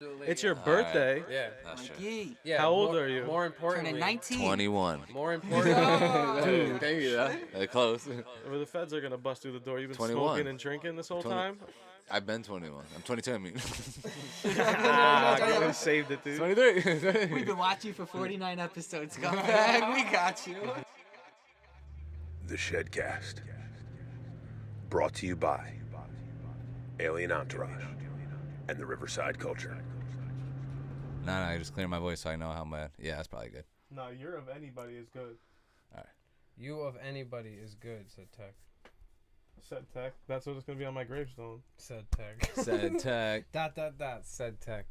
It's your birthday. Right. Yeah. That's true. Yeah. How old are you? More importantly, Turning 19. 21. More Dude. importantly, thank you. They're close. Well, the feds are gonna bust through the door. You've been 21. smoking and drinking this whole 20. time. I've been 21. I'm 22. I mean, I saved it, dude. 23. We've been watching you for 49 episodes. Come back. We got you. The ShedCast. Brought to you by Alien Entourage and the Riverside culture. Nah, I just cleared my voice so I know how bad. Yeah, that's probably good. No, you're of anybody is good. You of anybody is good, said Tech. Said Tech. That's what it's gonna be on my gravestone. Said Tech. Said Tech. ... Said Tech.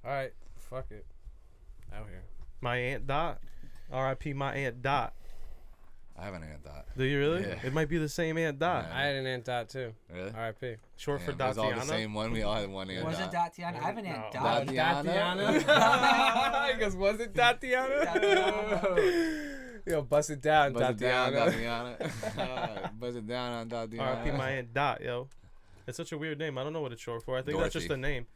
Alright, fuck it. Out here. My Aunt Dot. R.I.P. my Aunt Dot. I have an Aunt Dot. Do you really? Yeah. It might be the same Aunt Dot. Yeah. I had an Aunt Dot too. Really? R.I.P. Short for Damn, it was all the Datiana. same one. We all had one Aunt Was Dot. it Datiana? I have an Aunt No. Dot. Tatiana? Because was it Tatiana? Tatiana. Yo, bust it down, Buzz it down, Tatiana. Tatiana. Buzz it down on R.I.P. Tatiana. my Aunt Dot, yo. It's such a weird name. I don't know what it's short for. I think that's just Dorothy. a name.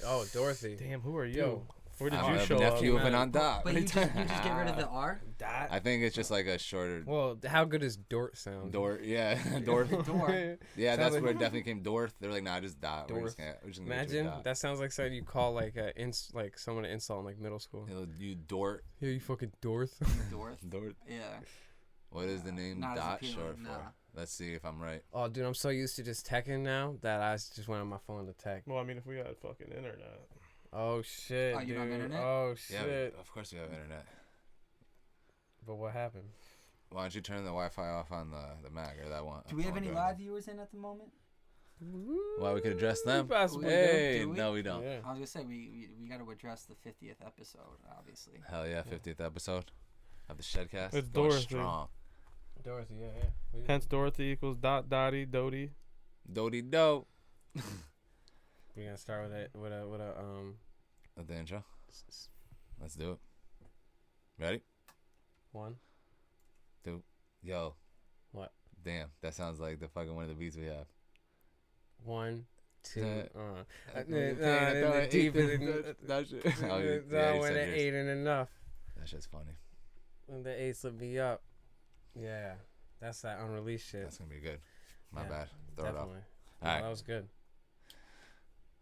Oh, Dorothy. Damn, who are you? Yo, Where did I'm you a show up? nephew of an Aunt Dot. But you just get rid of the R? Dot. I think it's just like a shorter Well, how good does Dort sound? Dort. Yeah, Dorth. Door. Yeah, Sounds that's like- where it definitely came Dorth. They're like, nah, just Dot. We're just Dorth. gonna go with Imagine Dot. that sounds like something you call like like someone an insult in like middle school. You Dort. Yeah, you fucking Dorth. Dorth. Dorth. Yeah. What is the name Not as Dot appealing, short for? nah. Let's see if I'm right. Oh, dude, I'm so used to just teching now that I just went on my phone to tech. Well, I mean, if we had fucking internet. Oh shit, Oh, you dude. don't have internet? Oh Yeah, shit. of course we have internet. But what happened? Why don't you turn the Wi-Fi off on the Mac or that one? Do we have phone any during live viewers in at the moment? Well, we could address them. Possibly. Hey, Do we? no, we don't. Yeah. I was gonna say we got to address the 50th episode, obviously. Hell yeah, 50th episode of the ShedCast. It's Going Dorothy. strong. Dorothy, yeah. Hence Dorothy equals Dot Dotty Doty. Doty do. We're gonna start with a With the intro. Let's do it. Ready? one. Yo. What? Damn, that sounds like the fucking one of the beats we have. 1, 2. That Deep shit. Oh, yeah, That you when said it yours. ain't enough. That shit's funny. When the 8 slipped me up. Yeah, that's that unreleased shit. That's gonna be good. My Yeah, bad. Throw it Definitely. up. All right. That was good.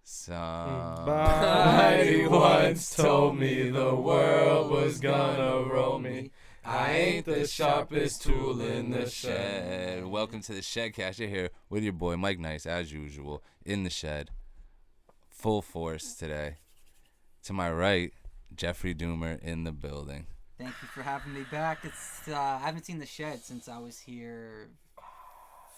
Somebody once told me the world was gonna roll me. I ain't the sharpest tool in the shed. Welcome to the ShedCast. You're here with your boy Mike Nice, as usual, in the shed. Full force today. To my right, Jeffrey Doomer in the building. Thank you for having me back. It's I haven't seen the shed since I was here.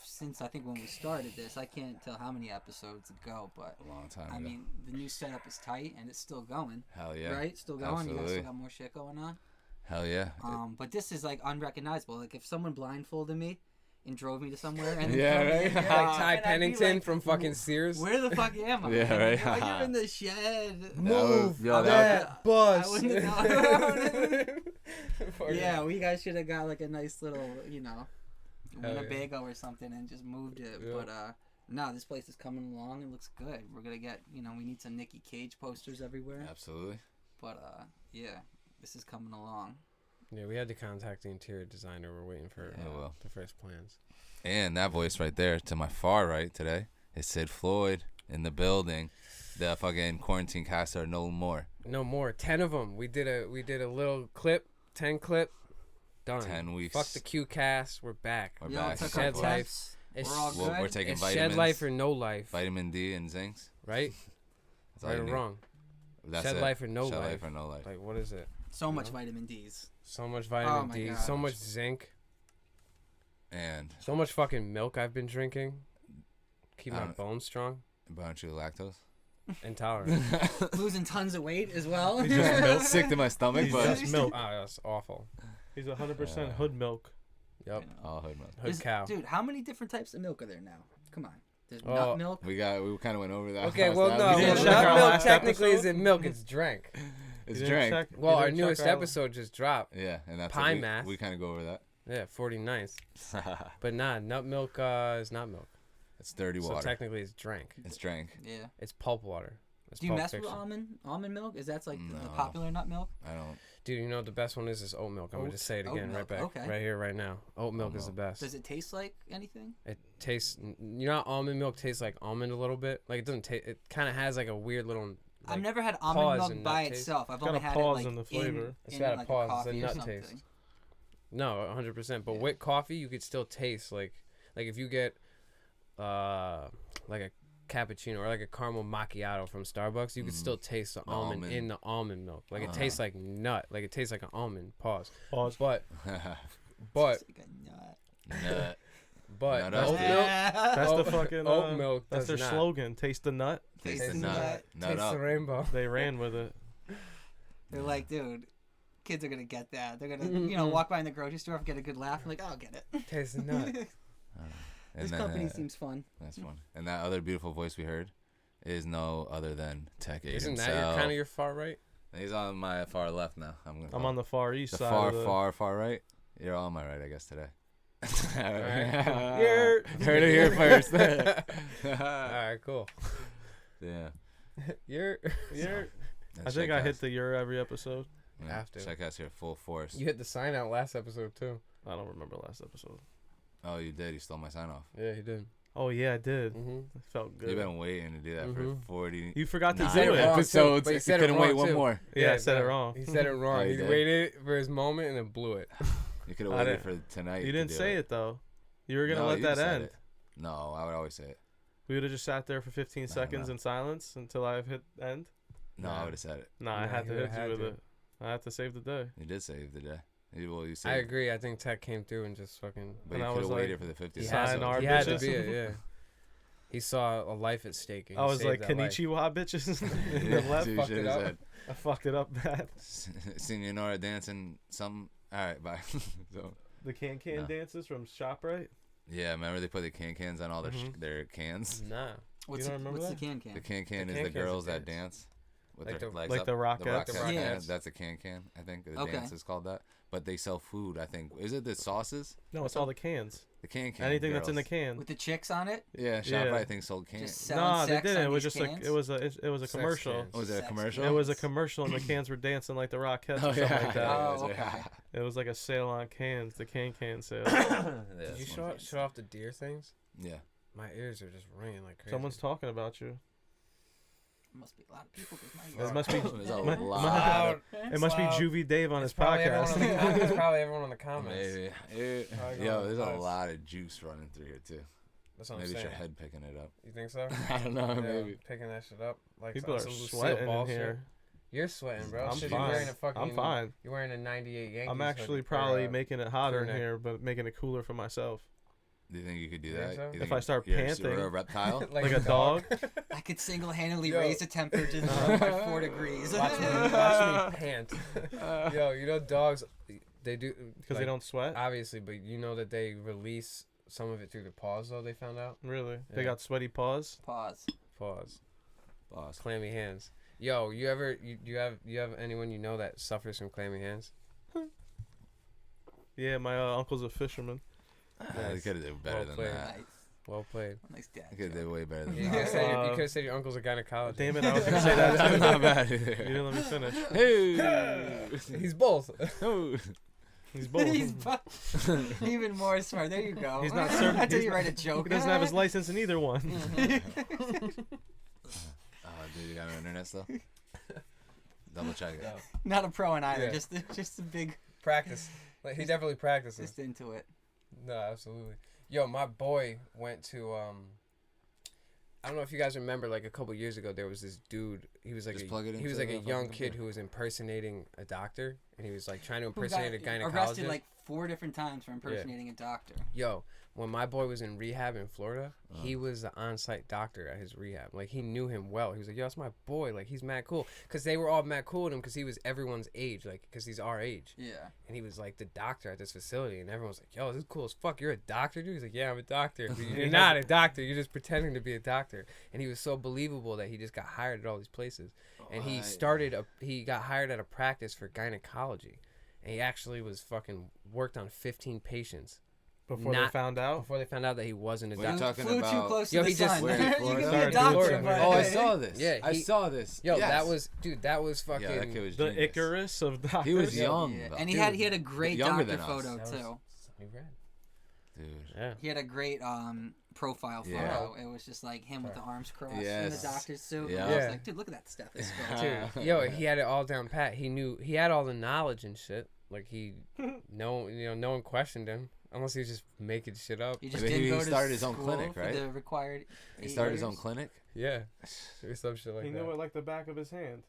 Since I think when we started this, I can't tell how many episodes ago, but A long time I ago. mean the new setup is tight and it's still going. Hell yeah. Right? Still going. You guys Absolutely. still got more shit going on. Hell yeah. But this is like unrecognizable. Like if someone blindfolded me and drove me to somewhere and then Yeah, threw me right? in there, Like and Ty I'd be Pennington like, from fucking Sears. Where the fuck am I? Yeah, right? Oh, you're in the shed. Move that I bus. wouldn't have known. Yeah, we guys should have got like a nice little, Hell yeah. Winnebago or something and just moved it. Yeah. But no, this place is coming along. It looks good. We're gonna get, we need some Nicky Cage posters everywhere. Absolutely. But yeah, this is coming along. Yeah, we had to contact the interior designer. We're waiting for Yeah, well. the first plans. And that voice right there to my far right today is Sid Floyd in the building. The fucking quarantine casts are no more. No more. 10 of them. We did a little clip. 10 clip. Done. 10 weeks. Fuck the Q cast. We're back. We're Y'all back. took Shed our life. tests. It's, We're all good. We're taking it's vitamins. shed life or no life. Vitamin D and zincs. Right? That's all Right you or need. wrong? That's Shed it. life or no Shed life. life or no life. Like, what is it? So much vitamin D's. So much vitamin my D. God. So much zinc. And So much fucking milk I've been drinking. Keep I my don't- bones strong. aren't you lactose? Intolerant. Losing tons of weight as well. He's just milk. Sick to my stomach, He's but just milk. That's awful. He's 100% Yeah. hood milk. Yep. all hood milk. Hood cow. Dude, how many different types of milk are there now? Come on. There's Oh. nut milk. We kind of went over that. Okay, last well, time. no. We didn't Well, check our nut milk last technically episode? isn't milk. It's drank. It's You didn't drank. check- Well, you our didn't check newest out- episode just dropped. Yeah, and that's Pie we, math. We kind of go over that. Yeah, 49th. But nah, nut milk is not milk. It's dirty So water. technically it's drank. It's drank. Yeah. It's pulp water. It's Do you Pulp mess Fiction. with almond milk? Is that like the No. popular nut milk? I don't. Dude, you know what the best one is oat milk. I'm gonna Oat- just say it oat again right milk, back, okay. right here, right now. Oat milk is the milk. best. Does it taste like anything? It tastes. You know, how almond milk tastes like almond a little bit. Like it doesn't taste. It kind of has like a weird little. I've Like, never had pause almond milk and by nut taste. itself. I've Got only a had pause it like in the flavor. It's in got a like pause, a it's a coffee or nut something. taste. No, 100%. But Yeah. with coffee, you could still taste like if you get like a cappuccino or like a caramel macchiato from Starbucks, you could still taste the almond in the almond milk. Like it tastes like nut. Like it tastes like an almond. Pause. Pause. But It's like a nut. Nut. but Nut oat up. milk. That's the fucking Oat milk. That's their does not. slogan. Taste the nut. Taste Taste the the nut. nut. Nut Taste up. the rainbow. They ran with it. They're like, dude, kids are gonna get that. They're gonna, walk by in the grocery store, get a good laugh. I'm like, I'll get it. Taste the nut. And This then, company seems fun. That's fun. And that other beautiful voice we heard is no other than Tech 8 Isn't that himself. kind of your far right? He's on my far left now. I'm on the far east the side. far, of the, far right. You're on my right, I guess, today. You're- Heard it here first. All right, cool. Yeah. You're I think I hit the "you're" every episode. Have to. Check us here full force. You hit the sign out last episode too. I don't remember last episode. Oh, you did. You stole my sign off. Yeah, he did. Oh yeah, I did. Mm-hmm. It felt good. You've been waiting to do that for 40. You forgot to nine do it. wrong, too, episodes. but he You said it couldn't wait wrong, one too. more. Yeah, I said it no, wrong. He said it wrong. Oh, you he did? waited for his moment and then blew it. You could have I waited didn't- for tonight. You to didn't do say it though. You were gonna No, let you that said end. it. No, I would always say it. We would have just sat there for 15 No, seconds no. in silence until I hit end. No, Nah. I would have said it. Nah, I Nah, had he to would've hit had you with to. it. I had to save the day. You did save the day. Well, you I saved. agree. I think Tech came through and just fucking. But And you I could was have like, waited for the 50 He Sign had, seconds. to, our he had to bitches. be it. Yeah. He saw a life at stake. And I he was saved like, that life. "Konnichiwa, bitches." in Yeah, the left. dude, fucked should've it up. said, I fucked it up bad. Seeing Nora dancing something. All right, bye. So, The can No. dances from ShopRite. yeah, remember they put the cans on all their Mhm. their cans. Nah. What's don't the, remember what's that? the can? The can The is the can-cans girls are that dance. dance with Like their the- legs like up. the Rockettes. The The Rockettes, yeah, Rockettes. that's a can. I think the Okay. dance is called that. But they sell food. I think is it the sauces? No, it's all the cans. The can. Anything that's in the girls. can. With the chicks on it? Yeah, Yeah. ShopRite I think sold cans. Just selling Nah, they sex didn't. on It was these just cans? it was a Sex commercial. cans. Was it a Sex commercial? It was a cans. commercial, and the cans were dancing like the Rockettes or Oh something yeah. like that. Oh, Yeah, okay. It was like a sale on cans, the can sale. Did you show off the deer things? Yeah. My ears are just ringing like crazy. Someone's talking about you. Must be a lot of people. 'Cause my It ears must be. There's a my- lot of- It must be Loud. Juvie Dave on his Probably everyone podcast. on the com- it's probably everyone on the comments. Maybe. Probably Yo, going there's a nuts. lot of juice running through here too. That's what Maybe I'm it's saying. your head picking it up. You think so? I don't know. Yeah, Maybe. picking that shit up. Like People are some Lucille sweating Ball in shit. here. You're sweating, bro. I'm Shit, fine. You're wearing a fucking. I'm fine. You're wearing a '98 Yankees. I'm actually hoodie, probably or, making it hotter in crew neck. here, but making it cooler for myself. Do you think you could do You think that? so? You If think I start you're panting- a reptile? Like a dog. I could single-handedly Yo. raise the temperature by 4 degrees. Watch me pant. Yo, you know dogs, they do Because like, they don't sweat? obviously, but you know that they release some of it through the paws. Though they found out. Really? They Yeah. got sweaty paws? Pause. Paws, Boss. clammy hands. Yo, you have anyone you know that suffers from clammy hands? Yeah, my uncle's a fisherman. You could have done better Well than played. that. Nice. Well played. Nice dad. You could have joke. done way better than You that. could have said, Uh, you said your uncle's a gynecologist. Damn it, I was going to say that That's too. not bad You either. didn't let me finish. Hey. He's both. He's both. He's even more smart. There you go. He's not certain- Until he's you not- write a joke. He doesn't have his license in either one. Oh, dude, you got an internet still? Double check it. No. Not a pro in either. Yeah. Just a big. Practice. Like, he definitely practices. Just into it. No, absolutely. Yo, my boy went to I don't know if you guys remember, like a couple years ago, there was this dude. He was like Just plug it he was into like a the young fucking kid computer. who was impersonating a doctor, and he was like trying to Who impersonate got a gynecologist. arrested like 4 different times for impersonating a doctor. Yo, when my boy was in rehab in Florida, he was the on-site doctor at his rehab. Like, he knew him well. He was like, yo, that's my boy. Like, he's mad cool. Because they were all mad cool with him because he was everyone's age. Like, because he's our age. Yeah. And he was, like, the doctor at this facility. And everyone was like, yo, this is cool as fuck. You're a doctor, dude? He's like, yeah, I'm a doctor. But you're not a doctor. You're just pretending to be a doctor. And he was so believable that he just got hired at all these places. And he he got hired at a practice for gynecology. And he actually was fucking worked on 15 patients Before they found out? Before they found out that he wasn't a What are you doctor. talking Flew too about? close Yo, to he the just- sun. Where in You Florida? can be a Sorry, doctor, Florida. but Oh, I hey. saw this. Yeah, I he- saw this. Yo, Yes. that was fucking. Yeah, that kid was The genius. Icarus of doctors. He was Yeah. young. Yeah, though. and Dude, he had a great younger doctor than us. photo That was too. Sonny Red. Dude. Yeah. He had a great profile photo. Yeah. It was just like him with the arms crossed in the Yes. doctor's suit. Yeah. And I was Yeah. like, dude, look at that stethoscope. Dude, yo, he had it all down pat. He had all the knowledge and shit. Like no one questioned him unless he was just making shit up. He just But didn't he go to started his own school clinic, for right? the required. He 8 started his own years. clinic. Yeah, or some shit like He that. knew it like the back of his hand.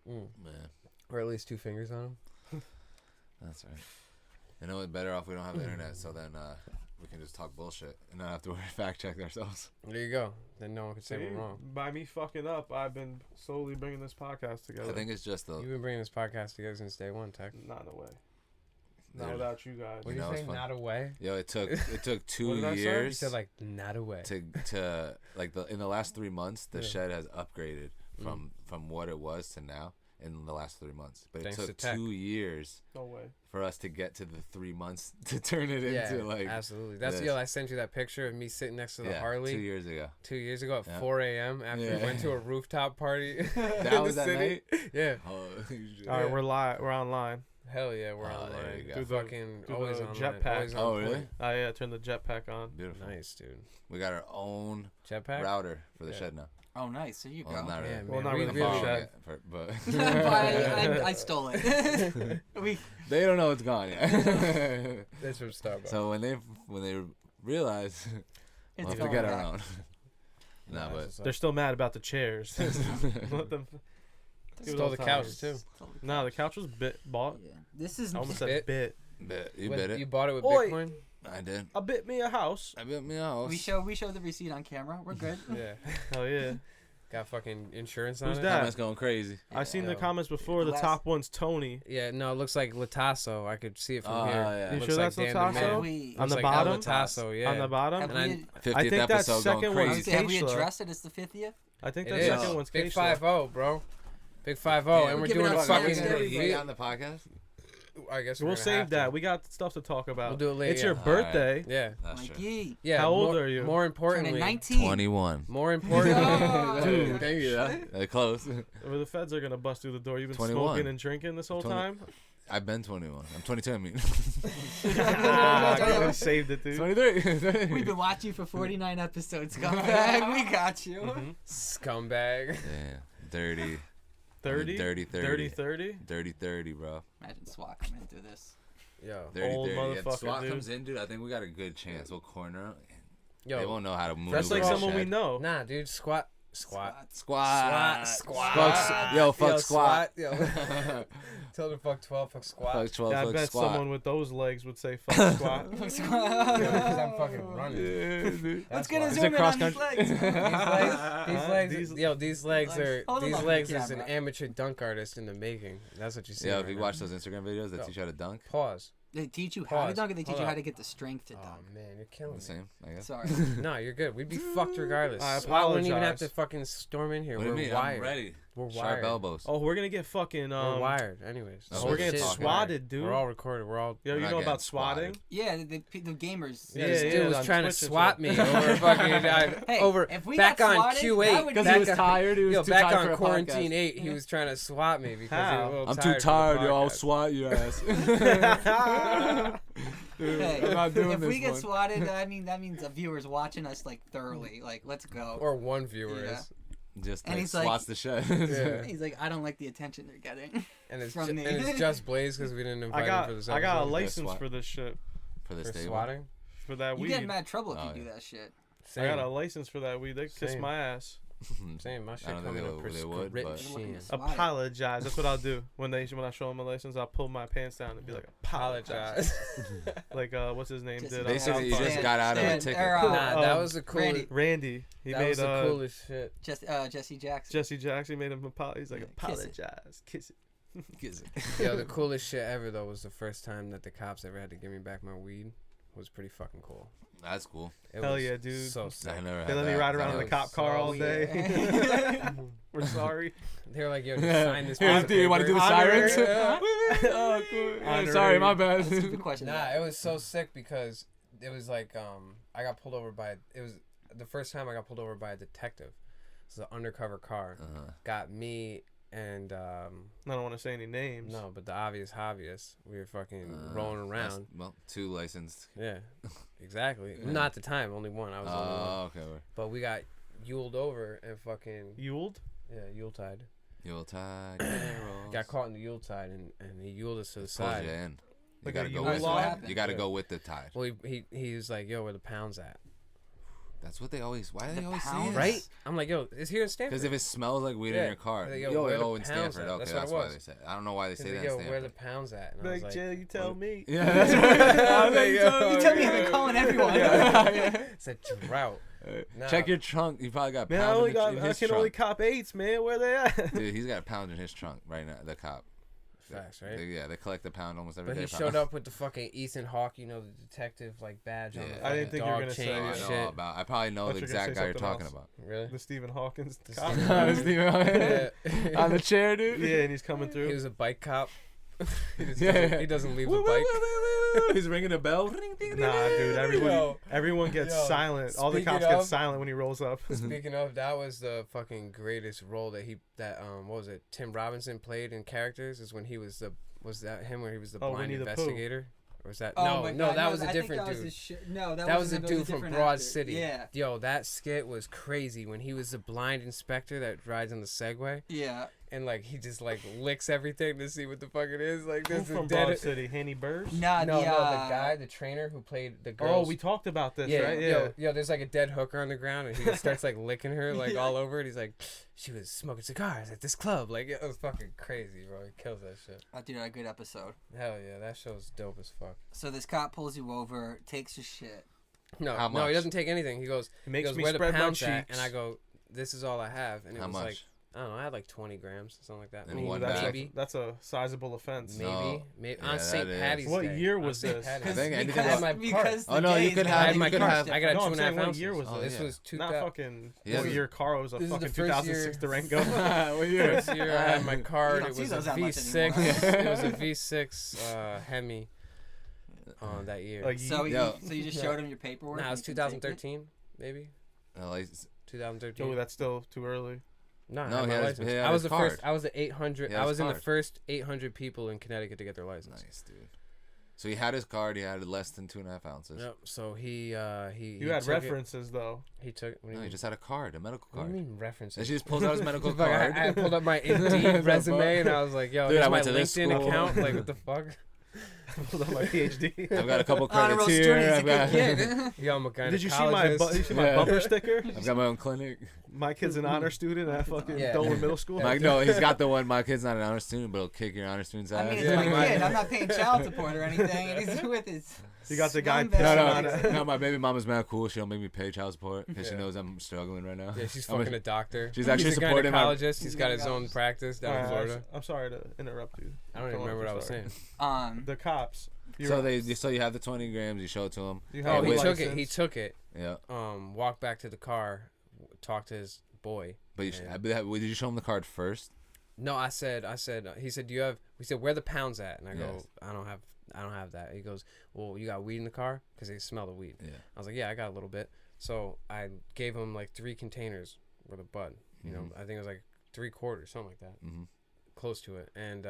Mm. Man, Or at least 2 fingers on him. that's right. You know what? Better off we don't have the internet, so then we can just talk bullshit and not have to fact check ourselves. There you go. Then no one can say See, we're wrong. by me fucking up, I've been slowly bringing this podcast together. I think it's just the. You've been bringing this podcast together since day one, Tech. Not in a way. Not Dude. without you guys. What You do know, you it's say? fun. Not away. Yo, it took What 2 did I say? You years said like not away. to like in the last 3 months the Yeah. shed has upgraded from what it was to now in the last 3 months. But Thanks it to took tech. 2 years No way. for us to get to the 3 months to turn it Yeah, into like absolutely. That's this. I sent you that picture of me sitting next to the yeah, Harley 2 years ago. 2 years ago at Yeah. 4 a.m. after we Yeah. went to a rooftop party. That in was the that city. night? Yeah. Oh, All right, we're live. We're online. Hell yeah, we're Oh, there online. you go. Do the- Fucking do always the online. jetpack. Always on Oh, point. really? Oh yeah, turn the jetpack on. Beautiful. Nice, dude. We got our own Jetpack. router for the Yeah. shed now. Oh, nice. There you go. Well, not really. Yeah, Well, man, not we really really for shed. But I stole it. we they don't know it's gone yet. That's from Starbucks. So when they realize, it's we'll going forget our back. own. Nah, Nah, but it's They're still mad about the chairs. Let them. stole the couch too. No, the couch was bought. Yeah. This is I almost Bit? said bit. you With- bet it. You bought it with Oi. Bitcoin? I did. I bit me a house. I built me a house. we show the receipt on camera. We're good. Yeah. Oh yeah. Got fucking insurance on Who's it. that? Comments going crazy. I seen the Yeah. comments before. The Last- top one's Tony. Yeah, no, it looks like Latasso. I could see it from Oh, here. yeah. You Looks sure like that's Dan the Latasso? Man. Have we, On Looks the like El bottom? Latasso, yeah. On the bottom. have And I- we, 50th I think that episode second going one- crazy. have we Keishla. addressed it as the 50th? I think It that is. second one's Big Keishla. 5-0, bro. Big 5-0, Damn, and we're give it doing up a to fucking. everybody. You on the podcast? I guess We'll we're gonna save have that. to. We got stuff to talk about. We'll do it later. It's your yeah. birthday. Yeah, That's true. Mikey. yeah. How old more, are you? More Turning importantly, 19. 21. more importantly, Dude. Thank you. Close. Where the feds are gonna bust through the door. You've been 21. smoking and drinking this whole 20. time. I've been 21. I'm 22. I mean, I saved it, dude. 23. We've been watching you for 49 episodes. Come back. We got you. Mm-hmm. scumbag. Yeah, dirty. 30? Dirty 30, 30? Dirty 30, bro. Imagine SWAT coming through this. Yo, Dirty Old 30. Yeah, motherfucker, SWAT dude. comes in, dude. I think we got a good chance. We'll corner. They yo, won't know how to move. That's like the someone we shed. know. nah, dude, squat. Squat. Squat. Fuck, yo, fuck squat. Yo, tell them fuck 12, fuck squat. Fuck 12, Yeah, I fuck bet squat. someone with those legs would say fuck squat. Yeah, because I'm fucking running. Yeah, dude. Let's That's get why. a Is zoom it in cross on these country? legs. These legs, These- yo, these legs are Hold them these up to legs the is an camera. amateur dunk artist in the making. That's what you see. Yeah, right if you now. watch those Instagram videos that Yo. teach you how to dunk, Pause. They teach you how to Pause. dunk, and they teach Hold you how up. to get the strength to Oh dunk. man, you're killing the me. same, I guess. Sorry. No, you're good. We'd be fucked regardless. I SWAT wouldn't even have apologize. to fucking storm in here. What do We're you mean? wired. I'm ready. We're Sharp wired. elbows. Oh, we're gonna get fucking We're wired. Anyways. Oh, we're Shit, gonna get talk. swatted, dude. We're all recorded. We're all. Yo, We're you not know getting about swatting? swatted. Yeah, the gamers. Yeah, This yeah, dude was on trying to Twitch and swat shit. me over fucking Hey, over if we back got on swatted, that Q8 would back be- he was on- tired. He was Yo, too back tired on for a quarantine podcast. 8, he was trying to swat me because he was a How? little I'm tired too for the tired, yo. I'll podcast. swat your ass. Dude, Hey, I'm not doing if this we get one. swatted, that means a viewer's watching us like thoroughly. Like, let's go. Or one viewer Yeah. is. Just And like, he's like- swats the shed. Yeah. He's like, I don't like the attention they're getting. And it's, From me. and it's just Blaze because we didn't invite I him for this got episode. a license swat. for this shit. For this For table. swatting. For that You weed. get in mad trouble if Oh, you do yeah. that shit. I got a Same. license for that weed. They kiss Same. my ass. Same. My shit I don't come think in a they would, but- prescription. Swat it. Apologize. That's what I'll do when I show them my license. I'll pull my pants down and be like, apologize. Apologize. Like what's his name Just did? Basically, you just got out of a ticket. Nah, that Um, was the coolest. Randy. Randy. He That made was the coolest shit. Jesse Jackson. Jesse Jackson made him apologize. He's like, Yeah, kiss it. apologize, kiss it. Yo, the coolest shit ever though was the first time that the cops ever had to give me back my weed. was pretty fucking cool. That's cool. It Hell was yeah, dude. So sick. I never They had let me that. ride around That in the was cop car so all day. yeah. We're sorry. They were like, yo, just sign this. Here, piece of do you want to do the paper. sirens? Yeah. Oh, cool. Yeah, Honorary. sorry, my bad. That's a stupid question. Nah, it was so sick because it was like I got pulled over by it was the first time I got pulled over by a detective. It was an undercover car. Got me and I don't want to say any names. no, but the obvious hobbyist. We were fucking rolling around. Well, 2 licensed. Yeah, exactly. Yeah. Not at the time, only one. I was the only one. Oh, okay. But we got Yuled over and fucking Yuled? Yuletide. Yuletide. Got caught in the Yuletide and he Yuled us to the Pulls side. you in. You Like gotta a go Yule with log? it. You gotta Yeah. go with the tide. Well, he was like, yo, where the pounds at? That's what they always. Why do they The always say pounds? that? Right? I'm like, yo, it's here in Stanford. Because if it smells like weed in Yeah. your car, Like, yo, yo, where the in pounds Stanford. at? Okay, That's that's what it why was. they say. I don't know why they He's say like, that. yo, in where the Stanford. pounds at? And I was Like, like, Jay, you tell what? me. Yeah, that's right. You tell me I've been calling everyone. it's a drought. Nah. Check your trunk. You probably got Man, I pounds only in got. I his can trunk. only cop 8s, man. Where they at? Dude, he's got pounds in his trunk right now. The cop. Facts, right? They collect a pound almost every But day. he showed up with the fucking Ethan Hawke, you know, the detective like badge on Yeah. the I didn't think you were dog gonna say chain Oh, and I that. know shit. all about. I probably know Thought the you were gonna exact say guy you're something talking else. about. Really? The Stephen Hawkins The cop. Stephen- On the chair, dude. Yeah, and he's coming He through. was a bike cop. Yeah. He doesn't leave Woo, the woo, bike. woo, woo, woo. He's ringing a bell. Nah, dude. Yo. Everyone gets Yo, silent. All the speaking cops get of- silent when he rolls up. Speaking of, that was the fucking greatest role that what was it? Tim Robinson played in characters is when he was that him where he was the Oh, blind Winnie the Pooh. investigator? Or was that Oh my no, God, that was a I think different that was dude. his no, That was a him, it dude from different Broad actor. City. Yeah. Yo, that skit was crazy when he was the blind inspector that rides on the Segway Yeah. and like he just like licks everything to see what the fuck it is. Like Who this is from dead. Broad City? Hanny Burrs? Nah, No, the the guy, the trainer who played the girl. Oh, we talked about this, right? Yeah. Yo, there's like a dead hooker on the ground, and he just starts like licking her like all over it. He's like, she was smoking cigars at this club. Like it was fucking crazy, bro. He kills that shit. Dude, a good episode. Hell yeah, that show's dope as fuck. So this cop pulls you over, takes your shit. No, How no, much? he doesn't take anything. He goes, It makes me where the spread my pounds at? cheeks. And I go, this is all I have. And it How was much? like, I don't know, I had like 20 grams, something like that. In Ooh, one that's, bag. that's a sizable offense. Maybe, No. maybe Yeah, on St. that is. Patty's What Day. year On was St. this? Patty's I think Day. anything I had my card. because Oh, the no, you days could got have- I had to my be card. different. I got a No, I'm 2.5 saying, what ounces. year was Oh, This yeah. was 2000. Not fucking Yeah. what year car was a This is the fucking first 2006 year- Durango. What year? First year I had my card. You don't It see was a those that much V6. anymore. It was a V6 Hemi that year. Like, So Yo. you just showed him your paperwork? Nah, it was and he couldn't take it? 2013, maybe. Like, 2013. oh, that's still too early. No, I No, had he my had his- license. he had I was his the first. card. I was the 800. He had I his was in the card. first 800 people in Connecticut to get their license. nice, dude. So he had his card. He had less than 2.5 ounces. Yep. So he You had took references though. He took. What do you No, he mean? just had a card, a medical What do you card. mean references? And she just pulls out his medical Fuck, card. I pulled up my Indeed resume and I was like, "Yo, Dude, here's I my went to this LinkedIn school. account." Like, what the fuck? Pulled up my PhD. I've got a couple Honorable credits student, here. he's a I've good got, kid. Yo, I'm a gynecologist. Did you see my Yeah. bumper sticker? I've got my own clinic. My kid's an honor student at fucking Yeah. Dolan Middle School. Mike, no, he's got the one. My kid's not an honor student, but he'll kick your honor student's ass. I mean, it's Yeah, my my- kid. I'm not paying child support or anything, and he's with his. You got the guy scumbag pissing No, on no, it. no. My baby mama's mad cool. She don't make me pay child support because she Yeah. knows I'm struggling right now. Yeah, she's I'm fucking a doctor. she's actually He's a supporting my- gynecologist. He's got his own Gynecologist. practice down in Alright, Florida. I'm sorry to interrupt you. I don't even Go on, remember what I I'm was sorry. saying. The cops. So you have the 20 grams. You show it to him. You Oh, have he a took it. license. He took it. Yeah, Walked back to the car, talked to his boy. but did you show him the card first? No, I said. He said, "Do you have?" We said, "Where the pounds at?" And I go, Yes. "I don't have that." He goes, "Well, you got weed in the car?" Because they smell the weed. Yeah. I was like, "Yeah, I got a little bit." So I gave him like 3 containers worth of bud. You know, I think it was like 3/4, something like that, Mm-hmm. close to it. And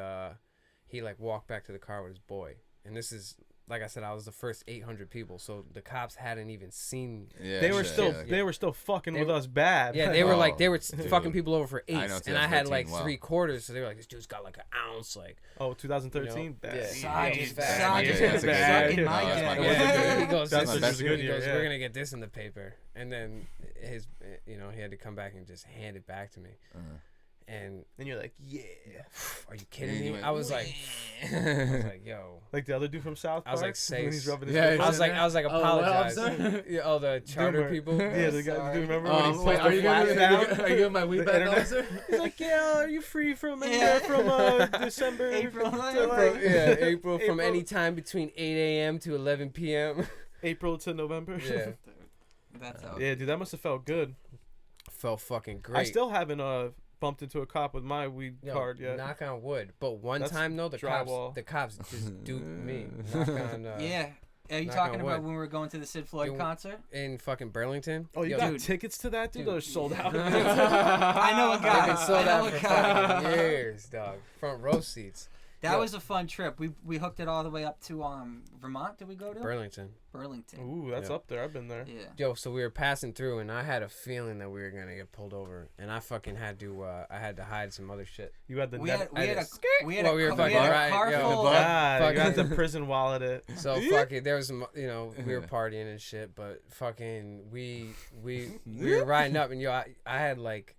he like walked back to the car with his boy. And this is, like I said, I was the first 800 people, so the cops hadn't even seen. Yeah, They were shit, still yeah. they were still fucking They with were- us bad. Yeah, they were Oh, like they were dude. fucking people over for I eights, know, and I had like 2013, wow. 3/4. So they were like, "This dude's got like an ounce." Like, Oh, 2013. You know, Bad. yeah. Sergeant, Yeah, Sergeant, yeah, that's a good Sergeant, year. my No, that's my dad. best year. he goes, That's "This my is best good." year, He goes, yeah. "We're gonna get this in the paper," and then his, he had to come back and just hand it back to me. And And you're like, yeah. are you kidding And you me? went, I was like, yo. Like the other dude from South Park. I was like, say, when he's rubbing his Yeah, nipple. I was like, Oh, well, apologize. I'm Yeah, oh, the charter Dude, people. Yeah, the guy. Sorry. Do you remember when he Wait, pulled are the you flash down? giving my weed The back, internet- officer? He's like, yeah, are you free from Yeah. December April. to, April, like, yeah, April from April. any time between 8 a.m. to 11 p.m. April to November. Yeah. That's how. Yeah, dude, that must have felt good. Felt fucking great. I still haven't bumped into a cop with my weed Yo, card yet. knock on wood. But one That's time though, the drywall. cops just duped me. Knock on, Yeah. Are you knock talking on about wood. when we were going to the Sid Floyd Dude, concert? in fucking Burlington. Oh, you Yo, got dude. tickets to that, dude? Dude. Those sold out. I know a They've guy. been sold I out know for a guy. fucking years, dog. Front row seats. That Yo. was a fun trip. We hooked it all the way up to Vermont. Did we go to Burlington. Burlington? Ooh, that's Yeah. up there. I've been there. Yeah. Yo, so we were passing through, and I had a feeling that we were gonna get pulled over, and I fucking had to. I had to hide some other shit. You had the We net. had I a just- we had Well, a we were we fucking had a right, car yo. full. Ah, you Fucking- got the prison wallet it. So fucking, there was some, we were Yeah. partying and shit, but fucking, we were riding up, and yo, I had like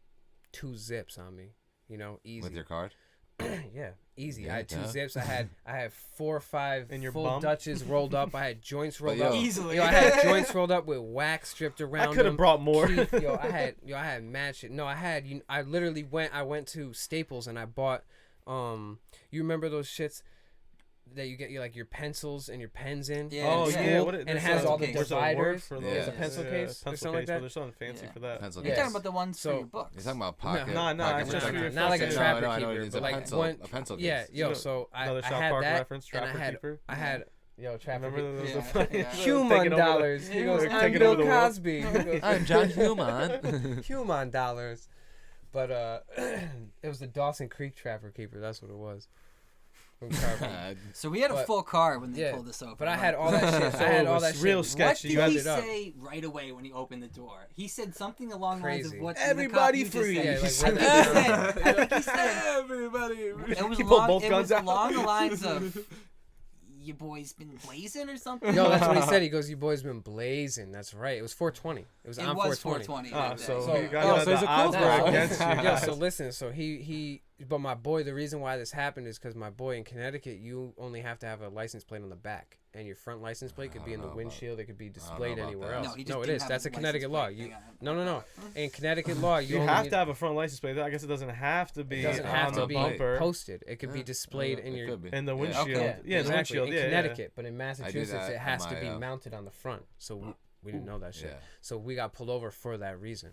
2 zips on me, easy. With your card? Yeah, easy. Yeah, I had 2 duh. zips. I had 4 or 5 In your full bum? Dutches rolled up. I had joints rolled yo- up. Easily. Yo, I had joints rolled up with wax stripped I around could have them. brought more. Keith, I had mad shit. No, I literally went to Staples and I bought you remember those shits that you get your pencils and your pens in? Yeah, Oh, in yeah. yeah. school, What and it has all the there's a word dividers. for Yeah. those. There's a pencil case or pencil something like case, but that. there's something fancy Yeah. for that. Pencil You're case. talking about the ones So- for your books. You're talking about pocket. Nah, pocket it's just for your not like a fucking- trapper No, I know keeper, it's but a like pencil, one. a pencil case. Yeah, yo. know, So I Another South had Park that, reference, and Trapper Keeper. I had Trapper Remember Keeper. those? Yeah, the yeah. Human taking over the- dollars. He goes, Taking I'm over Bill the world. Cosby. He goes, I'm John Human. Human dollars. But it was the Dawson Creek Trapper Keeper. That's what it was. From Carver. So we had a But- full car when they yeah, pulled us over. But I right? had all that shit. So I had it all was that shit. real What sketchy. did You had he it up. say right away when he opened the door? He said something along the lines Crazy. of what Everybody the cop free. you Yeah, just like, said. right I think he said Everybody. it was He pulled along, both it guns was out. along the lines of you boys been blazing or something. No, that's what he said. He goes, "You boys been blazing." That's right. It was 420. It was It on was 420. 420. Ah, that day. so So- you got oh, the so he's a odds cool were guy. against you. Yo, so listen, so but my boy, the reason why this happened is because my boy in Connecticut, you only have to have a license plate on the back, and your front license plate could be in the windshield. It could be displayed about anywhere that. else. No, he just No, it didn't is. have That's a a Connecticut license law. plate You thing no. In Connecticut law, You only have need- to have a front license plate. I guess it doesn't have to be It doesn't on have the to be bumper. posted. It could be Yeah. displayed in It your could be. In the Yeah. windshield. Okay. Yeah, in the exactly, windshield. in Yeah, Connecticut, but in Massachusetts, that it has on to be my, mounted on the front. So we didn't know that shit. Yeah. So we got pulled over for that reason,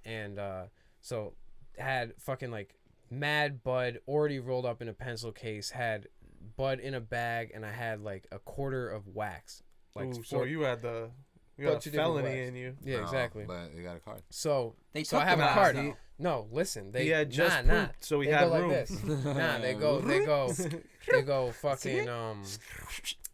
and so had fucking like mad bud already rolled up in a pencil case, had bud in a bag, and I had like a quarter of wax. Like Ooh, so you had bunch a of different felony wax. in you. yeah, No, exactly. But you got a card. So They so took I have the a wax, card. though. No, listen, they He had just nah, pooped, so he they had go like room. this. Nah, they go fucking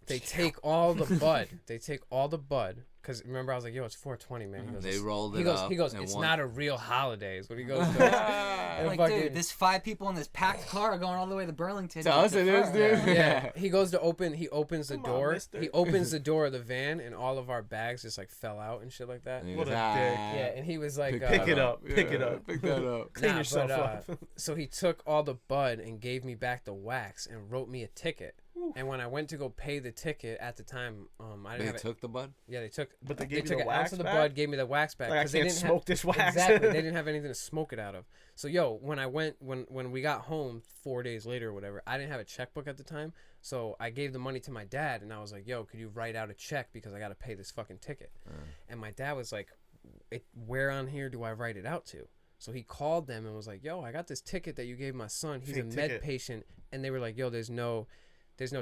they take all the bud. Cause remember I was like, yo, it's 420, man. He goes, They rolled he it goes, up. he goes, and it's one- not a real holiday. Is what he goes. To. And Like, fucking- dude, there's 5 people in this packed car going all the way to Burlington. To to us get it the is, car. dude. yeah, he goes to open. He opens the Come on, door. mister. He opens the door of the van, and all of our bags just like fell out and shit like that. And he What goes, a "Ah." dick. Yeah, and he was like, Pick it up. Pick it Yeah, up. Pick that up. Clean nah, yourself but, up. So he took all the bud and gave me back the wax and wrote me a ticket. And when I went to go pay the ticket at the time, I didn't They have it. took the bud? Yeah, they took. But they they gave you took the an ounce wax of the back? bud, gave me the wax back Like, I because they can't didn't smoke have, this wax. Exactly, they didn't have anything to smoke it out of. So yo, when we got home 4 days later or whatever, I didn't have a checkbook at the time, so I gave the money to my dad and I was like, yo, could you write out a check because I got to pay this fucking ticket? And my dad was like, where on here do I write it out to? So he called them and was like, yo, I got this ticket that you gave my son. He's Fake a med ticket. patient. And they were like, yo, there's no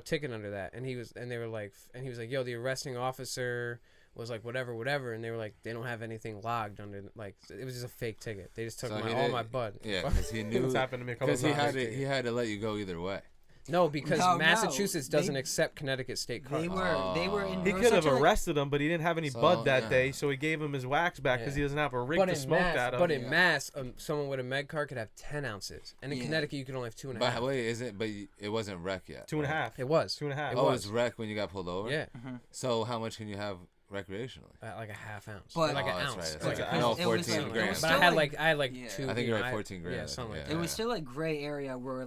ticket under that. And he was like, yo, the arresting officer was like, whatever. And they were like, they don't have anything logged under, like, it was just a fake ticket. They just took So he all did- my bud. Yeah, because he knew. It's happened to me a couple Because times. he had to let you go either way. No, because No, Massachusetts they- doesn't accept Connecticut state cards. They were in. He there was could have such a- arrested him, but he didn't have any So, bud that yeah. day, so he gave him his wax back because Yeah. he doesn't have a rig But to in smoke mass, that of. but in mass, someone with a med card could have 10 ounces, and in Yeah. Connecticut you can only have 2.5. But wait, it wasn't wreck yet? 2.5. It was 2.5. Oh, it was wreck when you got pulled over? yeah, So how much can you have recreationally? like a half ounce, But- like Oh, an that's ounce. right, that's Like right. a I know ounce. it was 14 like- grams. it was But still I had like yeah. two. I think you're like I- 14 grams. Yeah, something like Yeah. It was still a gray area where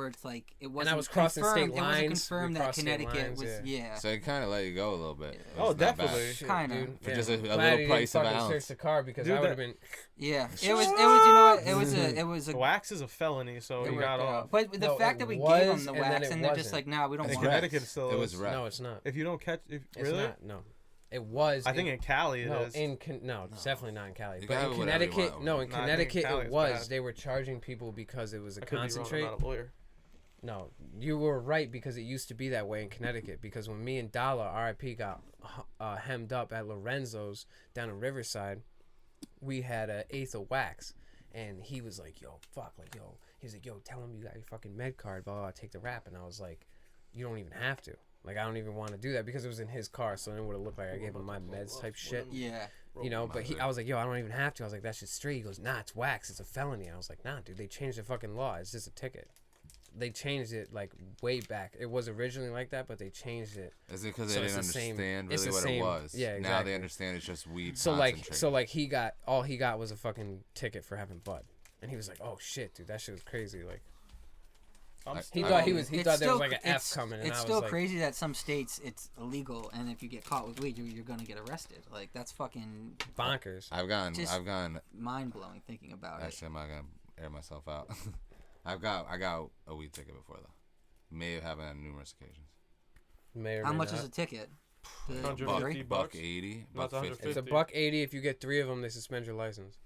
it's like it wasn't. I was crossing state confirmed- lines. It We wasn't confirmed that crossed state Connecticut lines, was. Yeah. So it kind of let you go a little bit. It Oh, was not bad. definitely. Shit, Kinda. dude. For Yeah. just a Glad little he didn't price of fucking ounce. search the car because Dude, I would have that- been. Yeah. It was. You know what? It was a. Wax is a felony, so it he worked got out. off. But the No, fact it that we was, gave them the and then wax it and they're just wasn't. like, nah, we don't In want it. Connecticut, it still It was is. wreck. No, it's not. If you don't catch, It's really, not. No. It was. I think in Cali it is. No, it's definitely not in Cali. You But can in have whatever you Connecticut, want. no, in No, I think in Connecticut Cali it it's was. bad. They were charging people because it was a I could be wrong, concentrate. I'm not a lawyer. No, you were right because it used to be that way in Connecticut. Because when me and Dala, RIP, got hemmed up at Lorenzo's down in Riverside, we had an eighth of wax, and he was like, "Yo, fuck, like, yo," he was like, "Yo, tell him you got your fucking med card, blah, blah, blah, take the rap," and I was like, "You don't even have to. Like, I don't even want to do that because it was in his car, so then it would have looked like I gave him my meds type shit." Yeah. You know, but I was like, "Yo, I don't even have to." I was like, "That's just straight." He goes, "Nah, it's wax. It's a felony." I was like, "Nah, dude, they changed the fucking law. It's just a ticket." They changed it like way back. It was originally like that, but they changed it. Is it because So they it's didn't the same- understand it's really the what same- it was? yeah, Now exactly. they understand it's just weed So concentrate. like he got was a fucking ticket for having bud, and he was like, "Oh shit, dude, that shit was crazy." Like he I- thought He thought there still- was like an F coming, and It's I still was like, crazy that some states it's illegal, and if you get caught with weed, you're gonna get arrested. Like that's fucking bonkers. I've gone. just- I've gone. mind blowing thinking about it. Actually, I'm not gonna air myself out. I got a weed ticket before though. May have happened on numerous occasions. May or How may much not. is a ticket? The 150 Buck bucks? 80, No, buck it's 50. It's a 150. $1.80. If you get 3 of them, they suspend your license.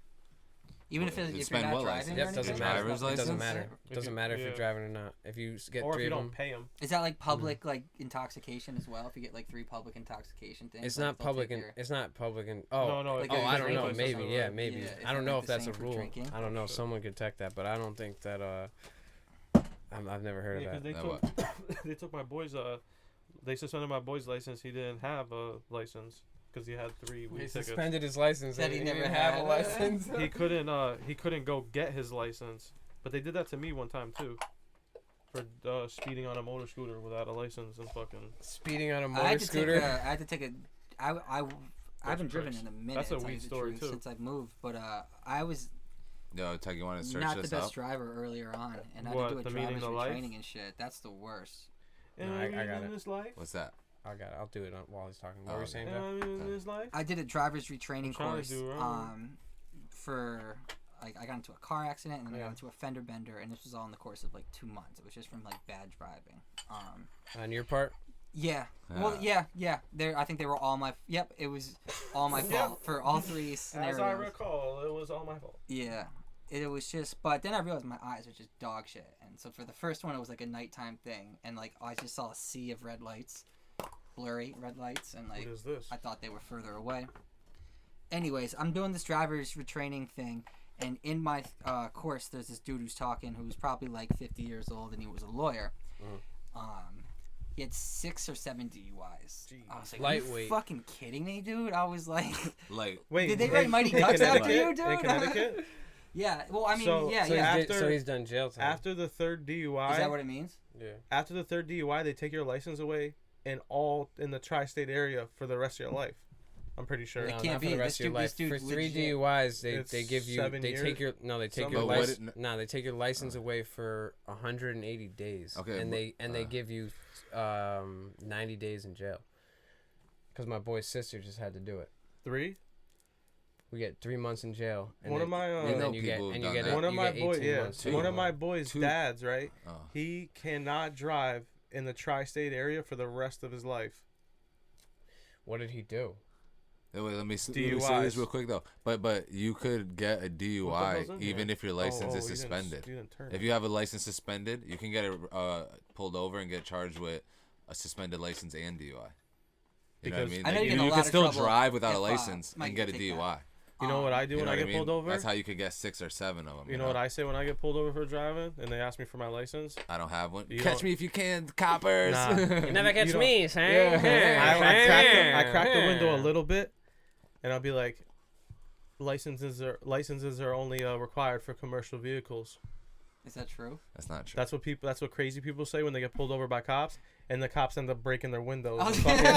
Even if Well, you're spend not what driving. license? or Yep, anything? doesn't Driver's matter. It license? doesn't matter. If Doesn't you- matter if you're yeah. driving or not. If you get Or if 3 you of don't them, pay them. Is that like public like intoxication as well? If you get like 3 public intoxication things. it's like, not they'll public. take And your- it's not public. And oh, No, Like oh, a I don't drink know. license Maybe, or yeah, whatever. maybe. Yeah, is I don't it know like if the that's a same for rule. drinking? I don't know. Someone could check that, but I don't think that. I've never heard Yeah, of 'cause that. they took they took my boy's they suspended my boy's license. He didn't have a license because he had 3 weed He tickets. suspended his license. Said and he he never didn't have had a it. license. He couldn't go get his license, but they did that to me one time too, for speeding on a motor scooter without a license and fucking. Speeding on a I motor had to scooter. I had to take a. I haven't driven tricks. in a minute. That's a to tell you weed the story, truth, too. Since I've moved, but I was Yo, Tug, you want to search not the this best up? driver earlier on, and I had What, to do a the meaning driver's of life? retraining and shit. That's the worst. No, Am I I got in it. this life? What's that? I got it. I'll do it while he's talking. What Oh, were you okay. saying, Am Beth? I in this life? I did a driver's retraining I'm trying to course do right. for like I got into a car accident and then I Yeah. got into a fender bender, and this was all in the course of like 2 months. It was just from like bad driving. On your part? Yeah. Well, yeah. I think they were all my. Yep, it was all my fault for all 3 scenarios. As I recall, it was all my fault. Yeah. It was just, but then I realized my eyes are just dog shit, and so for the first one, it was like a nighttime thing, and like I just saw a sea of red lights, blurry red lights, and like What is this? I thought they were further away. Anyways, I'm doing this driver's retraining thing, and in my course, there's this dude who's talking, who's probably like 50 years old, and he was a lawyer. He had 6 or 7 DUIs. I was like, are you Lightweight. fucking kidding me, dude? I was like, Like, Wait, Did they in- write Mighty in Ducks after Connecticut? you, dude? In Connecticut? yeah. Well, I mean, So- yeah, so yeah. after- He's done jail time. After the 3rd DUI, Is that what it means? Yeah. after the 3rd DUI, they take your license away in the tri-state area for the rest of your life. I'm pretty sure. It No, can't not be. for the This rest of your dude- life. this For dude's 3 legit. DUIs, It's they give you 7 they years? take your no they take Some- your But what license it- no they take your license away for 180 days. Okay, and but- they give you 90 days in jail. Because my boy's sister just had to do it. 3? We get 3 months in jail. And One then, of my, and We know then you get people and who've you done get that. One of you my get boys, 18 yeah. months. One of my boys' Two. dads, right? oh. He cannot drive in the tri-state area for the rest of his life. What did he do? Wait, let me say DUIs. this real quick though. But you could get a What the DUI hell's in even here? if your license is you didn't- suspended. you didn't turn If it. you have a license suspended, you can get it pulled over and get charged with a suspended license and DUI. You know what I Because- mean? I know Like, you get a you lot can of still trouble drive without a if, license Mike and get a can take that. DUI. You know what I do You when know I what get I mean? pulled over? That's how you could get 6 or 7 of them. You know what I say when I get pulled over for driving and they ask me for my license? I don't have one. You Catch don't- me if you can, coppers. Nah. You never catch don't- me, son. I crack the window a little bit, and I'll be like, licenses are only required for commercial vehicles. Is that true? That's not true. That's what crazy people say when they get pulled over by cops, and the cops end up breaking their windows. I was and like, fucking-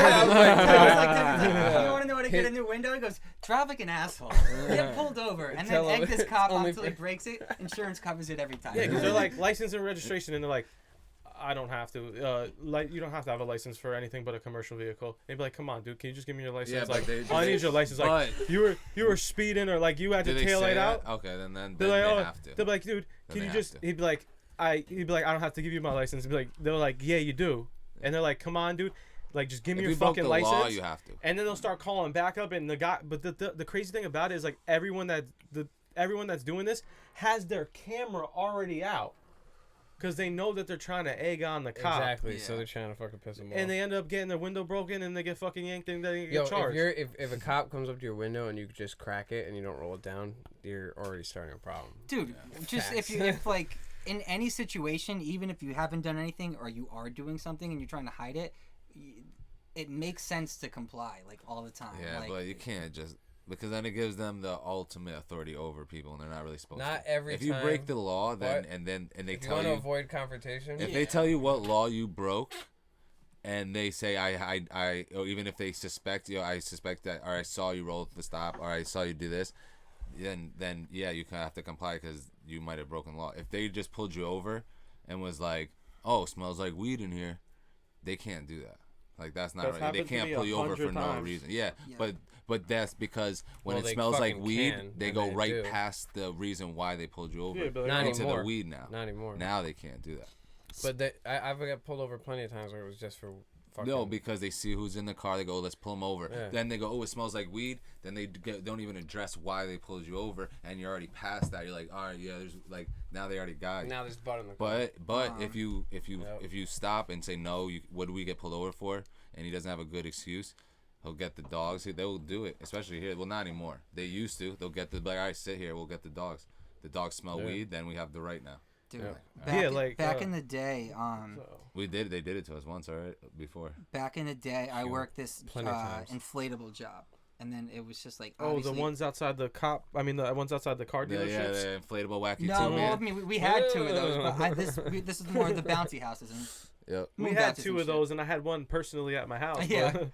you want to know how to get a new window? He goes, drive like an asshole. Get pulled over, and then Tell him egg this it's cop only until he for- breaks it. Insurance covers it every time. Yeah, because they're like license and registration, and they're like, I don't have to. You don't have to have a license for anything but a commercial vehicle. And they'd be like, come on, dude, can you just give me your license? Yeah, but like, they- I need your license. Like, you were speeding, or like you had Did to they tail say light that? out. Okay, then They're like, they oh, have to. they'll be like, dude, Then can they you have just? to. He'd be like, I don't have to give you my license. He'd be like, I don't have to give you my license. They're like, yeah, you do. And they're like, come on, dude. Like, just give me If your you broke fucking the license. law, you have to. And then they'll start calling back up, and but the crazy thing about it is, like, everyone that's doing this has their camera already out, because they know that they're trying to egg on the cop. Exactly. Yeah. So they're trying to fucking piss them off. And they end up getting their window broken, and they get fucking yanked, and they get Yo, charged. if a cop comes up to your window and you just crack it and you don't roll it down, you're already starting a problem. Dude, just if like in any situation, even if you haven't done anything or you are doing something and you're trying to hide it, it makes sense to comply like all the time. Yeah, like, but you can't just because then it gives them the ultimate authority over people, and they're not really supposed to. Not every If time. you break the law, then But and they If you tell want to you avoid confrontation, if they tell you what law you broke, and they say I or even if they suspect I suspect that, or I saw you roll the stop, or I saw you do this, then yeah, you kind of have to comply because you might have broken law. If they just pulled you over and was like, oh, smells like weed in here, they can't do that. Like, that's not That's right. They happened to can't me pull you over for 100 no times. reason. Yeah, Yeah. but that's because when Well, it they smells like fucking weed, can, they and go they right do. past the reason why they pulled you over Yeah, but Not into anymore. the weed now. not anymore. Now they can't do that. But I've got pulled over plenty of times where it was just for fucking. No, because they see who's in the car. They go, let's pull them over. Yeah. Then they go, oh, it smells like weed. Then they don't even address why they pulled you over, and you're already past that. You're like, all right, yeah, there's like now they already got you. now there's butt in the car. But if you Yep. if you stop and say no, what do we get pulled over for? And he doesn't have a good excuse, he'll get the dogs. They'll do it, especially here. Well, not anymore. They used to. They'll get like, all right, sit here. We'll get the dogs. The dogs smell Yeah. weed. Then we have the right now. dude, Yeah. back, Yeah, in, like, back in the day, So, We did. They did it to us once, already before. back in the day, I worked this Plenty of times. inflatable job, and then it was just like the obviously- ones outside the the ones outside the car Yeah, dealerships. the inflatable wacky No, too, well, man. I mean, we had two of those, but this is more of the bouncy houses. And Yep. We moon had bounces two and of shit. those, and I had one personally at my house. Yeah. but-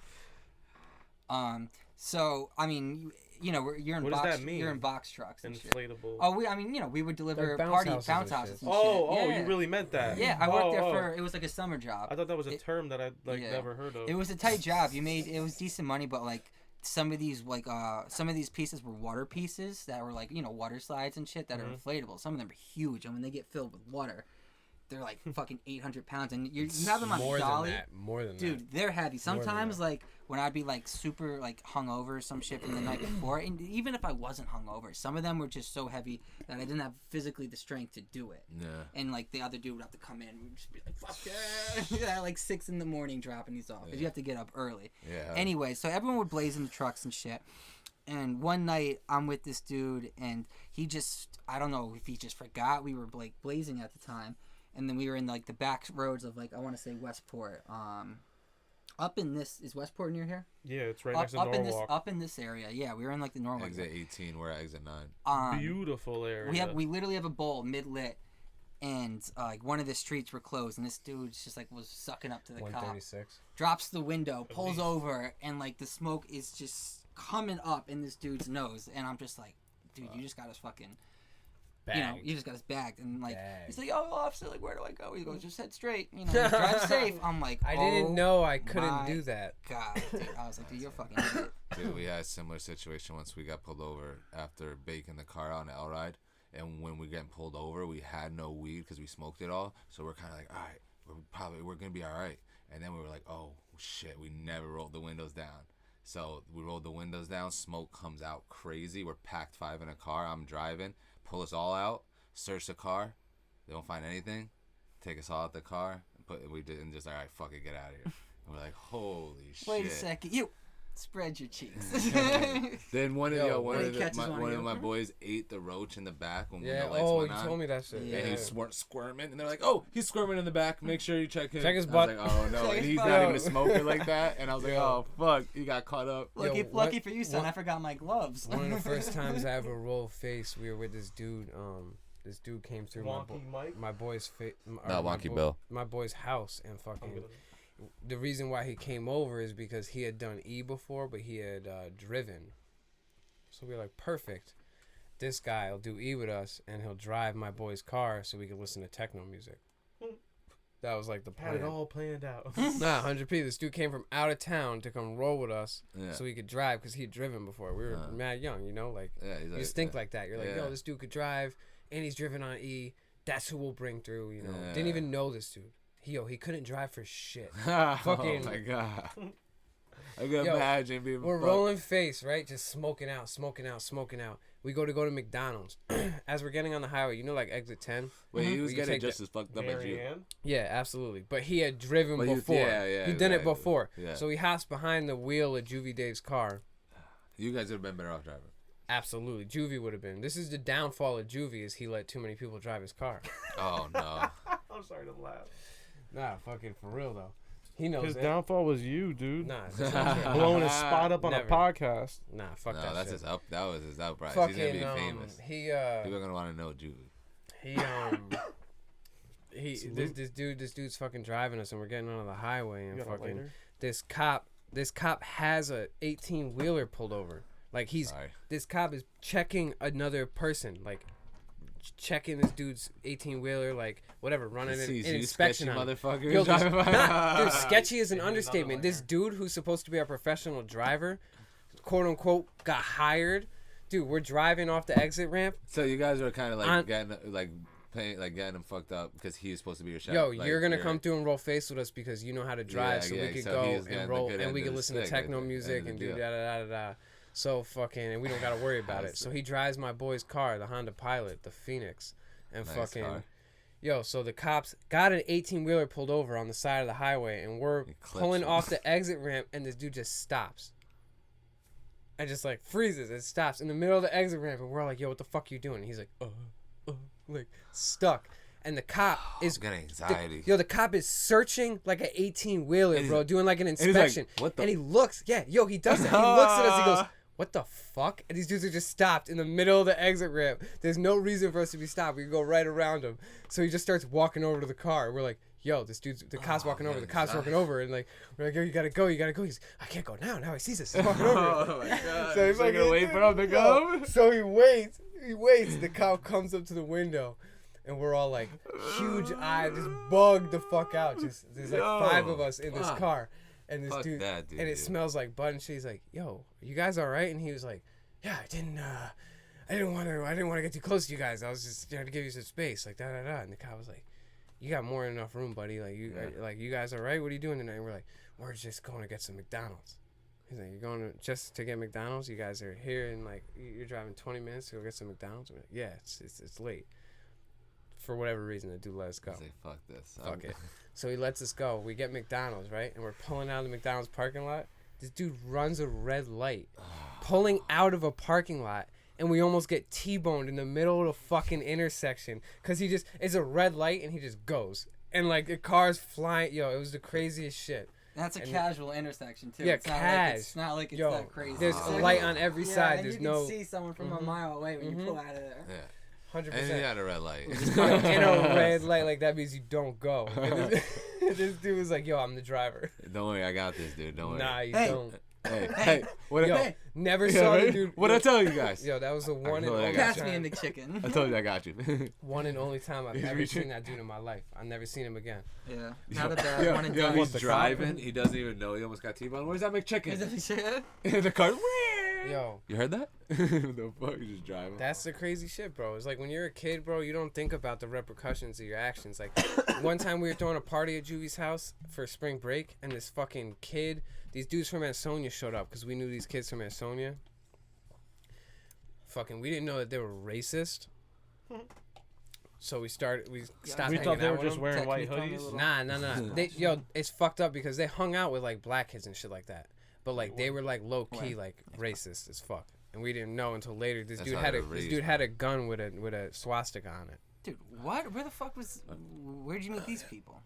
So I mean, you know, you're in What does box. that mean? You're in box trucks and shit. inflatable. Oh, we would deliver Like bounce party houses bounce and houses shit. and shit. Oh, Yeah. you really meant that? Yeah, I worked there Oh, for. It was like a summer job. I thought that was a it- term that I'd yeah. never heard of. It was a tight job. It was decent money, but like some of these pieces were water pieces that were like water slides and shit that are inflatable. Some of them are huge, and when they get filled with water, they're like fucking 800 pounds, and you have them on more a dolly. than that. More than that. Dude, they're heavy. More than Sometimes, that. like, when I'd be, like, super, like, hungover or some shit from the night before, and even if I wasn't hungover, some of them were just so heavy that I didn't have physically the strength to do it. Yeah. And, like, the other dude would have to come in and we'd just be like, fuck yeah. At, like, 6 in the morning dropping these off. Because you have to get up early. Yeah. Anyway, so everyone would blaze in the trucks and shit. And one night, I'm with this dude, and he just, I don't know if he just forgot we were, like, blazing at the time. And then we were in like the back roads of like I want to say Westport. Up in this is Westport near here. Yeah, it's right next to Norwalk. Up in this area. Yeah, we were in like the Norwalk. Exit 18, we're at exit 9. Beautiful area. We literally have a bowl mid lit, and like one of the streets were closed, and this dude just like was sucking up to the cop. 136. Drops the window, pulls over, and like the smoke is just coming up in this dude's nose, and I'm just like, dude, you just got us fucking. Bagged. You just got us bagged, and like Bagged. he's like, "Oh, officer, like, where do I go?" He goes, "Just head straight, drive safe." I'm like, I didn't know I my couldn't do that. God, dude, I was like, "Dude, you're fucking idiot." Dude, we had a similar situation once we got pulled over after baking the car on L ride, and when we getting pulled over, we had no weed because we smoked it all. So we're kind of like, all right, we're gonna be all right. And then we were like, oh shit, we never rolled the windows down. So we rolled the windows down. Smoke comes out crazy. We're packed 5 in a car. I'm driving. Pull us all out. Search the car. They don't find anything. Take us all out the car. We did and just all right, fuck it, get out of here. And we're like, holy shit. Wait a second, you spread your cheeks. Then one When he of catches one of my you. boys ate the roach in the back when Yeah. window lights Oh, went you on. told me that shit. Yeah. And he was squirming, and they're like, "Oh, he's squirming in the back. Make sure you check him." Check his And I was butt. like, "Oh no!" Check And his he's butt. not even smoking like that. And I was like, Yo. "Oh fuck!" He got caught up. lucky, Yo, lucky what- for you, son. what- I forgot my gloves. One of the first times I ever rolled face, we were with this dude. This dude came through Wonky Mike? my boy's Not Wonky Bill. My boy's house, and fucking. The reason why he came over is because he had done E before, but he had driven. So we were like, perfect. This guy will do E with us, and he'll drive my boy's car so we can listen to techno music. That was like the plan. Had it all planned out. Nah, 100p. This dude came from out of town to come roll with us Yeah. so he could drive because he'd driven before. We were mad young, you know? Like, Yeah, he's you like, just think like that. You're like, yeah. yo, this dude could drive, and he's driven on E. That's who we'll bring through, you know? Yeah. Didn't even know this dude. He couldn't drive for shit. Oh Fucking- my god. I can Yo, imagine being. We're fucked. rolling face, right? Just smoking out. We go to McDonald's. As we're getting on the highway, you know, like exit 10. Wait, he was You getting take just as fucked up as you. Marianne? Yeah, absolutely. But he had driven But before. yeah, He done it exactly. before. Yeah. So he hops behind the wheel of Juvie Dave's car. You guys would have been better off driving. Absolutely, Juvie would have been. This is the downfall of Juvie, is he let too many people drive his car. Oh no. I'm sorry to laugh. Nah, fucking for real though. He knows His it. downfall was you, dude. Nah, that's not true. Blowing his spot up on Never. a podcast. Nah, fuck No, that that's shit. his up. That was his uprise. Fucking, He's gonna be famous. he People are gonna want to know Juvie. this dude's fucking driving us, and we're getting onto the highway, and You got a fucking lighter? this cop has a 18-wheeler pulled over. Like Sorry. this cop is checking another person, like checking this dude's 18-wheeler, like whatever, running an inspection on him. motherfucker. Yo, driving by. dude, sketchy is an Another understatement. This lighter. dude who's supposed to be a professional driver, quote unquote, got hired. Dude, we're driving off the exit ramp. So you guys are kind of like On- getting getting him fucked up because he's supposed to be your chef. Yo, Like, you're gonna come through and roll face with us because you know how to drive, Yeah, so yeah, we could so go he is getting and the roll, good and end we of can the listen to stick, I techno think, music end of and the do deal. da da da da da. So fucking, and we don't gotta worry about it. So he drives my boy's car, the Honda Pilot, the Phoenix, and Nice fucking. car. Yo, so the cops got an 18-wheeler pulled over on the side of the highway, and we're He clips pulling him. off the exit ramp, and this dude just stops. And just like freezes and stops in the middle of the exit ramp, and we're all like, "Yo, what the fuck you doing?" And he's like, like stuck. And the cop is I'm getting anxiety. the cop is searching like an 18-wheeler, And he's- bro, doing like an he's like, inspection. "What the-" And he looks, he does it. He looks at us, he goes, "What the fuck?" And these dudes are just stopped in the middle of the exit ramp. There's no reason for us to be stopped. We can go right around him. So he just starts walking over to the car. We're like, "Yo, the cop's walking over. man, The cop's walking anxiety. over." And like, we're like, "Yo, you gotta go. He's, "I can't go now. Now he sees us. He's walking over." Oh my god. So he's You're gonna wait for him to go? So he waits. The cop comes up to the window, and we're all like, huge eye, just bugged the fuck out. Just there's like Yo, 5 of us in this fuck. car, and this Fuck dude, that dude, and it dude. smells like butt. And she's like, "Yo, you guys all right?" And he was like, "Yeah, I didn't want to get too close to you guys. I was just trying to give you some space, like da da da." And the cop was like, "You got more than enough room, buddy. Like you guys all right? What are you doing tonight?" And we're like, "We're just going to get some McDonald's." He's like, "You're going to just to get McDonald's? You guys are here and like you're driving 20 minutes to go get some McDonald's?" We're like, "Yeah, it's late." For whatever reason, the dude let us go. He's like, fuck this. Fuck it. So he lets us go. We get McDonald's, right? And we're pulling out of the McDonald's parking lot. This dude runs a red light, pulling out of a parking lot, and we almost get T-boned in the middle of the fucking intersection because it's a red light and he just goes. And like the car's flying. Yo, it was the craziest shit. That's a And- casual intersection too. Yeah, It's not like it's Yo, that crazy. there's It's a like- light on every yeah, side. and There's you no can see someone from a mile away when you pull out of there. Yeah. 100%. And he had a red light. In a red light, like that means you don't go. And this dude was like, "Yo, I'm the driver." Don't worry, I got this, dude. Don't worry. Nah, you Hey. don't. Hey, what? Yo, never Yeah, saw the right? dude. What'd I tell you guys? Yo, that was the one and told you I only got Pass you. me a time. McChicken. I told you I got you. One and only time I've He's ever reaching- seen that dude in my life. I've never seen him again. Yeah, not a bad one and done. He's the driving. He doesn't even know he almost got T-boned. Where's that Is McChicken? that shit? In the car. Yo, You heard that? The fuck? You're just driving. that's the crazy shit, bro. It's like when you're a kid, bro, you don't think about the repercussions of your actions. Like one time we were throwing a party at Juvie's house for spring break, and this fucking kid, these dudes from Ansonia showed up because we knew these kids from Ansonia. Fucking, we didn't know that they were racist. So we stopped We hanging thought they out were with just them. wearing Text me white from a hoodies. little- Nah. It's fucked up because they hung out with like black kids and shit like that. But like they were like low key like racist as fuck, and we didn't know until later. This That's dude how had they're this raised, dude had a gun with a swastika on it. Dude, what? Where the fuck was? Where'd you meet these people?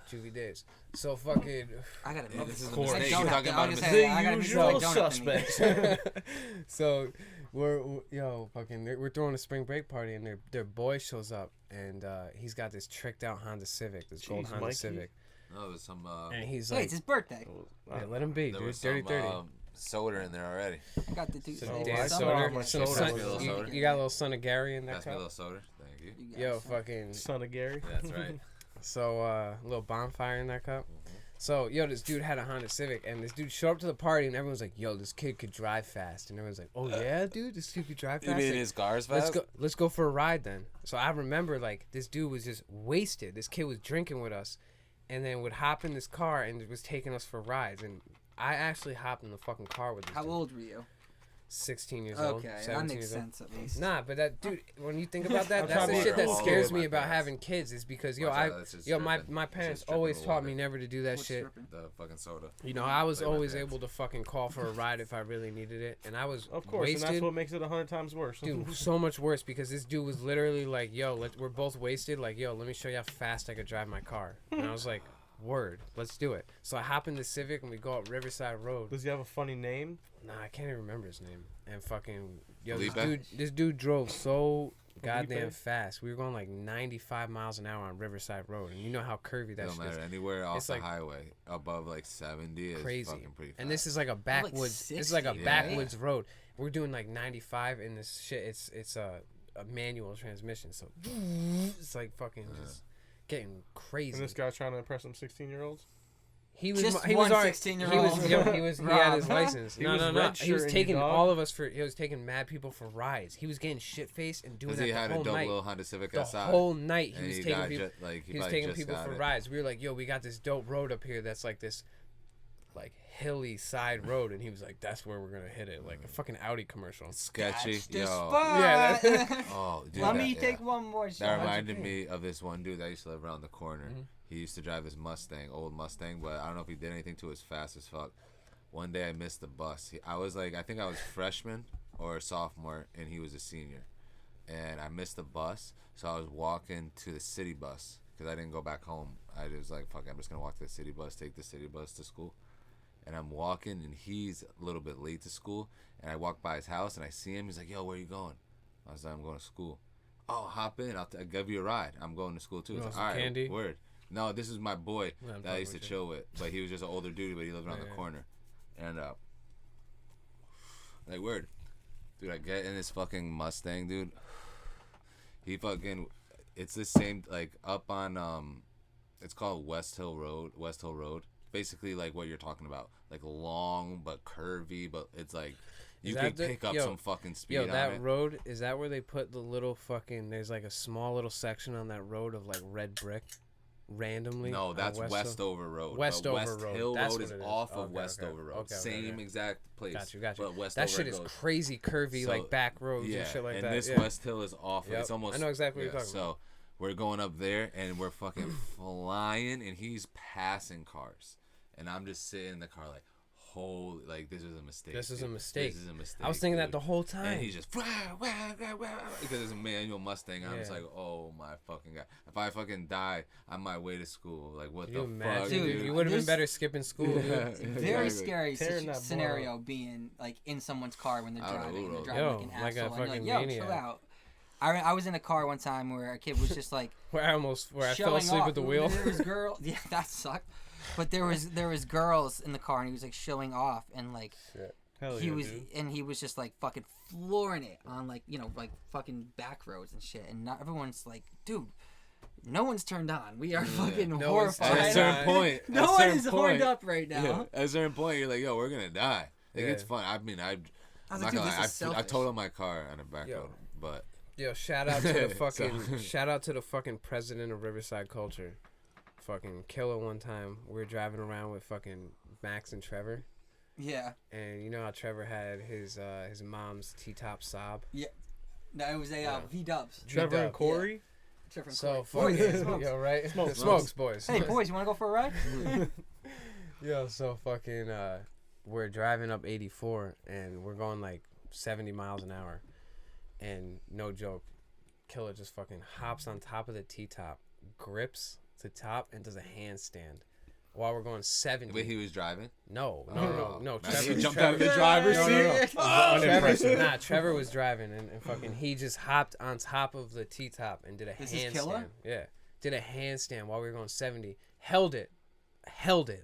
Juvie days. So fucking. I gotta. Yeah, this is a I mistake. don't You're have talking to- I about was a gonna say, The I gotta be usual like, don't have to meet. suspects. So we're throwing a spring break party, and their boy shows up, and he's got this tricked out Honda Civic, this gold Jeez, Honda Mikey. Civic, No, there's some. and he's Hey, like, it's his birthday. "Yeah, let him be, There dude. was Dirty some 30. soda in there already. I got the two. Some Oh, Dan I saw soda, my some soda. son, Pass me a little soda. you got a little son of Gary in that Pass me a cup. little soda. Thank you. You got Yo, some. fucking. Son of Gary. That's right. So a little bonfire in that cup. So, yo, this dude had a Honda Civic, and this dude showed up to the party, and everyone's like, yo, this kid could drive fast. And everyone's like, oh, yeah, dude, this dude could drive fast? You mean Like, his car's fast? let's go for a ride then. So I remember, like, this dude was just wasted. This kid was drinking with us, and then would hop in this car and was taking us for rides. And I actually hopped in the fucking car with this How dude. old were you? 16 years old. Okay, 17 that makes years old. sense at least. Nah, but that dude, when you think about that, I'm that's the probably shit that all scares over me my about parents. having kids is because Watch out, that's just my dripping. my It's parents just dripping always taught water. me never to do that What's shit. dripping? The fucking soda. You know, I was Play my always pants. able to fucking call for a ride if I really needed it, and I was Of course, wasted. and that's what makes it 100 times worse. Dude, so much worse because this dude was literally like, yo, we're both wasted. Like, yo, let me show you how fast I could drive my car. And I was like, word, let's do it. So I hop in the Civic and we go up Riverside Road. Does he have a funny name? Nah, I can't even remember his name. And fucking, yo, Felipe? this dude drove so Felipe? goddamn fast. We were going like 95 miles an hour on Riverside Road. And you know how curvy that Don't shit matter. is. Anywhere off It's the like highway above like 70 is Crazy. fucking pretty fast. And this is like a backwoods. This is like a 60, backwoods road. We're doing like 95 in this shit. It's a manual transmission, so it's like fucking just getting crazy. And this guy's trying to impress some 16-year-olds? He was Just he one was already 16-year-old. he had his license. He No, was no, no. red He was shirting taking you, dog. all of us for. He was taking mad people for rides. He was getting shit faced and doing Because that he had the a whole dope night. little Honda Civic The SI. whole night And he was he taking got people. like, He was probably taking just people got for it. rides. We were like, yo, we got this dope road up here that's like this, like hilly side road, and he was like, that's where we're gonna hit it, like a fucking Audi commercial. Sketchy. That's the Yo. spot. Yeah, Oh, dude. Let that- me yeah. take one more shot. That reminded me of this one dude that used to live around the corner. Mm-hmm. He used to drive this Mustang, old Mustang, but I don't know if he did anything to it. It was fast as fuck. One day I missed the bus. I was like, I think I was freshman or sophomore, and he was a senior. And I missed the bus, so I was walking to the city bus because I didn't go back home. I was like, fuck, I'm just going to walk to the city bus, take the city bus to school. And I'm walking, and he's a little bit late to school. And I walk by his house, and I see him. He's like, yo, where you going? I was like, I'm going to school. Oh, hop in. I'll give you a ride. I'm going to school, too. You He's want like, all some right, candy? word. No, this is my boy Yeah, I'm that I used to fucking with chill with. But he was just an older dude, but he lived around Yeah, the yeah. corner. And, like, word. Dude, I get in this fucking Mustang, dude. He fucking, it's the same, like, up on, it's called West Hill Road. Basically, like, what you're talking about. Like, long, but curvy, but it's like, you that can the- pick up yo, some fucking speed Yo, on that it. road, is that where they put the little fucking, there's like a small little section on that road of like red brick randomly? No, on that's Hill? Westover Road. Westover West Road. Hill That's Road what is it is. off of Okay, Westover Road. okay, Same okay. exact place. Got you. But Westover That shit is goes, crazy curvy, So, like back roads yeah, and shit like and that. this yeah. West Hill is off. Yep. It's almost. I know exactly what you're talking so we're going up there, and we're fucking flying, and he's passing cars, and I'm just sitting in the car like, holy, like this is a mistake. This is dude. a mistake. This is a mistake. I was thinking that dude. the whole time. And he's just wah, wah, wah, wah, because it's a manual Mustang. And I'm just Yeah. like, oh my fucking god! If I fucking die on my way to school, like what you the imagine, fuck, Dude, dude? you would have been There's- better skipping school. Yeah, Dude. Very exactly. scary Tearing that blood scenario being like in someone's car when they're I don't know driving. who They're knows. driving Yo, like an like a asshole. And you're fucking like, yo, maniac. chill out. I was in a car one time where a kid was just like Where I fell showing asleep off. at the wheel. There was girl. Yeah, that sucked. But there was girls in the car, and he was like showing off, and like Hell he yeah, was dude. and he was just like fucking flooring it on like like fucking back roads and shit, and not everyone's like, dude, no one's turned on. We are fucking No one's horrified. At a certain point, No at a one certain is point, horned up right now. Yeah, at a certain point, you're like, yo, we're gonna die. Like, Yeah. it's fun. I mean, I'm I was not like, dude, gonna this lie. is selfish. I totaled my car on a back Yo. road, but Yo, shout out to the fucking So- shout out to the fucking president of Riverside culture. Fucking killer one time. We were driving around with fucking Max and Trevor. Yeah. And you know how Trevor had his mom's T-top sob? No, it was a Yeah. V-dubs. Trevor and V-dub, Corey? Trevor and So Corey. Boys, fucking smokes. yo, right? Smokes. Smokes, boys. Hey boys, you wanna go for a ride? Yo, so fucking we're driving up 84 and we're going like 70 miles an hour. And no joke, Killer just fucking hops on top of the T-top, grips the top, and does a handstand while we're going 70. wait, he was driving. No. Man, Trevor he jumped out of the Trevor- driver's No, seat. no, no. Unimpressive. Trevor was driving and fucking he just hopped on top of the T-top and did a This is Killer? handstand. Yeah. Did a handstand while we were going 70. Held it.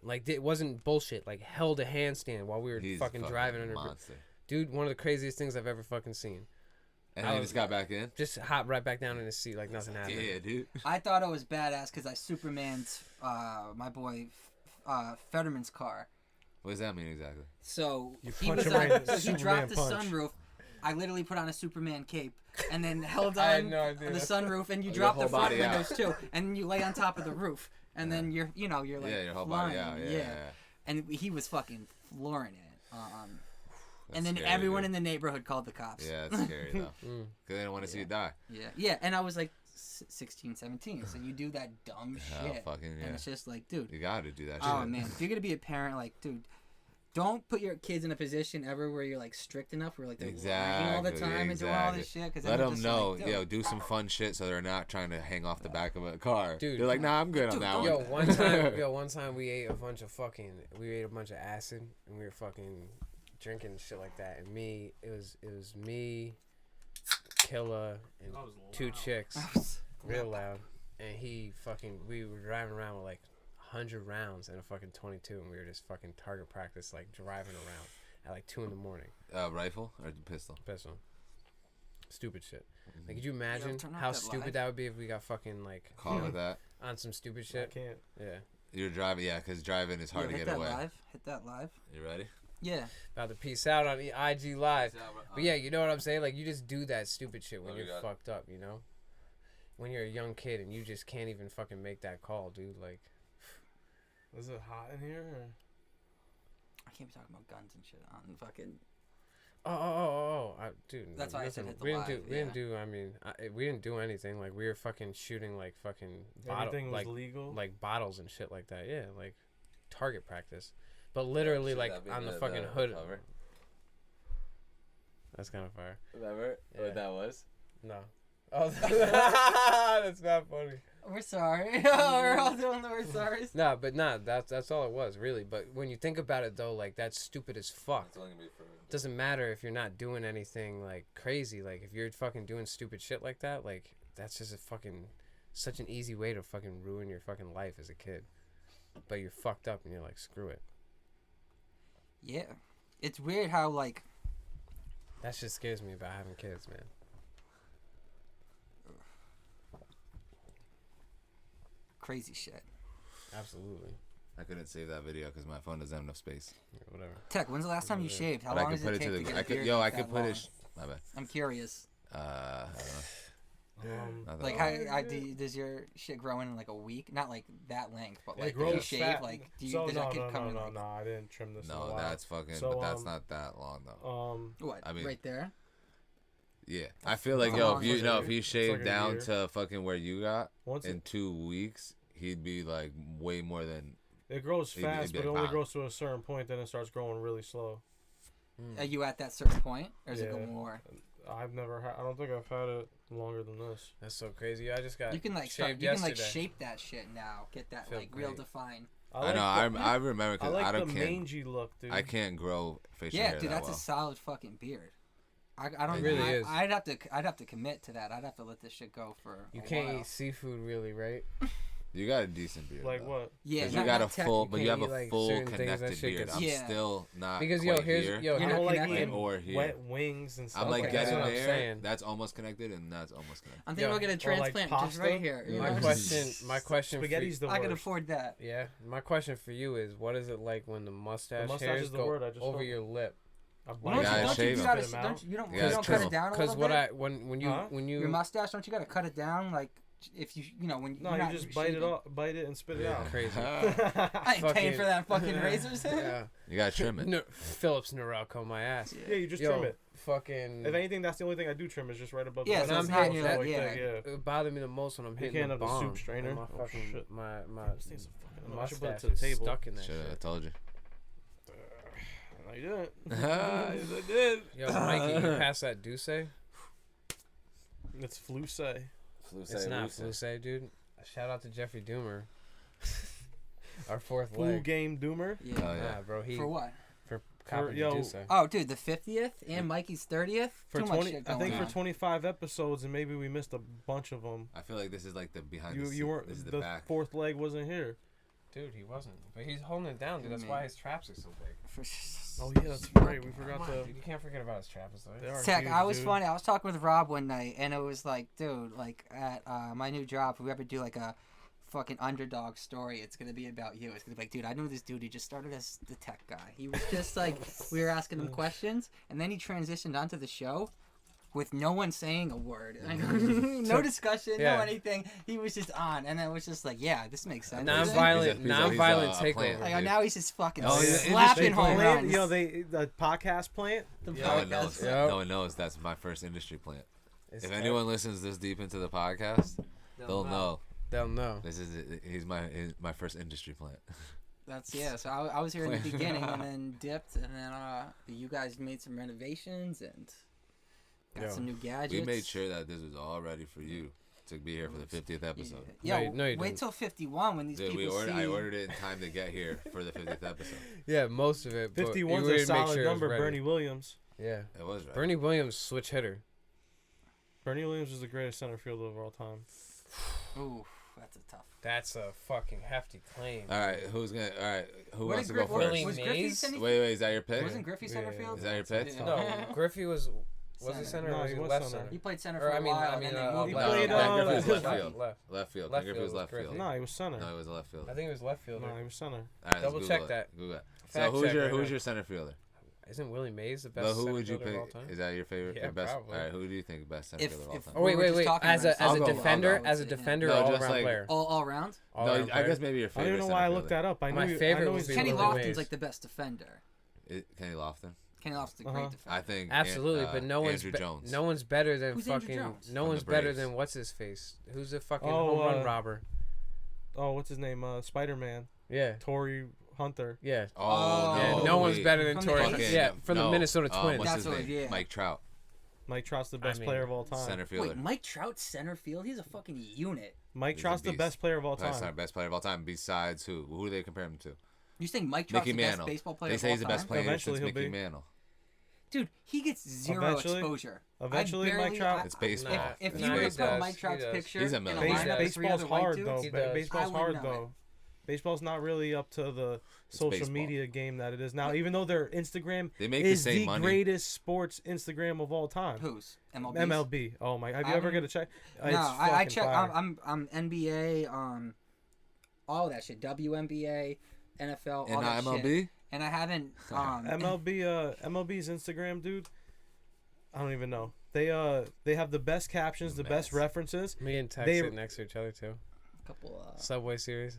Like it wasn't bullshit. Like held a handstand while we were He's fucking driving under. monster. Dude, one of the craziest things I've ever fucking seen. And I he was- just got back in. Just hop right back down in his seat like nothing happened. Yeah, dude. I thought it was badass because I Superman's my boy Fetterman's car. What does that mean exactly? So You he punch was him right in the so he Superman dropped the punch. sunroof. I literally put on a Superman cape and then held I had on no idea. the sunroof, and you Your drop the whole front body out. windows too, and then you lay on top of the roof, and then you're like Yeah, your whole flying. body out. Yeah. And he was fucking flooring it. That's And then scary, everyone dude. in the neighborhood called the cops. Yeah, it's scary though. Because they didn't want to see you die. Yeah, and I was like 16, 17, so you do that dumb Hell, shit. fucking yeah. And it's just like, dude, You got to do that oh shit. man, if you're gonna be a parent, like, dude, don't put your kids in a position ever where you're like strict enough, where like they're lying all the time and doing all this shit. Cause Let then them just know, like, dude, do some fun shit so they're not trying to hang off the back of a car. Dude. They're like, nah, I'm good on Dude, that don't- one. One time we ate a bunch of acid and we were fucking drinking shit like that. And it was me, Killa, and two chicks, real loud. And we were driving around with like 100 rounds in a fucking 22, and we were just fucking target practice, like driving around at like 2 a.m. Rifle or pistol? Pistol. Stupid shit. Like, could you imagine turn off how that stupid live. that would be if we got fucking like Call with that. on some stupid I shit? can't. Yeah. You're driving, because driving is hard to hit get that away. live. Hit that live. You ready? Yeah. About to peace out on the IG Live. But yeah, you know what I'm saying? Like, you just do that stupid shit when What we you're got? fucked up, you know? When you're a young kid and you just can't even fucking make that call, dude. Like, Is it hot in here? Or? I can't be talking about guns and shit on fucking. dude. That's why I said listen, hit the we didn't live, do. We didn't do. I mean, we didn't do anything. Like, we were fucking shooting like fucking Everything was like legal. like bottles and shit like that. Yeah, like target practice. But literally, like on the fucking hood. Cover. That's kind of fire. Remember Yeah. what that was? No. Oh, that's not funny. We're sorry. We're all doing the we're sorry. Nah, but that's all it was, really. But when you think about it, though, like, that's stupid as fuck. It's only gonna be for. Doesn't matter if you're not doing anything, like, crazy. Like, if you're fucking doing stupid shit like that, like, that's just such an easy way to fucking ruin your fucking life as a kid. But you're fucked up and you're like, screw it. Yeah. It's weird how, like, That shit scares me about having kids, man. crazy shit. Absolutely. I couldn't save that video because my phone doesn't have enough space. Yeah, whatever. Tech, when's the last time you shaved? How But I long could does put it it take to to the. get I a could. beard Yo, I that could put long? it. My bad. I'm curious. I don't know. Not that Like, long. does your shit grow in like a week? Not like that length, but It like if grows you shave, fat. like does no, that kid come in? no, Like, no. I didn't trim this. in a No, while. that's fucking. So, but that's not that long though. what? I mean- right there. Yeah, I feel like How yo, long if you was it? know, if he It's shaved like a down year. to fucking where you got Once in 2 weeks, he'd be like way more than. it grows It'd be- fast, it'd be but it like only pop. grows to a certain point. Then it starts growing really slow. Are you at that certain point, or does it go Yeah. more? I've never had. I don't think I've had it longer than this. That's so crazy. I just got You can like shaved you can like yesterday. shape that shit now. Get that Feel like real great. defined. I know. I remember I because like I the don't can't. mangy look, dude. I can't grow facial Yeah, hair dude, that that's well. a solid fucking beard. I don't It really I, is. I'd have to commit to that. I'd have to let this shit go for. You a can't while. eat seafood, really, right? You got a decent beard. Like though. what? Yeah, 'Cause not- you got a not tech- full, you but you can't have eat, a like, full certain things, that connected shit beard. gets- I'm Yeah. still not Because quite yo, here's here. yo, I You're don't not like connected. eating or here. wet wings and stuff. I'm like Okay, getting that's what I'm there. saying. That's almost connected, and that's almost connected. I'm thinking Yeah. about getting a Or, like, transplant just pasta? right here. you My know? question for Spaghetti's the I can worst. afford that. yeah, my question for you is, what is it like when the mustache mustache hairs is the go word, I just over told your lip? I Well, You don't gotta you, don't shave you, them. gotta, Spit 'em don't out. you, you don't, You you gotta don't trim cut it them. down a Because little what bit? I when you Huh? when Your you mustache, don't you gotta cut it down? Like if you when No, you're you not just bite it shaving. off, bite it and spit it out. crazy. I ain't paying Fucking- for that fucking razors. Yeah, You gotta trim it. Phillips Norelco my ass. Yeah, you just Yo, trim it. fucking. If anything, that's the only thing I do trim is just right above. Yeah, the so when it's I'm not hitting your, that, like, yeah. it bothered me the most when I'm hitting can't the have the bomb. soup strainer. and My Oh, fucking shit. my This thing's a fucking. I should put it mustache to the is table. stuck in that Should have shit. told you. No, you didn't. Yes, I did. Yo, Mikey, you pass that Douce? It's Fluce. It's not Fluce, dude. Shout out to Jeffrey Doomer. Our fourth Full leg. game doomer. Yeah. Oh yeah. Nah, bro, he For what? for copping yo, Douce. Oh, dude, the 50th and Mikey's 30th. For Too much 20, shit I going think on. for 25 episodes, and maybe we missed a bunch of them. I feel like this is like the behind the You scenes. weren't. This is the The back. fourth leg wasn't here. Dude, he wasn't. But he's holding it down, dude. That's why his traps are so big. Oh yeah, that's right. We forgot Come on, to. dude. You can't forget about his traps, though. They are Tech, huge, I was dude. funny. I was talking with Rob one night, and it was like, dude, like at my new job, if we ever do like a fucking underdog story, it's gonna be about you. It's gonna be like, dude, I know this dude. He just started as the tech guy. He was just like, we were asking him questions, and then he transitioned onto the show with no one saying a word. No discussion, no anything. He was just on, and it was just like, yeah, this makes sense. Non-violent takeover. Like, now he's just fucking he's slapping home runs. You know, the podcast plant. No one knows that's my first industry plant. If anyone listens this deep into the podcast, they'll know. They'll know. He's my first industry plant. That's So I was here in the beginning, and then dipped, and then you guys made some renovations and got some new gadgets. We made sure that this was all ready for you to be here for the 50th episode. Yeah, wait till 51 when these people see. I ordered it in time to get here for the 50th episode. Yeah, most of it. 51's a solid number. Bernie Williams. Yeah, it was right. Bernie Williams, switch hitter. Bernie Williams is the greatest center fielder of all time. Ooh, that's a tough. That's a fucking hefty claim. All right, who wants to go first? Willie Mays? Wait, is that your pick? Wasn't Griffey center field? Is that your pick? No, Griffey was he center or was he left center? He played center for a while. He played left field. Left Griffey was left field. No, he was center. No, he was a left field. I think he was left field. No, he was center. All right, double check that. Google that. So who's your center fielder? Isn't Willie Mays the best center fielder of all time? Is that your favorite? Yeah, your best? probably. All right, who do you think best center fielder of all time? Oh wait. As a defender, or all around player? All around? No, I guess maybe your favorite. I don't know why I looked that up. My favorite was Kenny Lofton's like the best defender. Kenny Lofton. Kenny Lofton's a great defender. I think absolutely, but no one's Jones. No one's better than Who's fucking. No one's better than what's his face? Who's the fucking home run robber? Oh, what's his name? Spider-Man. Yeah. Torrey Hunter. Yeah. Oh. Yeah. No one's better than Torrey. Yeah, from the Minnesota Twins. What's his name? Yeah. Mike Trout. Mike Trout's the best player of all time. Center fielder. Wait, Mike Trout's center field? He's a fucking unit. Mike Trout's the best player of all time. Best player of all time. Besides who? Who do they compare him to? You think Mike Trout's the best baseball player of all time? They say he's the best player since Mickey Mantle. Dude, he gets zero exposure. Eventually, Mike Trout. It's baseball. If you were to put Mike Trout's picture in a lineup with three other white dudes, Baseball's hard though. Baseball's not really up to the social media game that it is now. Even though their Instagram is the greatest sports Instagram of all time. Whose? MLB. Oh my! Have you ever get a check? No, I check. I'm NBA. All that shit. WNBA, NFL. All that MLB. Shit. And I haven't. MLB's Instagram, dude. I don't even know. They have the best captions, the best references. Me and Tex sit next to each other too. Couple. Subway Series.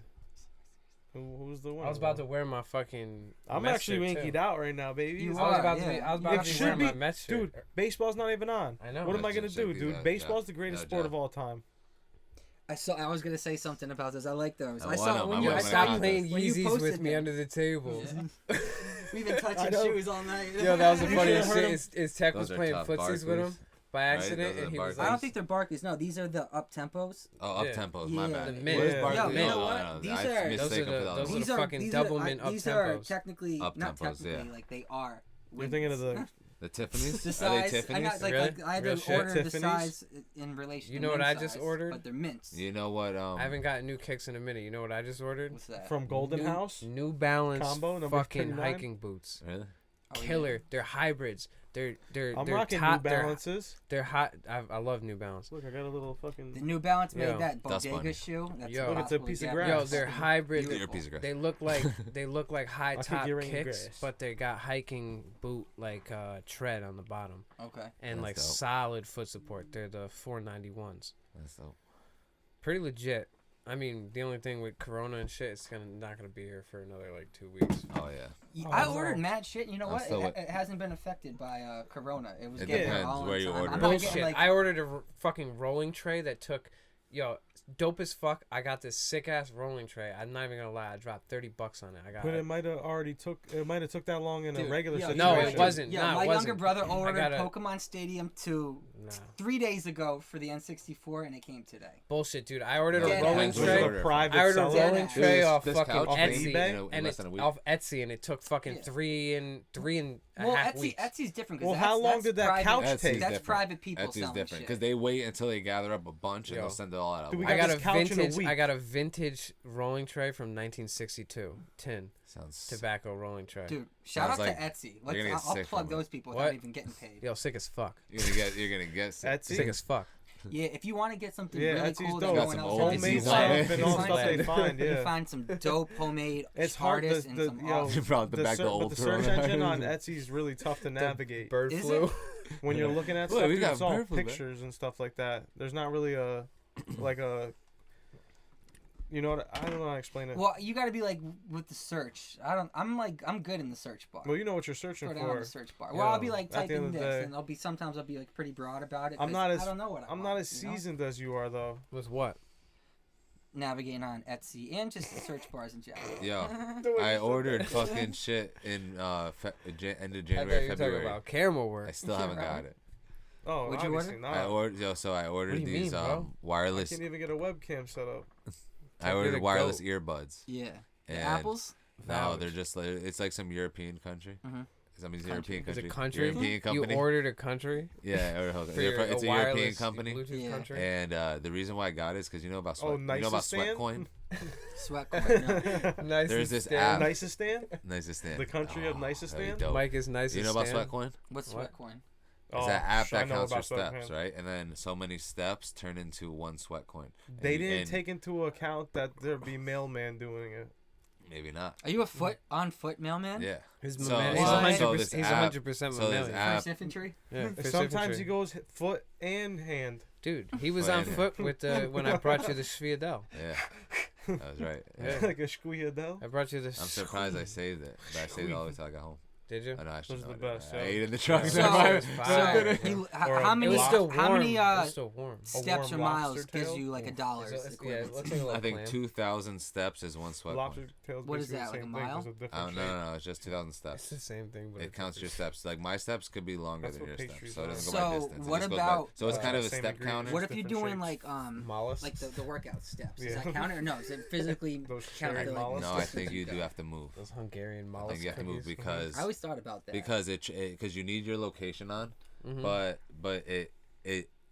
Who's the one? I was about to wear my fucking. I'm actually winkied out right now, baby. I was about to wear my Mets shirt. Dude, baseball's not even on. I know. What am I gonna do, dude? Baseball's the greatest sport of all time. I was gonna say something about this. I like those. I saw when you stopped playing Yeezys with me under the table. We've been touching shoes all night. Yo, that was the funniest shit. Is Tech was playing footsies with him by accident, and he was like, I don't think they're Barclays. No, these are the up tempos. Oh, up tempos. My bad. The mint. You know what? These are those are fucking double mint up tempos. These are technically not technically like they are. You're thinking of the Tiffany's? The size. Are they Tiffany's? I had to order the size in relation. You know what I just ordered? But they're mints. You know what? I haven't gotten new kicks in a minute. You know what I just ordered? What's that? From Golden House. New Balance combo number fucking 39? hiking boots. Really? Killer. They're hybrids. They're I'm rocking New Balances. They're hot. I love New Balance. Look, I got a little fucking. The New Balance made that bodega shoe. That's look, it's a piece of grass. Yo, they're hybrid. You're a piece of grass. They look like high top kicks, but they got hiking boot like tread on the bottom. Okay. And That's like dope. solid foot support. They're the 491s. That's dope. Pretty legit. I mean, the only thing with Corona and shit, it's not gonna be here for another like 2 weeks. Oh yeah. I ordered mad shit. You know what? It hasn't been affected by Corona. It was getting there all where in you time. ordered. Bullshit. I ordered a fucking rolling tray that took, dope as fuck. I got this sick ass rolling tray. I'm not even gonna lie. I dropped $30 on it. But it might have already took that long in a regular situation. No, it wasn't. Yeah, my younger brother ordered Pokemon Stadium 2 3 days ago for the N64, and it came today. Bullshit, dude. I ordered a rolling tray. I ordered a rolling tray off fucking Etsy, and it's off Etsy, and it took fucking three and a half weeks. Etsy's different. Well, how long did that couch take? That's private people Etsy's selling different shit. because they wait until they gather up a bunch and they'll send it all out. I got a vintage rolling tray from 1962 tin. Sounds tobacco rolling tray. Dude, shout out to Etsy. I'll plug those people without even getting paid. Yo, sick as fuck. You're gonna get sick. Sick as fuck. Yeah, if you want to get something Yeah, really Etsy's cool dope. that no Got one some else old has, Homemade Etsy's stuff like- and all you stuff find they some- find. You Yeah. find some dope homemade It's hard. artists and some awesome. You brought the back the but old the Corona. search engine on Etsy is really tough to navigate. Bird Is flu. it? When you're looking at Look, stuff, we dude, got it's all bird flu, man. pictures and stuff like that. There's not really a you know what? I don't know how to explain it. Well, you got to be like with the search. I'm good in the search bar. Well, you know what you're searching Go down for. the search bar. Well, I'll be Yeah, like at the end typing of the this, day. and sometimes I'll be like pretty broad about it. I'm 'cause not as I don't know what I'm want, not as you know? seasoned as you are though. With what? Navigating on Etsy and just search bars in general. Yo, I ordered fucking shit in end of I thought January, you were talking February. about camera I work. still haven't got it. Oh, What'd you obviously order? not. I ordered do you these mean, bro? I wireless. can't even get a webcam set up. I You're ordered a wireless goat. earbuds. Yeah. The And apples. No, Vouch. they're just like it's like some European country. Mhm. Some Country. European Is country. it country? European company. You ordered a country Yeah, I ordered a for country. your, It's a wireless European company. Bluetooth Yeah. country. And the reason why I got it is because you know about Oh, sweat. You know about Nicestan? Sweatcoin. Sweat coin. No. Nice. There's this stand. app. Nicestan? Nicestan. The country of that'd Nicestan? be dope. Mike is nice. You know about Sweatcoin? What's What? sweat coin? It's that app I that know counts your about steps, Sweatcoin. right? And then so many steps turn into one sweat coin. They And- didn't and take into account that there'd be mailman doing it. Maybe not. Are you a on foot mailman? Yeah. He's So- he's so 100%. this He's app- 100% so this mammalian. app- First infantry. Yeah, first Sometimes infantry. he goes foot and hand. Dude, he was Foot on and hand. foot with when I brought you the Schviadel. Yeah. That was right. Yeah. Like a squeadel. I brought you the. I'm surprised I saved it. But I saved it all the way till I got home. Did you? I know, actually, Those are no, the I didn't. best, I yeah. ate in the truck. So- Never mind. It's fire. Or How a many? It was still warm. How many it was still warm. steps or warm miles lobster gives tail? you like $1? Is it- is yeah, it equivalent looks to? like a little I think clam. 2,000 steps is one sweat Lobster coin. tails What is basically that, the like a same thing, mile? just a different Oh, shape. no, it's just 2,000 It's steps. the same thing, but It counts your steps. Like my steps could be longer That's than what your pastries steps, so it are. doesn't go by So, distance. It what just goes by- about- So it's kind of a Same step ingredients. counter. What if you're different doing shapes. like mollusks. like the workout steps? Is Yeah. that counted or no? Is it physically Those counted? cherry Like, mollusks? No, I think you do have to move. Those Hungarian I mollusks. think you have to move cookies. because I always thought about that. because because you need your location on, Mhm. but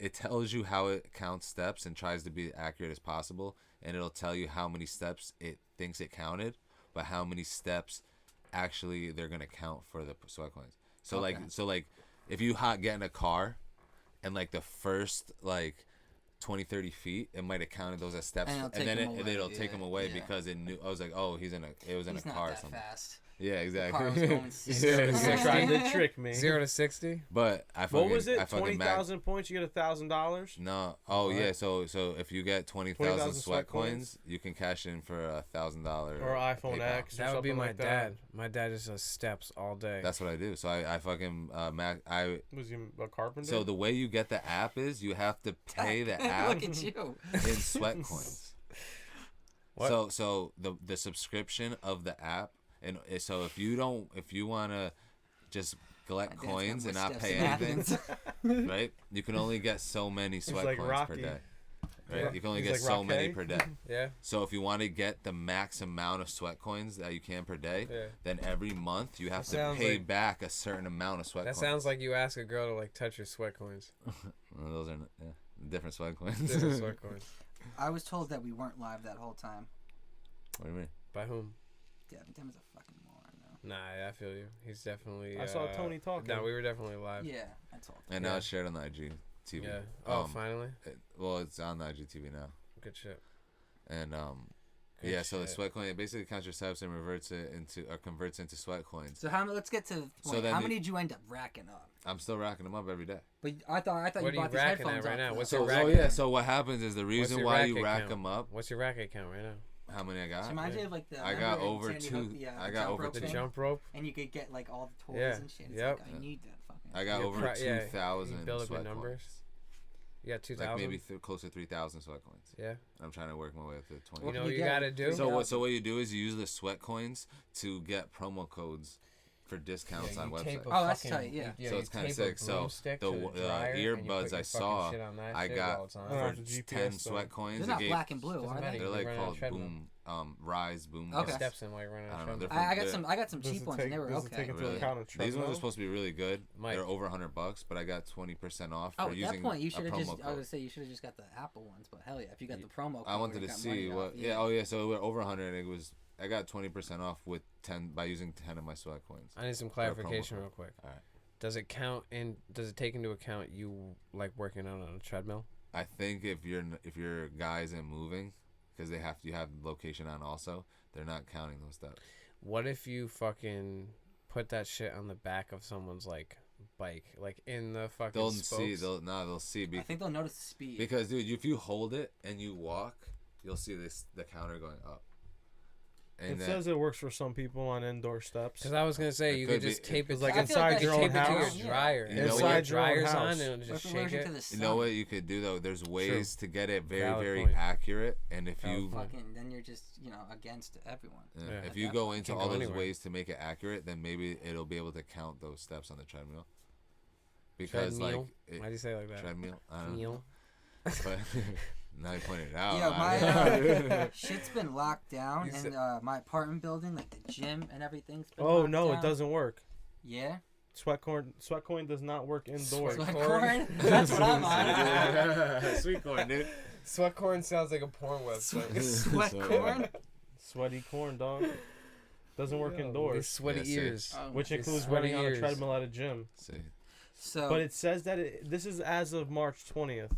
it tells you how it counts steps and tries to be accurate as possible, and it'll tell you how many steps it thinks it counted, but how many steps actually they're gonna count for the sweat coins. So Okay. like if you get in a car, and like the first like 20-30 feet, it might have counted those as steps, And it'll take then them away, it'll take yeah, them away yeah. because it knew. I was like, oh, it was in He's a not car or that something. fast. Yeah, exactly. car was going 60. Yeah, He's exactly. trying to trick me. 0 to 60. But I fucking, What was I it? fucking 20,000 points, you get $1,000. No. Oh What? yeah. So if you get 20,000 20,000 sweat sweat coins, coins? you can cash in for $1,000 Or iPhone PayPal. X. Or That would be something my like that. dad. My dad just does steps all day. That's what I do. So I fucking Was he a carpenter? So the way you get the app is you have to pay the app Look at you. in sweat coins. What? So the subscription of the app, and so if you wanna just collect My dad's got coins and more not steps pay than anything, Athens. right? You can only get so many sweat like coins per Rocky. day. Right? Yeah. You can only He's get like so many Rocky. per day. Yeah. So if you want to get the max amount of sweat coins that you can per day, Yeah. then every month you have That to sounds pay like- back a certain amount of sweat That coins. sounds like you ask a girl to like touch your sweat coins. Well, those are different sweat coins. Different sweat coins. I was told that we weren't live that whole time. What do you mean? By whom? Devin's a fucking moron, though. Nah, I feel you. He's definitely. I saw Tony talking. No, we were definitely live. Yeah, I told him. And now Yeah. it's shared on the IGTV. Yeah. Oh, Um, finally. Well, it's on the IGTV now. Good shit. And Good yeah, so the shit. sweat coin, it basically counts your steps and converts into sweat coins. So let's get to the So point. then How the- many did you end up racking up? I'm still racking them up every day. But I thought What you are you bought these racking headphones at right up now? for What's that. your So racket? yeah, so what happens is the What's reason your why you racket rack count? them up. What's your racket count right now? How many I So got? reminds me of like the. I got remember in over Sandy two- Hook, the, I got jump over rope The two. thing? jump rope. And you could get like all the toys Yeah, and shit. It's yep. like, I need that fucking. I got Your over pri- yeah, 2,000 you build up sweat in numbers. coins. You got 2,000. Like maybe close to 3,000 sweat coins. Yeah. I'm trying to work my way up to 20. You know can what you you get? gotta do. So what you do is you use the sweat coins to get promo codes for discounts on websites. Oh, that's tight, yeah. So it's kinda sick. So the earbuds I saw, I got Oh, for it's a 10 GPS sweat though. coins. They're it not gave- black and blue, Doesn't are matter. they? They're You like run on a called treadmill. Rise Boom. Okay. Steps in like running I on don't know, a they're treadmill. I got some Does cheap it ones take- and they were does it okay. take into Really. account a These ones treadmill? are supposed to be really good. Mike. They're over $100, but I got 20% off Oh, for at using that point, you a should have promo just. I was code. gonna say you should have just got the Apple ones, but hell yeah, if you got the promo. I code, wanted you to got see money what. off, Yeah. Oh yeah. So we're over 100. And it was. I got 20% off with 10 by using 10 of my sweat coins. I need some promo clarification code. real quick. All right. Does it count in? Does it take into account you like working out on a treadmill? I think if your guy isn't moving, because you have location on also, they're not counting those steps. What if you fucking put that shit on the back of someone's like bike, like in the fucking They'll spokes? see. They'll see. I think they'll notice the speed. Because dude, if you hold it and you walk, you'll see the counter going up. And it says it works for some people on indoor steps. Because I was gonna say It you could could just be- tape it It's like I feel like inside that your should own be to your house. your dryer. You know And what? when your Inside your own dryer's on, house. it'll What just if we're shake allergic to it. the sun? You know what you could do though? There's ways to get it very, Valid very point. accurate, and if Valid you point. Fucking, then you're just against everyone. Yeah. if you go into Can't all go those anywhere. ways to make it accurate, then maybe it'll be able to count those steps on the treadmill. Because Treadmill? like Why do you say it like that? treadmill, I don't know. Meal. But now you pointed it out. Yeah, I- my shit's been locked down You in said- my apartment building, like the gym and everything's been Oh locked no, down. it doesn't work. Yeah? Sweat coin does not work indoors. Sweat corn. corn? That's what I'm on. Sweet corn, dude. Sweat corn sounds like a porn website. Sweat corn? Sweaty corn, dog. Doesn't work These indoors, sweaty Yeah, see. ears. Oh, which These includes sweaty running on a ears. treadmill at a gym. See, so But it says that this is as of March 20th.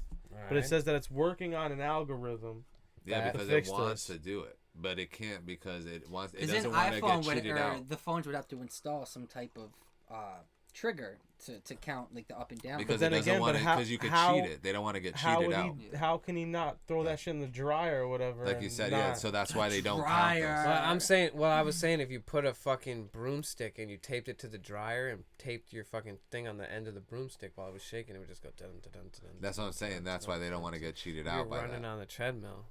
But it says that it's working on an algorithm. yeah, That- because to it fix wants this. to do it, but it can't because it wants. It because in doesn't want to get iPhone would cheated out. the phones would have to install some type of trigger to count like the up and down. Because then it doesn't again, want but to, how- because you could how- cheat it. They don't want to get How cheated would out. he? How can he not throw that shit in the dryer or whatever? Like you and said, not- yeah. So that's why they don't count Dryer. those. Well, I was saying if you put a fucking broomstick and you taped it to the dryer and taped your fucking thing on the end of the broomstick while it was shaking, it would just go dun dun dun dun. That's what I'm saying. That's why they don't want to get cheated You're out by running that. on the treadmill.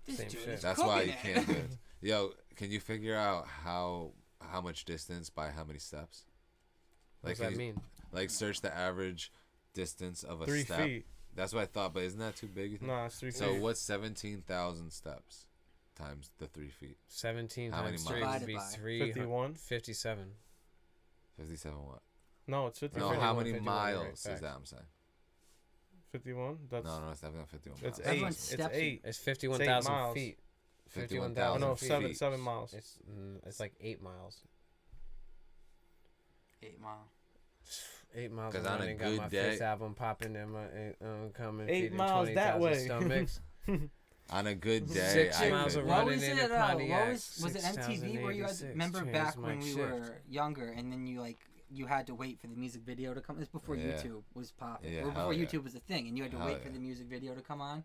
This Same dude shit. is That's why you cooking can't it. do it. Yo, can you figure out how much distance by how many steps? What does can that you- mean? Like search the average distance of a 3 step. feet. That's what I thought, but isn't that too big? You think? No, it's 3 So feet. what's 17,000 steps times the 3 feet? 17 How many times 3 miles? would be Divided by 51? 57. 57 what? No, it's 50. No, 51, how many 51, right, miles is facts. that? I'm saying. 51. That's No, it's definitely not 51 it's miles. 8. Everyone It's steps 8. It's 8 51,000 miles. feet. 51,000 Oh no, feet. 7 miles. It's like 8 miles. 8 mile. 8 miles. 'Cause of on a running, got good my day- first album popping in my coming. 8 feeding miles that 20,000 way. Stomachs. On a good day, 6 I miles could- of What running was in it? a What Pontiac. was it MTV where you had? 6,086 Remember back when Transmite we shift. were younger, and then you had to wait for the music video to come. This before Yeah. YouTube was popping, Yeah, or hell before yeah. YouTube was a thing, and you had to Hell wait for yeah. the music video to come on.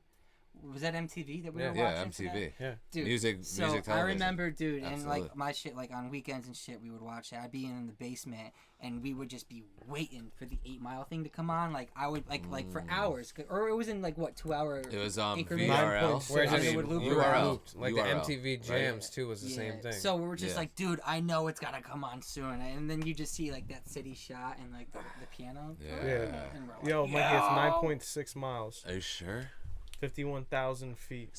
Was that MTV that we Yeah. were Yeah, watching? MTV. today? Yeah. Dude, Music so television. I remember, dude, and Absolutely. like my shit, like on weekends and shit, we would watch it. I'd be in the basement, and we would just be waiting for the 8 mile thing to come on. Like I would like for hours, or it was in like what 2 hour. It was increments? VRL. 9.6. Whereas I I mean, mean, would loop URL. looped. Like URL, the MTV right? Jams too was the same Yeah. thing. So we were just Yeah. like, dude, I know it's gotta come on soon, and then you just see like that city shot and like the piano. Yeah. And we're like, Yo, Mikey, it's 9.6 miles. Are you sure? 51,000 feet.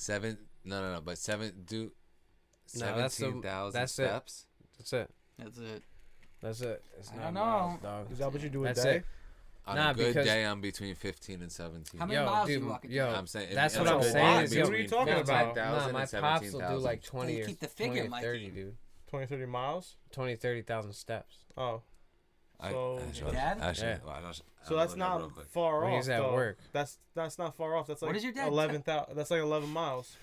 No, but do No, that's the- 17,000 that's it. steps. That's it. That's it. That's it. It's I not don't miles, know. dog. Is that what you do a That's day? it. On Nah, a good because- day, I'm between 15 and 17. How many Yo, miles dude, you walking? yo, I'm saying that's if what it's a I'm good saying day, is, I'm yo, what are you between talking about? 15,000 Nah, my and pops will do 17,000. like 20 you or keep the figure, 20 or Mikey. 30, dude. 20, 30 miles? 20, 30,000 steps. Oh. I- So- actually- Dad? actually, Yeah. well, I'll So that's look it up not real quick. far When off. he's at though. work. That's not far off. That's like What does your dad 11,000. That's like 11 miles.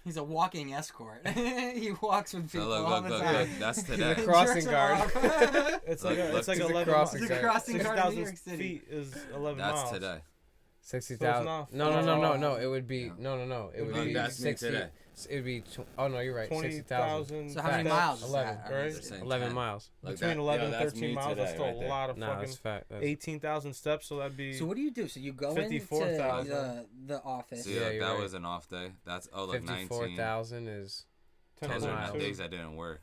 He's a walking escort. He walks with So people look, all look, the look, time. look. That's today. He's a crossing Jerks guard. off. It's Look, like look, it's like he's a 11 crossing He's guard. a crossing guard in New York 6,000 City. feet is 11 That's miles. today. 60,000. not No. far No, off. it would be. No. It would Look, be that's me 60. today. It would be. Oh, no, you're right. 60,000. 20,000. So how many Facts. miles is 11, that? right? They're saying 11 10. miles. Look, Between that- 11 yo, and that's 13 me miles, that's today still right a there. lot of Nah, fucking that's fact. That's, 18,000 steps, so that'd be So what do you do? So you go into 54,000. the office. So Yeah, yeah, you're that right. was an off day. That's look 19. 54,000 is. Those are 10 miles. days I didn't work.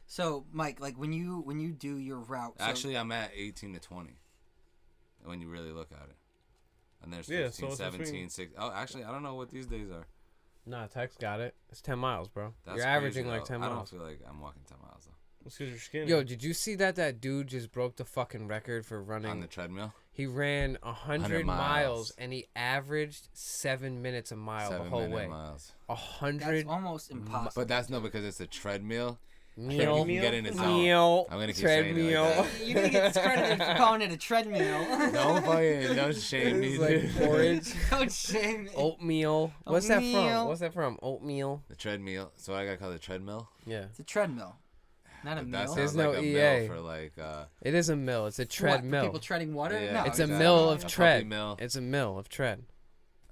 So Mike, like when you do your route. So Actually, I'm at 18 to 20. When you really look at it. And there's Yeah, 15, so it's 17, between- 6. Oh, actually, I don't know what these days are. Nah, Tex got it. It's 10 miles, bro. That's You're crazy, averaging like though. 10 I don't miles. feel like I'm walking 10 miles, though. It's because you're skinny. Yo, did you see that dude just broke the fucking record for running? On the treadmill? He ran 100 miles. miles and he averaged 7 minutes a mile the whole 7-minute way. miles. 100. that's almost impossible. But that's no, because it's a treadmill. Meal. You can get in his zone. Meal. I'm gonna keep saying it like Treadmeal. You're gonna get discredited for calling it a treadmill. Don't shame me. It's like porridge. Don't shame me. Oatmeal. What's that Oatmeal. from? What's that from? Oatmeal. The treadmill. So I gotta call it treadmill. Yeah. It's a treadmill, not a That mill. sounds There's like no a EA. mill for like. It is a mill. It's a What, for treadmill. people treading water? Yeah. No, It's a exactly. mill of A puppy tread. mill. It's a mill of tread. A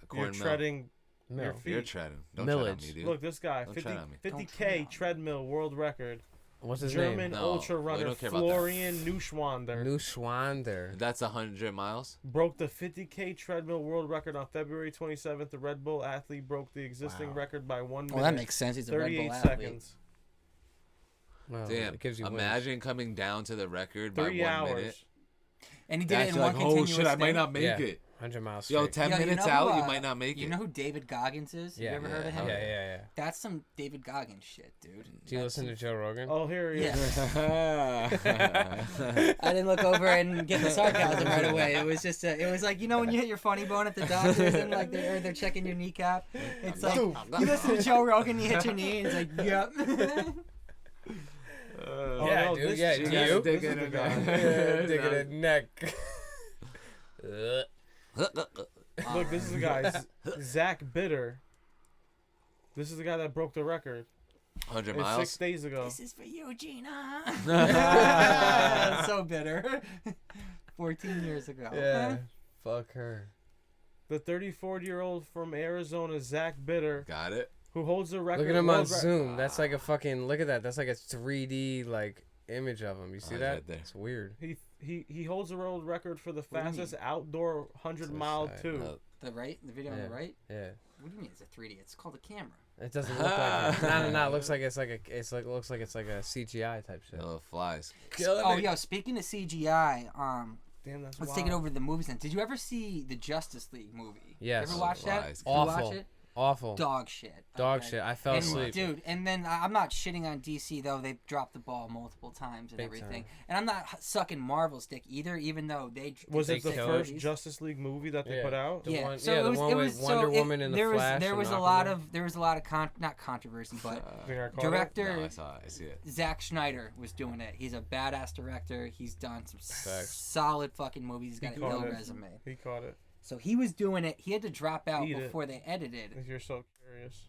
You're corn mill. treading Mill. your You're feet. treading. Don't tread on Millage. me, dude. Look, this guy, Don't 50, tread on me. 50K treadmill world record. What's his German name? No, ultra we runner don't care about that. Florian Neuschwander Neuschwander. That's 100 miles. broke the 50K treadmill world record on February 27th. The Red Bull athlete broke the existing Wow. record by 1 minute. Well, that makes sense. He's a Red 38 Bull athlete. seconds. Well, Damn. it gives you wins. Imagine coming down to the record by 3 1 hours. minute. And he did That's it in like, one oh continuous shit, I might thing. not make Yeah. it. 100 miles Yo, straight. 10 Yo, you minutes know out, who, you might not make it. You know who David Goggins is? Yeah. You ever heard of him? Yeah, yeah. That's some David Goggins shit, dude. Do you listen to Joe Rogan? Oh, here he Yeah. is. I didn't look over and get the sarcasm right away. It was just, it was like, you know, when you hit your funny bone at the doctors and like they're checking your kneecap. It's like you listen to Joe Rogan, you hit your knee, and it's like, yep. Oh, Yeah, no, dude, this- yeah, this do is you? the guy. Yeah, dig in the neck. Look, this is the guy, Zach Bitter. This is the guy that broke the record. 100 It's miles. 6 days ago. This is for you, Gina. So bitter. 14 years ago. Yeah. Fuck her. The 34-year-old from Arizona, Zach Bitter, Got it. who holds the record. Look at him on world Zoom. That's like a fucking. Look at that. That's like a 3D like image of him. You see Oh, that? right there. It's weird. He holds the world record for the do you fastest outdoor 100-mile Suicide. too. The right? The video on Yeah. the right? Yeah. What do you mean it's a 3D? It's called a camera. It doesn't look like it. No. It looks like it's like a. It's like looks like it's like a CGI type shit. Little flies. Oh, yo, speaking of CGI, Damn, that's let's wild. take it over to the movies then. Did you ever see the Justice League movie? Yes. You ever watch that? Flies. Did you watch Awful. it? Awful. Dog shit. Dog okay? shit. I fell And, asleep. dude, and then I'm not shitting on DC though. They've dropped the ball multiple times and Big everything. time. And I'm not sucking Marvel's dick either, even though they Was They it the killed first it. Justice League movie that they Yeah. put out? The yeah, one- so yeah, it the was, one it with was Wonder so Woman and the there was Flash there and was a lot Aquaman. of there was a lot of not controversy, but Think I caught it? director No, I saw it. I see it. Zack Snyder was doing it. He's a badass director. He's done some Facts. solid fucking movies. He's got He a ill caught it. resume. He caught it. So he was doing it. He had to drop out Eat it. before they edited. If you're so curious.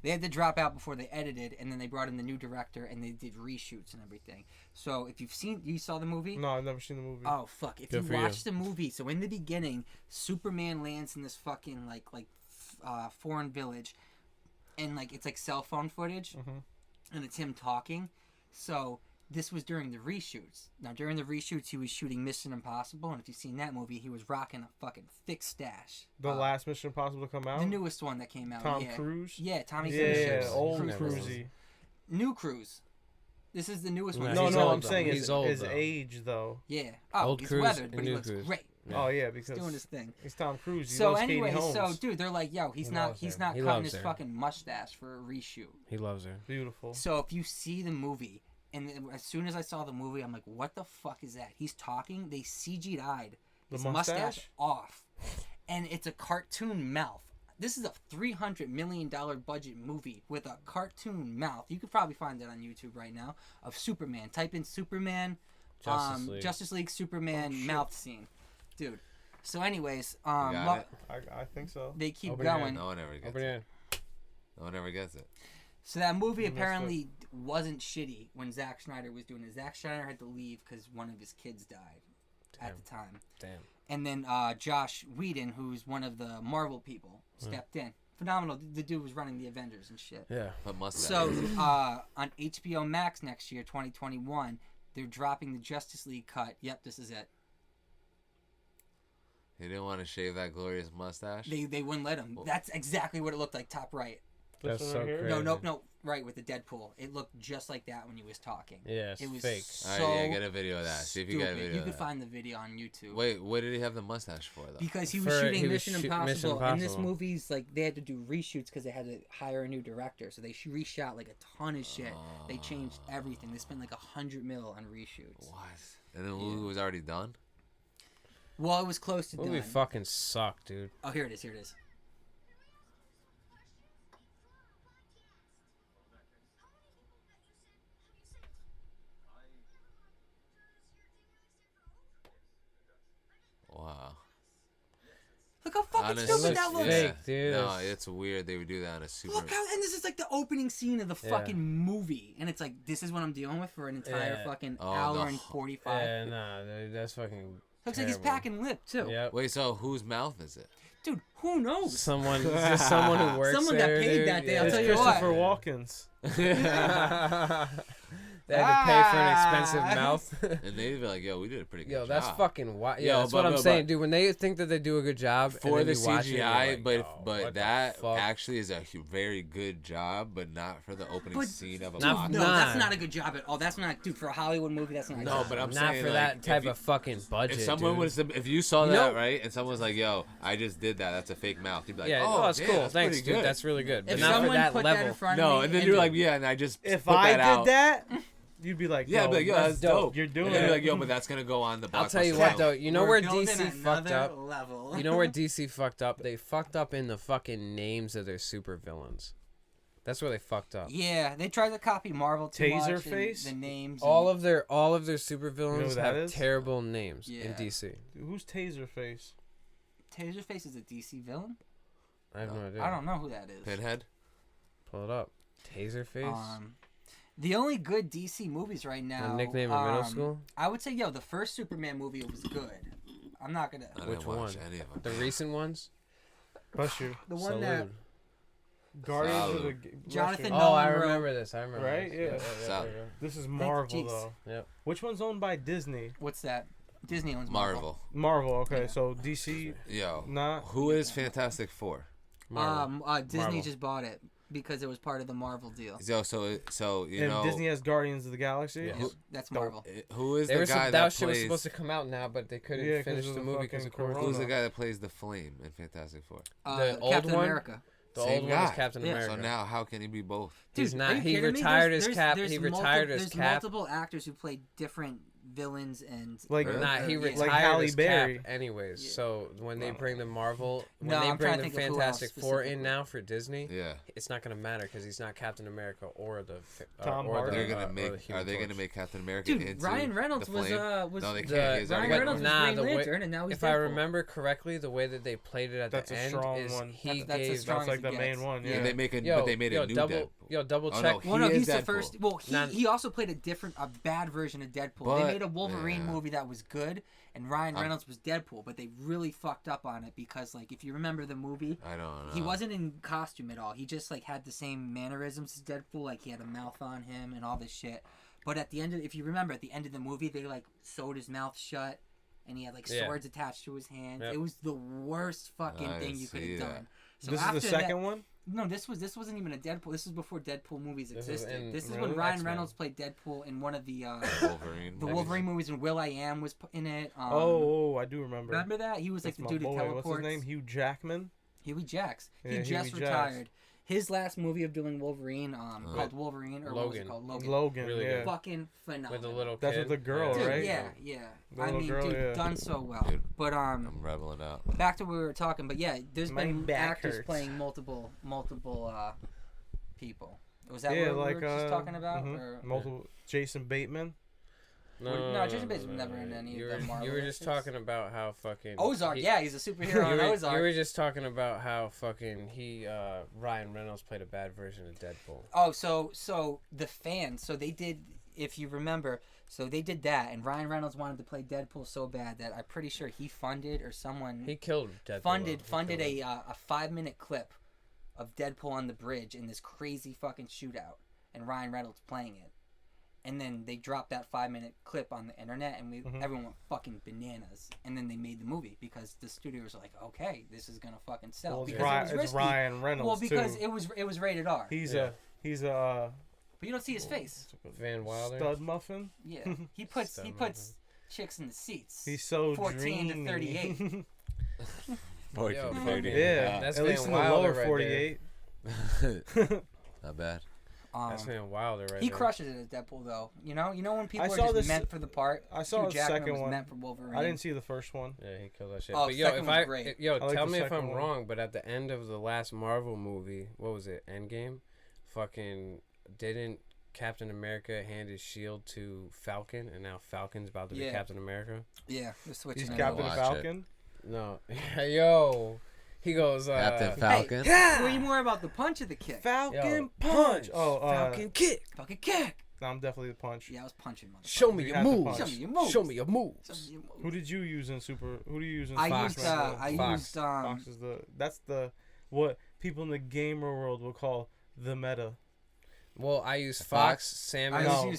They had to drop out before they edited, and then they brought in the new director, and they did reshoots and everything. So if you saw the movie? No, I've never seen the movie. Oh fuck! If Good you for you. watch the movie, so in the beginning, Superman lands in this fucking foreign village, and like it's like cell phone footage, Mhm. and it's him talking. So this was during the reshoots. Now during the reshoots, he was shooting Mission Impossible, and if you've seen that movie, he was rocking a fucking thick stash. The last Mission Impossible to come out? the newest one that came out. Tom yeah. Cruise? Yeah, Tommy Yeah, Cruise. yeah, old Cruise. Cruisy. New Cruise. This is the newest one. No, No, he's no, old, I'm though. saying He's his, old, his though. age, though. Yeah. Oh, Old he's Cruise weathered, and but he new looks Cruise. great. Yeah. Oh, yeah, He's because doing his thing. he's Tom Cruise. He So loves Katie anyway, Holmes. so dude, they're like, yo, he's He not loves he's her. not He cutting loves his her. fucking mustache for a reshoot. He loves her. Beautiful. So if you see the movie, and then as soon as I saw the movie, I'm like, what the fuck is that? He's talking. They CG'd The his mustache? mustache off, and it's a cartoon mouth. This is a $300 million budget movie with a cartoon mouth. You could probably find that on YouTube right now of Superman. Type in Superman, Justice League. Superman Oh, shit. mouth scene, dude. So anyways, You got it? I think so. they keep Open your going. No one ever gets Open it. it. No one ever gets it. So that movie You missed apparently wasn't shitty when Zack Snyder was doing it. Zack Snyder had to leave because one of his kids died at Damn. the time. Damn. And then Josh Whedon, who's one of the Marvel people, stepped in. Phenomenal. The dude was running the Avengers and shit. Yeah. But mustache. So on HBO Max next year, 2021, they're dropping the Justice League cut. Yep, this is it. He didn't want to shave that glorious mustache. They wouldn't let him. That's exactly what it looked like, top right. This That's one so right here? crazy. No, right with the Deadpool. It looked just like that when he was talking. Yeah, it's It was fake. so All right, yeah, get a video of that. See if you get a stupid. video You of could that. find the video on YouTube. Wait, what did he have the mustache for though? Because he was For- shooting he was Mission shoot- Impossible, Mission and this Impossible. movie's like they had to do reshoots because they had to hire a new director. So they reshot like a ton of shit. They changed everything. They spent like $100 million on reshoots. What? And the movie was already done? Well, it was close to Movie done. fucking sucked, dude. Oh, here it is. Here it is. fucking On a stupid su- that looks. fake, dude. No, it's weird. They would do that on a super. Look how, and this is like the opening scene of the Yeah. fucking movie, and it's like this is what I'm dealing with for an entire Yeah. fucking Oh, hour no. and 45. Yeah, nah, dude, that's fucking. Looks like he's terrible. packing lip too. Yep. Wait, so whose mouth is it? Dude, who knows? Someone, just someone who works Someone got there, paid dude. that day, Yeah. I'll It's tell you what. Christopher Walken's. They had to pay for an expensive Ah. mouth. And they'd be like, "Yo, we did a pretty good Yo, job." that's fucking wild. Yeah, Yo, that's but- what I'm but- saying, dude. When they think that they do a good job for and the then you watch it, CGI, you're like, but yo, what but the that fuck? actually is a very good job, but not for the opening But- scene of a Not- blockbuster. No, Nah. that's not a good job at all. That's not, dude, for a Hollywood movie, that's not a good No, job. but I'm not saying for like, that type if you- of fucking budget. If someone dude. was, if you saw You that know- right, and someone was like, "Yo, I just did that. That's a fake mouth," you'd be like, Yeah, "Oh, that's damn, cool. that's Thanks, pretty dude. good." That's really good. But If not for someone that put level. that in front of No, me and then you're did- like, "Yeah," and I just If put I that out. did that, you'd be like, Yeah, yo, but yo, that's dope. You're doing and then you're it. like, "Yo, but that's gonna go on the." I'll tell you blockbuster what shelf. though. You know We're where building DC fucked another up? level. You know where DC fucked up? They fucked up in the fucking names of their super villains. That's where they fucked up. Yeah, they tried to copy Marvel too much. and Taserface? The names. All and- of their super villains who that have is? terrible names in Yeah. DC. Who's Taserface? Taserface is a DC villain? I have no idea. I don't know who that is. Pinhead. Pull it up. Taserface. The only good DC movies right now. A nickname in middle school. I would say, the first Superman movie was good. I'm not gonna. I Which didn't watch one? any of them. The recent ones. Bless you. The one that Guardians of the Salud. Jonathan Oh, I Nolan wrote- remember this. I remember. Right? This. Yeah. Solid. This is Marvel jeez. though. Yep. Which one's owned by Disney? What's that? Disney owns Marvel. Marvel. Okay, Yeah. so DC Yo, not. who is Fantastic Four? Marvel. Disney Marvel. just bought it because it was part of the Marvel deal. Yo, so you And know, Disney has Guardians of the Galaxy. Yeah. Yep, that's Marvel. who is They the were guy that that shit was plays? supposed to come out now, but they couldn't Yeah, 'cause finish of the the movie because of fucking quarantine. Who's the Corona. guy that plays the Flame in Fantastic Four? The old Captain one? America. The Same old one is guy. Captain Yeah. America. So now, how can he be both? He's Dude, not. are you He kidding me? retired There's- as Cap. there's He retired as There's Cap. multiple actors who played different villains and Like- Really? Nah, he yeah. retired Like Halle as Berry. Cap anyways. Yeah. So when they bring the Marvel, when No, they I'm bring trying the to think of who else Fantastic Four in specifically. now for Disney, Yeah, it's not gonna matter because he's not Captain America or the Tom or Hardy. the, they're gonna or make. the Human Are they gonna Torch. make Captain America dude, into Ryan Reynolds the was Flame? was No, they the- can't. He's already Ryan got Reynolds was Nah, Green the way- Lantern, and now he's If I Deadpool. remember correctly, the way that they played it at That's the a end strong is one. he That's as gave. strong That's as like it the main gets. one. Yeah, Yeah. they make it, Yo, but they made a new double, Deadpool. yo, double Oh, check. no, Well, no, He he's is the Deadpool. first. Well, Nah. he also played a bad version of Deadpool. But- they made a Wolverine yeah. movie that was good, and Ryan Reynolds was Deadpool, but they really fucked up on it because, like, if you remember the movie, I don't know. he wasn't in costume at all. He just like had the same mannerisms as Deadpool, like he had a mouth on him and all this shit. But at the end of, if you remember, at the end of the movie, they like sewed his mouth shut, and he had like Yeah. swords attached to his hands. Yep. It was the worst fucking I thing didn't you could see have that. done. So This is the after second that, one. No, this wasn't even a Deadpool. This is before Deadpool movies This is existed. in- This is really? when Ryan X-Men. Reynolds played Deadpool in one of the Wolverine. the Wolverine movies, and Will I Am was in it. Oh, I do remember. remember that? He was like That's the my dude who boy. teleports. What's his name? Hugh Jackman. Huey Jacks. Yeah, He Huey just Jacks. retired. His last movie of doing Wolverine, called Wolverine, or what was it Logan. called? Logan. Logan. Really yeah. good. Fucking phenomenal. with the little That's kid. with the girl, Dude, right? yeah. The I little mean, girl, dude, yeah. done so well. Dude. But I'm reveling out. back to what we were talking. But yeah, there's My been back actors hurts. playing multiple people. Was that Yeah, what like we were just talking about? mhm. Or, multiple. Jason Bateman. No, Jason Bateman was never in any you of were, the Marvel You were just movies. talking about how fucking Ozark, he- yeah, he's a superhero on you Ozark. were just talking about how fucking Ryan Reynolds played a bad version of Deadpool. Oh, so the fans, so they did, if you remember, so they did that, and Ryan Reynolds wanted to play Deadpool so bad that I'm pretty sure he funded or someone He killed Deadpool. funded though. He killed him. a 5-minute clip of Deadpool on the bridge in this crazy fucking shootout, and Ryan Reynolds playing it. And then they dropped that 5-minute clip on the internet, and everyone went fucking bananas. And then they made the movie because the studios were like, "Okay, this is gonna fucking sell." Well, because it was it's risky. Ryan Reynolds Well, because too. it was rated R. He's Yeah. a But you don't see his face. Van Wilder. stud muffin. Yeah, he puts Stud chicks in the seats. He's so 14 to dreamy. 38. 14 Yo, to fuck 30. Yeah, That's at Van least in the Wilder lower right there. 48. Not bad. That's Van Wilder right He there. crushes it as Deadpool though. You know when people I are saw just this- meant for the part. I saw Hugh the Jackman second was one. meant for Wolverine. I didn't see the first one. Yeah, he killed that shit. Oh, but yo, second if one's I great. yo, I like tell the me if second I'm one. wrong, but at the end of the last Marvel movie, what was it? Endgame, fucking didn't Captain America hand his shield to Falcon, and now Falcon's about to be Yeah. Captain America? Yeah, they're switching. He's it Captain over. watch it. Falcon. No, yo, He goes, Captain Falcon. Hey, were you more about the punch or the kick? Falcon punch. Oh, Falcon kick. Fucking kick. no, I'm definitely the punch. Yeah, I was punching. Show me You your had to moves. punch. Show me your moves. Show me your moves. Show me your moves. Who did you use in Super? Who do you use in I Fox? used Fox. Fox Fox is that's what people in the gamer world will call the meta. Well, I use Fox? Samus.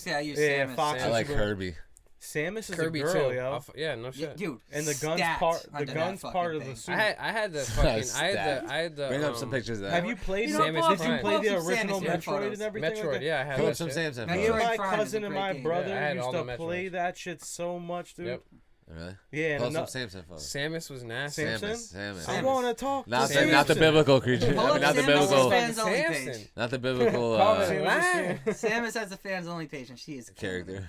I use Samus. Fox. I like Super- Kirby. Samus is Kirby a girl, too. yo. Yeah, no Yeah, shit. dude. And the guns stats part, the under that guns fucking part of thing. the suit. I had the fucking, I had the. Bring up some pictures of that. Have you played? You know, Samus pull Did you Prime. play the up some original Samus Metroid photos. and everything? Metroid, like that? yeah, I had Pull that up some shit. Samson Now, Me Metroid and my Prime is a cousin and great my game. brother Yeah, I had used all to the play Metroids. that shit so much, dude. Yep. Really? Yeah, Pull and some Samson photos. Samus was nasty. Samson? Samus. I want to talk. Not to the, not the Samson. biblical creature. Pull I mean, up not the Samus biblical. fans only Samson. page. Not the biblical Call it Samus. line. Samus has a fans only page, and she is a character.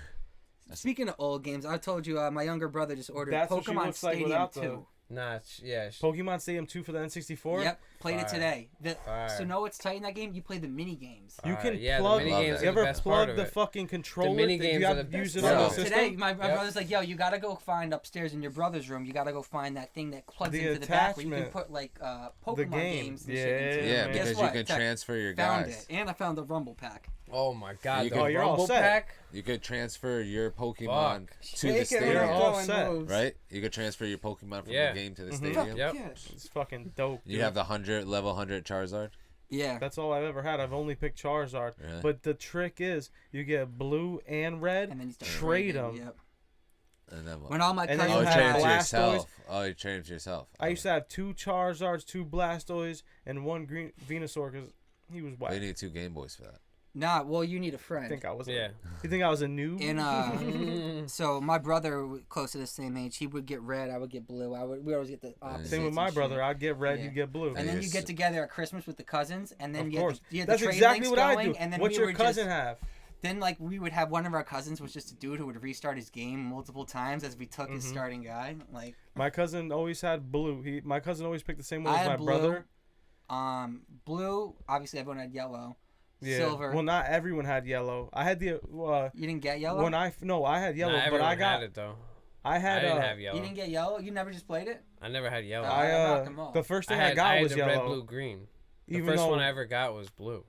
Speaking of old games, I told you my younger brother just ordered That's what she Pokemon looks like Stadium without 2. Nah, yeah. Pokemon Stadium 2 for the N64. Yep, played it Fire. today. Fire. So know what's tight in that game? You play the mini games. You can Yeah, the plug. mini Love games that. are You the ever best part plug of the it. fucking controller? mini that games you are have the to use best it on part the of it. system. Today, my Yep. brother's like, yo, you gotta go find upstairs in your brother's room. You gotta go find that thing that plugs The into the back where you can attachment. put like Pokemon game. games. And shit into. Yeah, Yeah, man. Guess because what? you can Tech transfer your Found guys. it, and I found the Rumble pack. Oh my god, You the can- Oh, you're all Rumble set. pack. You could transfer your Pokemon to the Shake it stadium, You're when all throwing set, moves. right? You could transfer your Pokemon from Yeah. the game to the Mhm. stadium. Yep. It's fucking dope. You dude. have the level 100 Charizard. Yeah. That's all I've ever had. I've only picked Charizard. Really? But the trick is, you get blue and red. And then you start Trade trading, 'em. Yep. And then what? When all my And then Oh, cousins you have train it to Blastoise. yourself. Oh, you train it to yourself. I used to have 2 Charizards, 2 Blastoise, and 1 green Venusaur because he was Well, you white. need 2 Game Boys for that. Nah, well, you need a I friend. think I was. Yeah. You think I was a noob? And so my brother, close to the same age, he would get red, I would get blue. We always get the opposites. Same with my and brother. shit. I'd get red, Yeah. you'd get blue. And then you Yes. get together at Christmas with the cousins, and then Of you course. get That's the trade exactly links what going, I do. and then What's we your were cousin just, have? Then like we would have one of our cousins was just a dude who would restart his game multiple times as we took his Mhm. starting guy. Like My cousin always had blue. My cousin always picked the same one I as my had blue, brother. blue. Obviously, everyone had yellow. Yeah. Silver. Well, not everyone had yellow. I had the You didn't get yellow. when I had yellow, Nah, but everyone I got had it though. I had I didn't have You yellow. didn't get yellow. You never just played it. I never had yellow. I I rock 'em all. the first thing I I, had, got I had was the yellow. red, blue, green. The Even first though one I ever got was blue.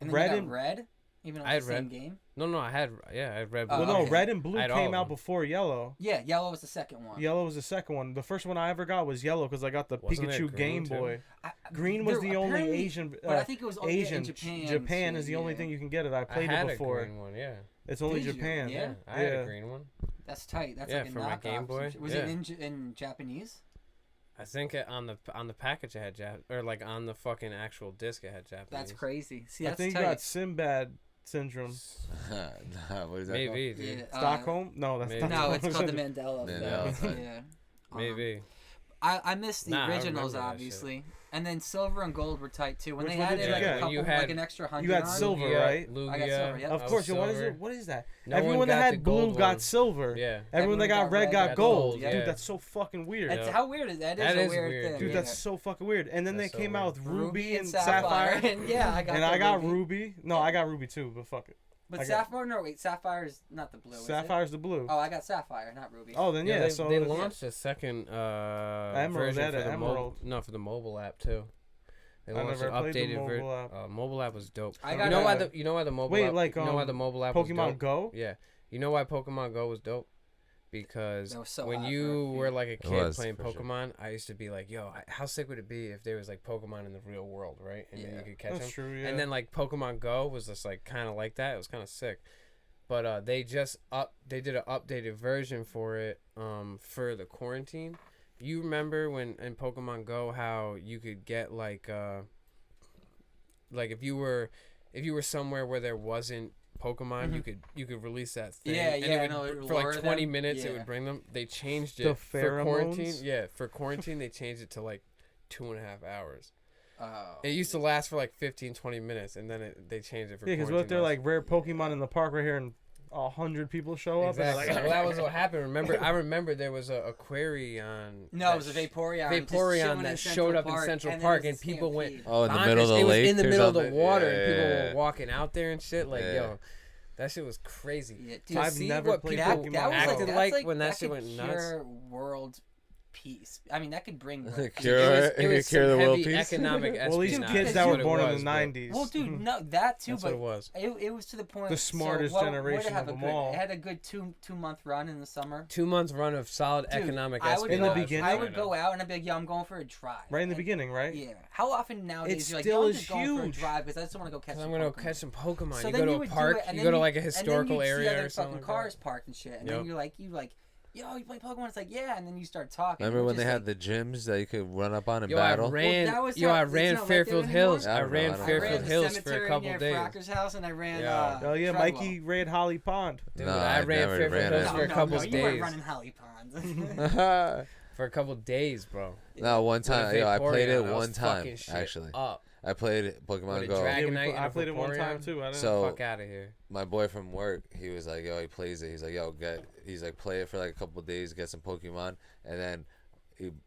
And then Red you got and- red. Even though I it's the had same red. game. No, I had I had red, blue. Oh, well, no, okay. red and blue I had all came of out them. before yellow. Yeah, yellow was the second one. Yellow was the second one. The first one I ever got was yellow because I got the Wasn't there Pikachu green, Game too? Boy. I- Green was there- the only apparently- Asian. But I think it was only Asian. in Japan. Japan is shit, the only yeah. thing you can get it. I I played had it before. a green one, yeah. It's only Did you? Japan. Yeah. I had Yeah. a green one. That's tight. That's Yeah, like a for my knockoff. Game Boy, Was yeah. it in Japanese? I think on the package it had or like on the fucking actual disc it had Japanese. That's crazy. See, I that's think tight. you got Sinbad syndrome. Nah, what is that Maybe, dude. Yeah, Stockholm? No, that's maybe. not. No, it's called the Mandela Mandela effect. effect. Yeah. Maybe. I missed the Nah, I originals, remember that obviously. And then silver and gold were tight too. When Which they one had did it you like get? a couple, You had- like an extra 100 you had on it. silver, Lugia, right? Lugia, I got silver, yep. Of I course. was What is silver. it? What is that? No Everyone one that got had the blue gold got one. silver. Yeah. Everyone that got red got gold. yeah. Dude, that's so fucking weird. That's Yeah. how weird is that? That Is a is weird weird, thing. Dude, yeah. that's so fucking weird. And then That's they so came out with weird. Ruby and Sapphire. And yeah, I got And the I got Ruby. Ruby. No, I got Ruby too, but fuck it. But I got- Sapphire, no, wait, Sapphire's not the blue. Is it? Sapphire's the blue. Oh, I got Sapphire, not Ruby. Oh, then yeah. they, so they it's- launched a second Emerald, version they had for an the Emerald. for the mobile app too. They I launched never an played the updated mobile app. mobile app was dope. I You got know a- why the mobile Wait, app, like, you know why the mobile app was Pokemon dope? Go? Yeah. You know why Pokemon Go was dope? Because That was so when hot you for a were few. like a It kid was, playing for sure. Pokemon, I used to be like, yo, how sick would it be if there was like Pokemon in the real world, right? And then Yeah. you could catch That's them. true, yeah. And then like Pokemon Go was just like kind of like that. It was kind of sick. But they did an updated version for it for the quarantine. You remember when in Pokemon Go how you could get like if you were somewhere where there wasn't Pokemon, you could release that thing. Yeah, and yeah, I it know, would, it would for like lure 20 them. minutes it Yeah. would bring them. They changed The it for quarantine. pheromones? Yeah, for quarantine they changed it to like 2.5 hours. Oh. It used to last for like 15-20 minutes, and then they changed it for Yeah, because quarantine. what if they're now. like rare Pokemon in the park right here and 100 people show up? Exactly. And they're Well, that was what happened. I remember there was a query on. No, it was a Vaporeon. just Vaporeon chilling that in showed up in Park, Central then Park, it was and people went. stampede. Oh, in the bonkers. middle of the It was lake in the or middle of the something? water, Yeah, and people yeah, were yeah. walking out there and shit. Like, Yeah. yo, that shit was crazy. Yeah, dude, To I've see never what played people Pokemon that was Go. acted that's like when that shit could went nuts. cure world peace. I mean, that could bring. Cure It cure the some world heavy peace. economic Well, these espionage. kids That's that were what it born in was, the but- '90s. Well, dude, no, that too, That's but what it was. it was to the point. The smartest what generation did it have of a them good, all. It had a good two-month run in the summer. 2 months run of solid Dude, economic I would espionage. In the go, beginning? I would go out and I'd be like, "Yo, I'm going for a drive." Right in the And- beginning, right? Yeah. How often nowadays It you're like, still "Yo, I'm is just going for a huge. drive because I just want to go catch. I'm some gonna go Pokemon." catch some Pokemon. So You then go to you a would do park. it, and You then go to you- like a and then historical you'd see area other or something. fucking like cars parked and shit, and Yep. then you're like, "Yo, you play Pokemon?" It's like, "Yeah," and then you start talking. Remember and when we're they just had the gyms that you could run up on and Yo, battle? I ran. that was Yo, how- I it's ran not like Fairfield that Hills. anymore? I ran I don't know. I Fairfield ran the Hills for a cemetery couple near days. Fracker's house, and I ran. Yeah. Oh yeah, Treadwell. Mikey ran Holly Pond. Dude, No, I I ran never Fairfield ran Hills it. for a couple you weren't days. running Holly Ponds. For a couple days, bro. No, one time. Yo, I played it Vaporeon, I was one time fucking shit actually. Up. I played With Pokemon a Go. dragon- Yeah, Dragonite and I a played it one time Vaporeon. too. I didn't. So- Fuck out of here. My boy from work, he was like, yo, he plays it. He's like, yo, he's like, play it for like a couple of days, get some Pokemon, and then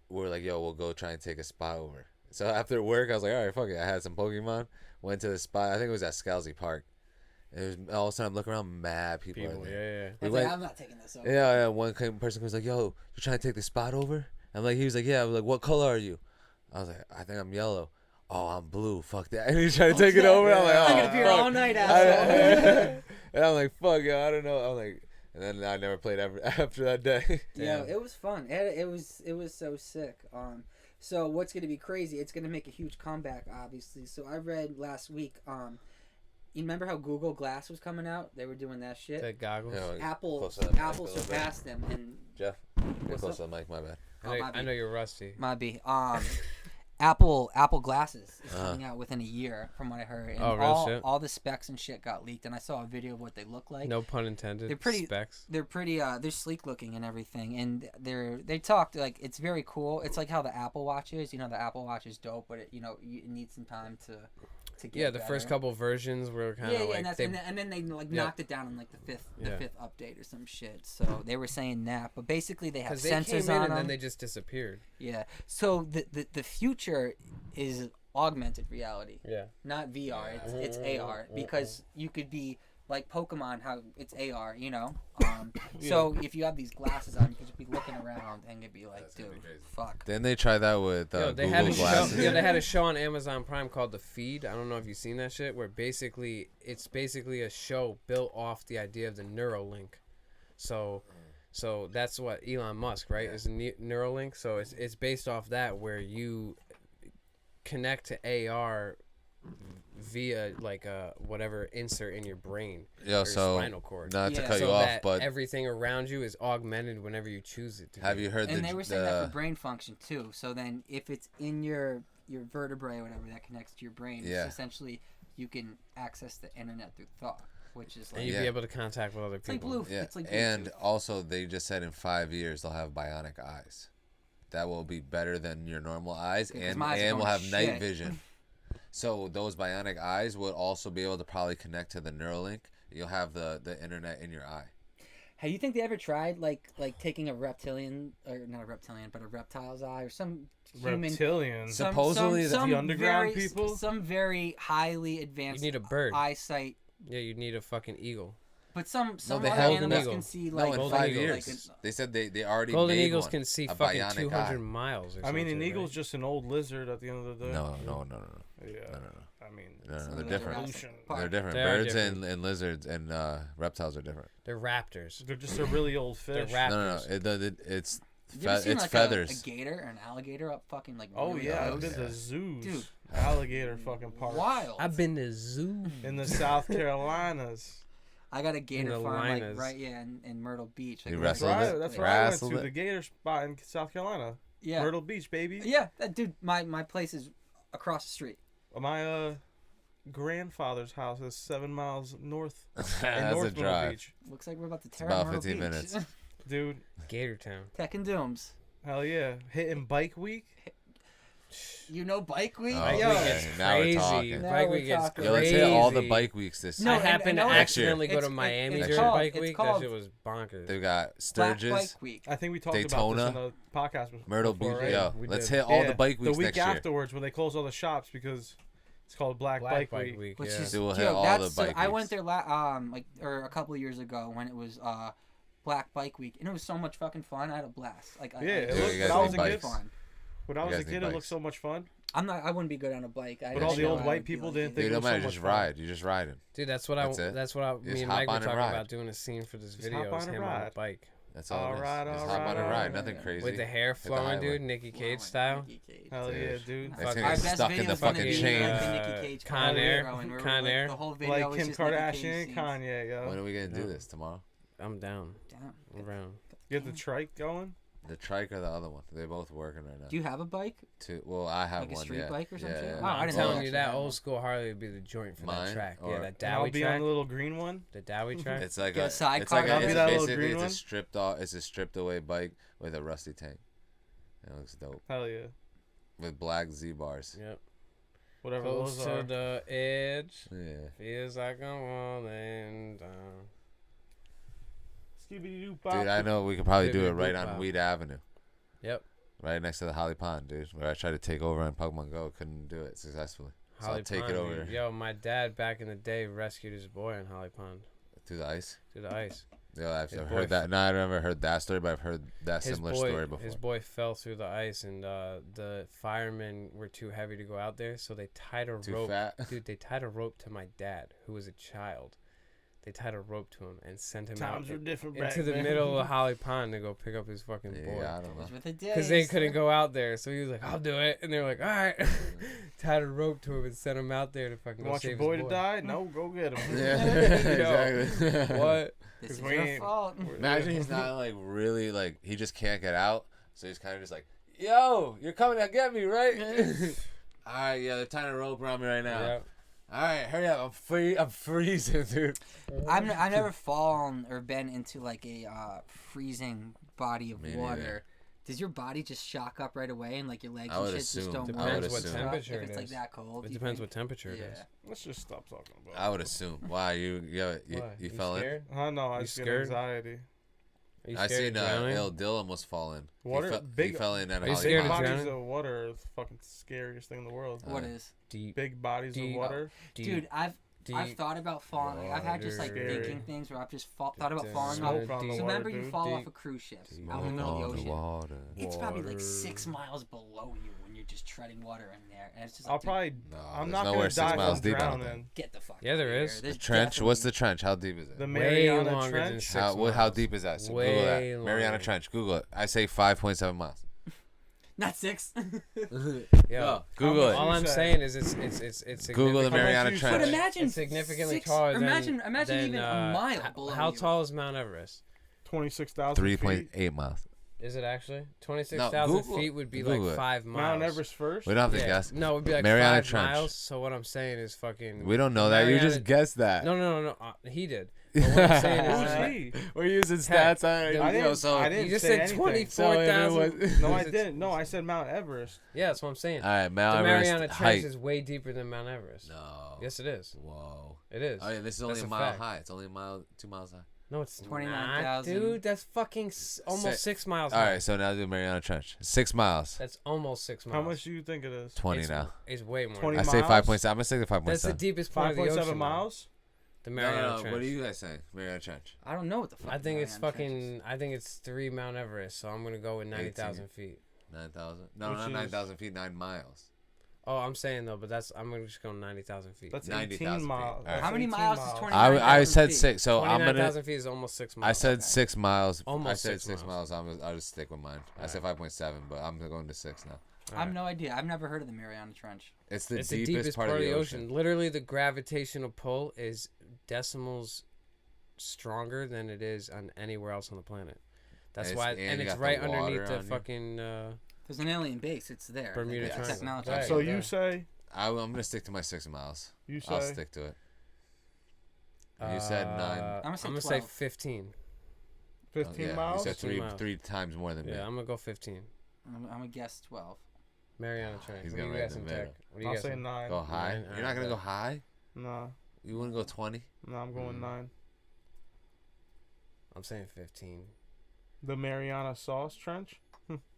we're like, yo, we'll go try and take a spot over. So after work, I was like, all right, fuck it. I had some Pokemon, went to the spot. I think it was at Scalzi Park. It was all of a sudden I'm looking around, mad people, People, in yeah, there. yeah. We I'm went, not taking this over. yeah. One person was like, yo, you trying to take the spot over? I'm like, he was like, yeah. I was like, what color are you? I was like, I think I'm yellow. Oh, I'm blue. Fuck that. And he's trying to take it over. I'm like, oh, I'm gonna be here fuck. all night, asshole. And I'm like, fuck, yo, I don't know. I'm like, and then I never played ever after that day. Yeah, Damn. it was fun. It was so sick. So what's gonna be crazy? It's gonna make a huge comeback, obviously. So I read last week. You remember how Google Glass was coming out? They were doing that shit. The goggles. Yo, Apple close to the mic a Apple little bit. surpassed them, and Jeff, get What's close up? to the mic, my bad. I know you're rusty. might be. Apple Glasses is coming out within a year, from what I heard. And Oh, real shit? all the specs and shit got leaked, and I saw a video of what they look like. No pun intended. They're pretty- Specs. They're pretty. They're sleek looking and everything, and they talked like it's very cool. It's like how the Apple Watch is. You know, the Apple Watch is dope, but it needs some time to get. Yeah, the first better. couple versions were kind of Yeah, like and, they, and then they like Yeah. knocked it down in like the fifth Yeah. update or some shit. So they were saying that, but basically they have because they sensors came in on and them. then they just disappeared. Yeah. So the future is augmented reality, Yeah. not VR. It's AR, because you could be like Pokemon, how it's AR, you know. So if you have these glasses on, you could just be looking around and you'd be like, dude, fuck. Didn't they try that with Yo, they Google had a Glasses? show. Yeah, they had a show on Amazon Prime called The Feed. I don't know if you've seen that shit. Where basically it's a show built off the idea of the Neuralink. So that's what Elon Musk, right? Is Neuralink. So it's based off that, where you connect to AR via like whatever insert in your brain. Yo, or so spinal cord. not to Yeah. cut you so off, that but everything around you is augmented whenever you choose it to have be. you heard And they were saying that for brain function too. So then if it's in your vertebrae or whatever that connects to your brain, Yeah. it's essentially you can access the internet through thought, which is And like you'd Yeah. be able to contact with other it's like people. blue. Yeah, It's like and Bluetooth. also they just said in 5 years they'll have bionic eyes. That will be better than your normal eyes, Yeah, 'cause and my eyes are will going to have night shit. vision. So those bionic eyes will also be able to probably connect to the Neuralink. You'll have the internet in your eye. Hey, you think they ever tried like taking a reptilian, or not a reptilian, but a reptile's eye or some human? Reptilians. So- Supposedly the underground very, people? some very highly You advanced need a bird. eyesight. Yeah, you need a fucking eagle. But some they other have animals eagle. can see No, like in Golden 5 eagle. years. They said they already Golden made eagles one, can see a fucking bionic 200 eye. miles. Or I mean, an something, eagle's right? just an old lizard at the end of the day. No. Yeah. No. I mean, No, Some they're of the different. Jurassic They're Park. They're different. They are Birds different. and lizards and reptiles are different. They're raptors. they're just a really old They're fish. raptors. No. It's You ever seen it's like feathers. a gator or an alligator up fucking like? Oh really yeah, I've close? been to zoos. Dude. Alligator fucking parks. Wild. I've been to zoo. In the South Carolinas. I got a gator the farm like liners. right in Myrtle Beach. Like, You right wrestled next it? to That's it. where I went Wrestled to. it? The gator spot in South Carolina. Yeah. Myrtle Beach, baby. Yeah, dude, my place is across the street. My grandfather's house is 7 miles north in That's North a Myrtle drive. Beach. Looks like we're about to tear about up Myrtle 15 Beach. minutes. Dude, Gator Town. Tech and Dooms. hell yeah. Hitting bike week. You know Bike Week? Oh, Yo, man. Now we're Crazy. talking. Now Bike we're week gets talking. Yo, let's crazy. hit all the bike weeks this No, I year. and- happened to and accidentally go it's- to Miami it's during called- Bike it's Week. called That shit was bonkers. They've got Black Sturgis, Bike Week. I think we talked Daytona, about this in the podcast before, Myrtle Beach. right? Yo, We let's did. hit all Yeah, the bike weeks the week next year. afterwards when they close all the shops because it's called Black Bike Week. Which yeah. is So we'll hit yo, all that's the bike I weeks. went there a couple of years ago when it was Black Bike Week, and it was so much fucking fun. I had a blast. Like, Yeah, it Yeah, looked, you when guys I need was a kid, bikes. fun. when I You was a guys need kid, it looked bikes. so much fun. I wouldn't be good on a bike. But all the old I white would be people like, didn't think Dude, it no was matter, so much just fun. ride. You just riding. Dude, that's what That's it. me Just and hop Mike were on and talking ride. about doing a scene for this Just video. hop Is on and him on a ride. bike That's all it is. Alright, Just hop alright, on and ride. alright. Nothing crazy. with the hair Hit the flowing, highway. dude, Nicky Cage style. Hell yeah, dude. It's Fuck, gonna Our get best stuck in video the is gonna fucking be chain. like the Nicky Cage Con video, Air. and we're Con like, Air. the whole video Like was Kim just Nicky Cage Kardashian and scenes. Kanye, yo. When are we gonna do Yeah. this tomorrow? I'm down. Damn. I'm around. Get the trike going. The trike or the other one? They're both working right now. Do you have a bike? Well, I have Like a one. street Yeah. bike or some yeah, shit? yeah. Oh, I I'm didn't know telling actually you, that had one. old school Harley would be the joint for Mine? that track. Or- Yeah, that And I'll Dowie be on track. the little green one. The Dowie track. It's like Get a It's sidecar. like I'll be it's that little basically green one. it's a stripped away bike with a rusty tank. It looks dope Hell yeah. with black Z bars. Yep. Whatever Close those to are. the edge. Yeah. Feels like I'm falling down. Skibidi-doo-bop. Dude, I know we could probably do it Bibbidi right boop on bop. Weed Avenue, Yep. right next to the Holly Pond, dude. Where I tried to take over on Pokemon Go, couldn't do it successfully. So Holly I'll take Pond, it over dude. Yo, my dad back in the day rescued his boy in Holly Pond through the ice. through the ice. Yeah, I've His boy heard that. No, I've never heard that story, but I've heard that His similar boy, story before. his boy fell through the ice, and the firemen were too heavy to go out there, so they tied a Too rope. fat. Dude, they tied a rope to my dad, who was a child. They tied a rope to him and sent him Times were out different back into the then. middle of Holly Pond to go pick up his fucking boy. Yeah, I don't know. Those were the Because they days. couldn't go out there, so he was like, "I'll do it," and they were like, "All right." Tied a rope to him and sent him out there to fucking go Want save your boy his to die? No, go get him. Yeah, exactly. What? This 'Cause is we your ain't- fault. Imagine he's not like really like he just can't get out, so he's kind of just like, "Yo, you're coming to get me, right?" All right, yeah, they're tying a rope around me right now. Yeah. All right, hurry up, I'm freezing, dude. I've never fallen or been into like a freezing body of Me neither. water. Does your body just shock up right away and like your legs I and would shit just assume. don't I would work? Depends what assume. temperature if it it's like is. that cold. It you depends think? what temperature it is. Yeah. Let's just stop talking about I would it. assume. Why you Why? fell in? scared? No, I You just get scared? anxiety. Are you I scared seen of drowning? Il Dill almost fall in. Water- he big- fell in at a Are you Holly scared Big of Pond. bodies drowning? of water are the fucking scariest thing in the world. What is? Deep, Big bodies Deep. of water. deep, Dude, I've deep. thought about falling. Like, I've had just like water. thinking things where I've just thought about falling Smoke off. Smoke on the So water, remember you dude. fall off Deep. a cruise ship Deep out in the middle of the on the ocean. water. It's probably like Water. 6 miles below you when you're just treading water in there, and it's just I'll like, dude, probably. No, I'm there's not nowhere gonna 6 die miles from deep, I don't drowning. think. get the fuck. Yeah, there out of is. here. The There's trench. What's the definitely- trench? How deep is it? The Way Mariana longer than Trench. 6 How miles. deep is that? So Way Google that. Mariana longer. Trench. Google it. I say 5.7 miles. Not 6. Yo, Google much it. all I'm say? saying is it's Google the significant- Mariana you Trench. But imagine It's significantly 6 taller than. Imagine than, even a mile h- below How you. tall is Mount Everest? 26,000 feet. 3.8 miles. Is it actually 26,000 Google- feet would be Google like it. 5 miles. Mount Everest first. We don't have to Yeah. guess. No, it would be like Mariana 5 Trench. miles. So what I'm saying is fucking. We don't know that. You just Mariana- guessed that. No. He did. But what I'm saying is, Who's that- he? We're using Heck, stats on I didn't- I didn't you just say said anything. 24,000. No, I didn't. No, I said Mount Everest. Yeah, that's what I'm saying. All right, The Mount Mariana Everest Trench height. is way deeper than Mount Everest. No. Yes, it is. Whoa. It is. Oh yeah, this is only That's a a mile fact. high. It's only a mile, 2 miles high. No, it's 29,000. not, dude. That's fucking almost 6 miles. All high. right, so now do Mariana Trench. 6 miles. That's almost 6 miles. How much do you think it is? 20 it's, now. It's way more. 20 I say miles? 5.7. I'm gonna say the 5.7. That's the deepest part of the ocean. 5.7 though. miles. The No, Mariana no, no. Trench. What are you guys saying? Mariana Trench. I don't know what the fuck. I think it's Mariana Trench is. fucking. I think it's 3 Mount Everest. So I'm gonna go with 90,000 feet. 9,000. No, Which not is- 9,000 feet. 9 miles. Oh, I'm saying though, but I'm gonna just go 90,000 feet. That's 90,000 18 feet. miles. All right. That's How many 18 miles is miles. 20? I said feet. 6, so I'm gonna. 29,000 feet is almost 6 miles. I said Okay. 6 miles. I Almost said 6 6 miles. I'll just stick with mine. I said 5.7, but I'm going to 6 now. I have no idea. I've never heard of the Mariana Trench. It's the It's deepest part of the ocean. Literally, the gravitational pull is decimals stronger than it is on anywhere else on the planet. That's And why, it's- and and you it's got the right water underneath the on you. fucking. There's an alien base. It's there. Bermuda Like, Triangle. technology. Right. So Okay. you say? I'm going to stick to my 6 miles. You I'll say? stick to it. You said 9. I'm gonna say say 12. 15. 15 yeah, miles. You said 15 miles. three times more than me. Yeah, I'm gonna go 15. I'm gonna guess 12. Mariana Trench. He's What are going you right in guessing, the Tech? middle. What are you I'll say guessing? 9. Go high? Nine, You're not going to go high? Nah, You want to go 20? no, I'm going 9. I'm saying 15. The Mariana Sauce Trench.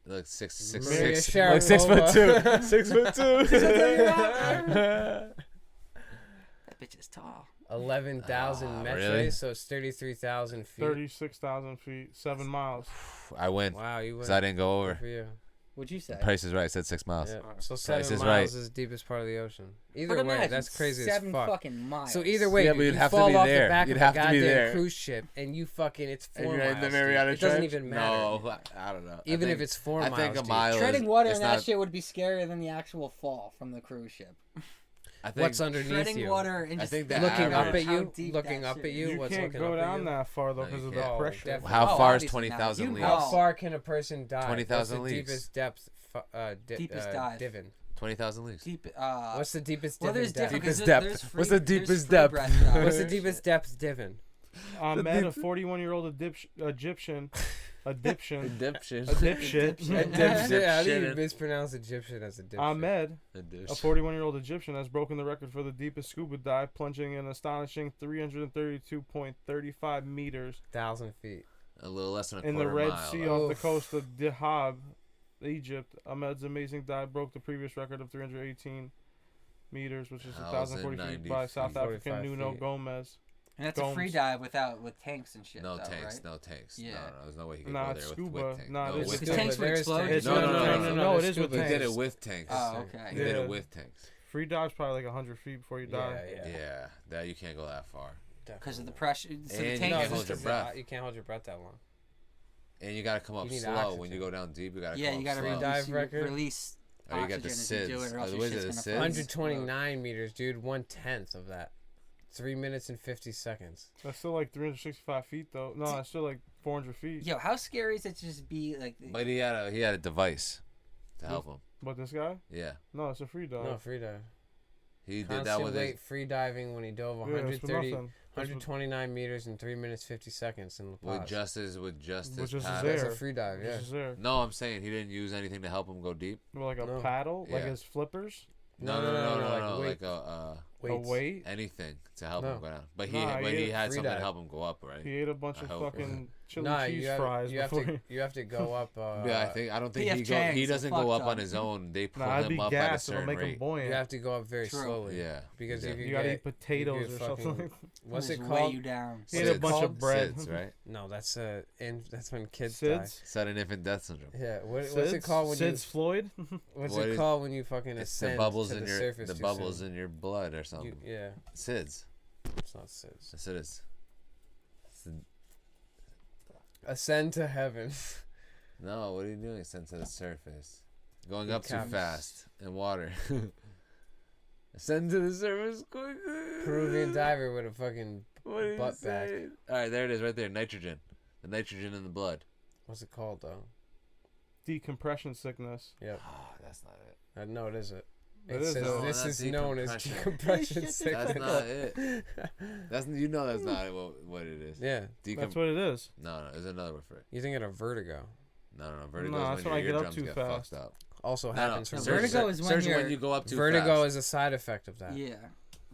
Look, 6, Maria 6, Sharapova. 6'2". 6'2". That bitch is tall. 11,000 metres, really? so it's 33,000 feet. 36,000 feet, 7 miles. I win. Wow, you win. Because I didn't go Good over. for you. What'd you say? Price is right. I said 6 miles. Yeah. So Price 7 is miles right. is the deepest part of the ocean. Either But way, imagine, that's crazy 7 as fuck. fucking miles. So either way, Yeah, but you you'd have to fall be off there. the back You'd of a have to be goddamn there. cruise ship, and you fucking, it's 4 And you're miles. in the dude. Mariana It doesn't Trench? even matter. No, I don't know. Even if it's 4 I miles think a deep. mile treading water is in that not, shit would be scarier than the actual fall from the cruise ship. I think, What's underneath Treading you? water and I just think the Looking up average- at how you? deep Looking that up shit at you? is. You What's can't looking go up at down you? that far though No, because you of the can't. pressure. definitely. How Oh, far is obviously 20,000 not. leagues? How Oh. far can a person dive? 20,000 What's the leagues. deepest depth? Deepest dive. Diven. 20,000 leagues. Deep. What's the deepest Well, Diven there's depth? different. Deepest 'cause depth. there's free- What's the there's deepest free depth? breath divers What's the and deepest shit. depth Diven? Ahmed, a 41-year-old Egyptian, a dipshit, Dipshit. a dipshit. Dipshit. How do you Dipshit. mispronounce Egyptian as a dipshit? Ahmed, a 41-year-old Egyptian, has broken the record for the deepest scuba dive, plunging an astonishing 332.35 meters 1,000 feet. A little less than a in the quarter Red mile. Sea though. off the coast of Dahab, Egypt. Ahmed's amazing dive broke the previous record of 318 meters, which is 1,040 feet, 1,090 by South feet. African 45 Nuno feet. Gomez. And that's a free Gomes. dive with tanks and shit. No though, tanks, right? no tanks. Yeah. No, there's no way he could Nah, go it's there scuba. with tanks. Nah, no, it is with The scuba. tanks would There is explode. tanks. No, no, no, it is with He did it tanks. with tanks. Oh, okay. He did Yeah. it with tanks. Free dive's probably like 100 feet before you die. Yeah, that you can't go that far. Because of the pressure. So And the you tank can't is hold your breath. You can't hold your breath that long. And you gotta come up You need slow. oxygen. When you go down deep, you gotta yeah, come you up got to slow. Free dive release, record? release Oh, you got the oxygen as you do SIDS. it, or else Oh, your what is shit's it, gonna the freeze. SIDS? 129 meters, dude. 1/10 of that. 3 minutes and 50 seconds. That's still like 365 feet though. No, that's still like 400 feet. Yo, how scary is it to just be like? But he had a device to help him. But this guy? Yeah, No, it's a free dive. No, free dive. he did Constant that with weight his. free diving when he dove Yeah, it's for 130, nothing. 129 meters in 3 minutes 50 seconds in La With Paz. just his Which is paddle. That's there. a free dive, yeah. This is there. No, I'm saying he didn't use anything to help him go deep. Well, like a No. paddle, like Yeah. his flippers, No, like like a weights. a weight. anything to help No. him go down. But Nah, he he had free something dive. to help him go up, right? He ate a bunch I of hope. fucking chili Nah, cheese you have, fries you have before. to you have to go up. Yeah, I don't think PF he Chang's doesn't fucked go up up. on his own. They pull Nah, it'd him be up at a gas. It'll certain make him rate. buoyant. You have to go up very True. slowly. Yeah, Because exactly. if You you gotta get, eat potatoes you or get something. fucking- What's just it weigh called? you down. He ate a SIDS. bunch of bread. SIDS, right? No, that's that's when kids SIDS? Sudden infant death syndrome. die. Yeah, what's Sids? it called when Sids Floyd? what's What it is- called when you fucking It's ascend the bubbles to in the your surface the too bubbles soon? in your blood or something. Yeah, SIDS. it's not SIDS. Yes, it is. Ascend to heaven. No, what are you doing? Ascend to the surface. Going up too Becomes- fast in water. Ascend to the surface quick. Peruvian diver with a fucking What are you butt back. saying? All right, there it is, right there. Nitrogen. The nitrogen in the blood. What's it called though? Decompression sickness. Yep. Oh, that's not it. No, it isn't. It It is, says though. this That's is known as decompression. decompression sickness. That's not it. That's that's not what it is. Yeah. That's what it is. No, there's another word for it. You think of vertigo. No. Vertigo No, is that's when when I your get up eardrums too get fast. fucked up. Also No, happens no. from Search, Vertigo is when search you're- when you go up too vertigo fast. is a side effect of that. Yeah.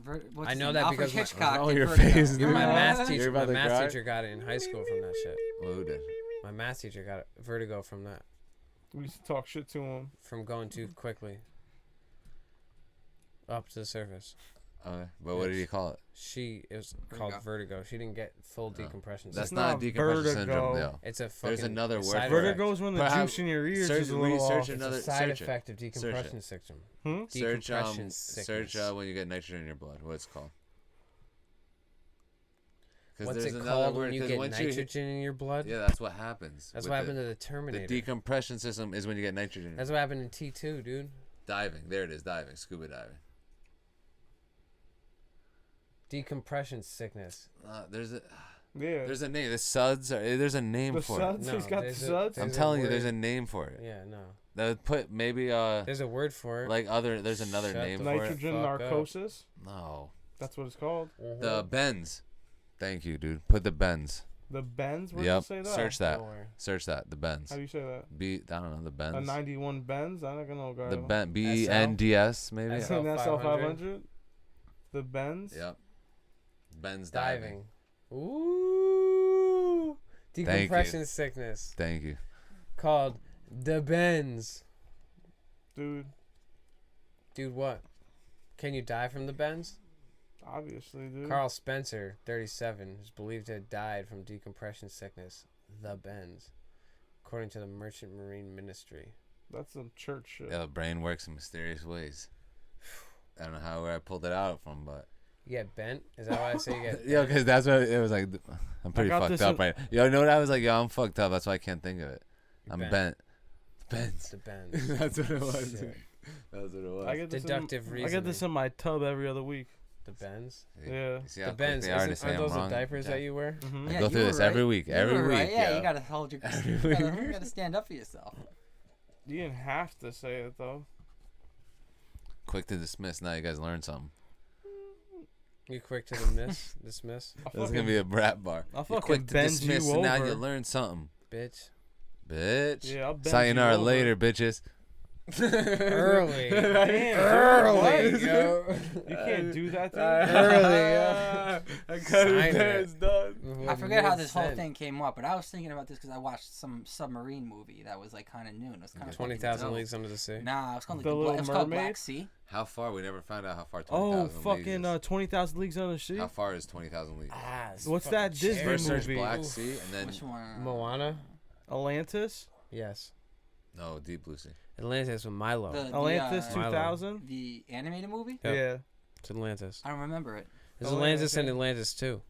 What's I his know name? that Alfred because Hitchcock Oh, did your Vertigo. face. My math You're teacher, about my to math cry? teacher got it in high school from that shit. Well, who did? My math teacher got vertigo from that, We used to talk shit to him. from going too quickly up to the surface. Okay, but what did he call it? It was called vertigo. She didn't get full decompression. That's It's syndrome. not not decompression vertigo. syndrome, though. It's a fucking. There's another word side for it. effect. Vertigo is when the Perhaps- juice in your ears search- is a little research off. It's another- a side search it. effect of Search decompression it. syndrome. Search Decompression sickness. when you get nitrogen in your blood. What it's called? What's it called when you get nitrogen in your blood? Yeah, that's what happens. That's with what happened to the Terminator. The decompression system is when you get nitrogen. That's what happened in T2, dude. Diving. There it is. Diving. Scuba diving. Decompression sickness. There's a Yeah. there's a name. The suds. There's a name The for suds? No, He's got the there's a- suds? it. I'm there's a telling you, there's word. a name for it. Yeah, no. That would put maybe There's a word for it. like other. There's another Shut name the for it. Nitrogen Fuck up. narcosis? No. That's what it's called. The bends. Thank you, dude. Put the bends. The bends? Where Yep. do you say that? Search that. Nowhere. Search that. The bends. How do you say that? I don't know the bends. A 91 Benz? I'm not gonna know, guys. The bend. BENDS maybe. SL. An SL 500? 500? The Benz? Yep. Bends diving. Diving. Ooh. you. Decompression sickness. Thank you. Called the bends. Dude. Dude, what? Can you die from the bends? Obviously, dude. Carl Spencer, 37, is believed to have died from decompression sickness, the bends, according to the Merchant Marine Ministry. That's some church shit. Yeah, the brain works in mysterious ways. I don't know where I pulled it out from, but You get bent? Is that why I say you get yo, because that's what it was like. I'm pretty got fucked this up right now. Yo, you know what I was like? Yo, I'm fucked up. That's why I can't think of it. You're I'm bent. bent. Bent. the bends? That's what it was. Shit. That's what it was. I get this Deductive I reasoning. get this in my tub every other week. The bends? Yeah. You see how The quick bends. they are to Aren't say I'm those the wrong? diapers Yeah. that you wear? Mm-hmm. I Yeah, go you through were this right. every week. You Every were week. right. Yeah, yo. you gotta hold your. Every You week. gotta stand up for yourself. You didn't have to say it though. Quick to dismiss. Now you guys learned something. You quick to dismiss? I'll That's gonna be a brat bar. I'll You're fucking quick to bend dismiss, you and now over. you learn something, Bitch. bitch. Yeah, I'll bend Sayonara you over. later, bitches. Early. Damn, Early, what? yo. You can't do that, dude. Early, yo. I got his pants done. I forget how this whole thing came up, but I was thinking about this because I watched some submarine movie that was like kind of new. It was kind of 20,000 Leagues Under the Sea. Nah, it was called The Little it was called Mermaid? Black Sea. How far? We never found out how far 20,000 Oh, leagues fucking is. 20,000 Leagues Under the Sea. How far is 20,000 leagues? What's that Disney First search movie? Black Sea, and then Which one? Moana? Atlantis. Yes. no Deep Blue Sea. Atlantis with Milo. Atlantis Milo. 2000. The animated movie? Yep. Yeah. It's Atlantis. I don't remember it. There's Oh, Atlantis okay. and Atlantis too.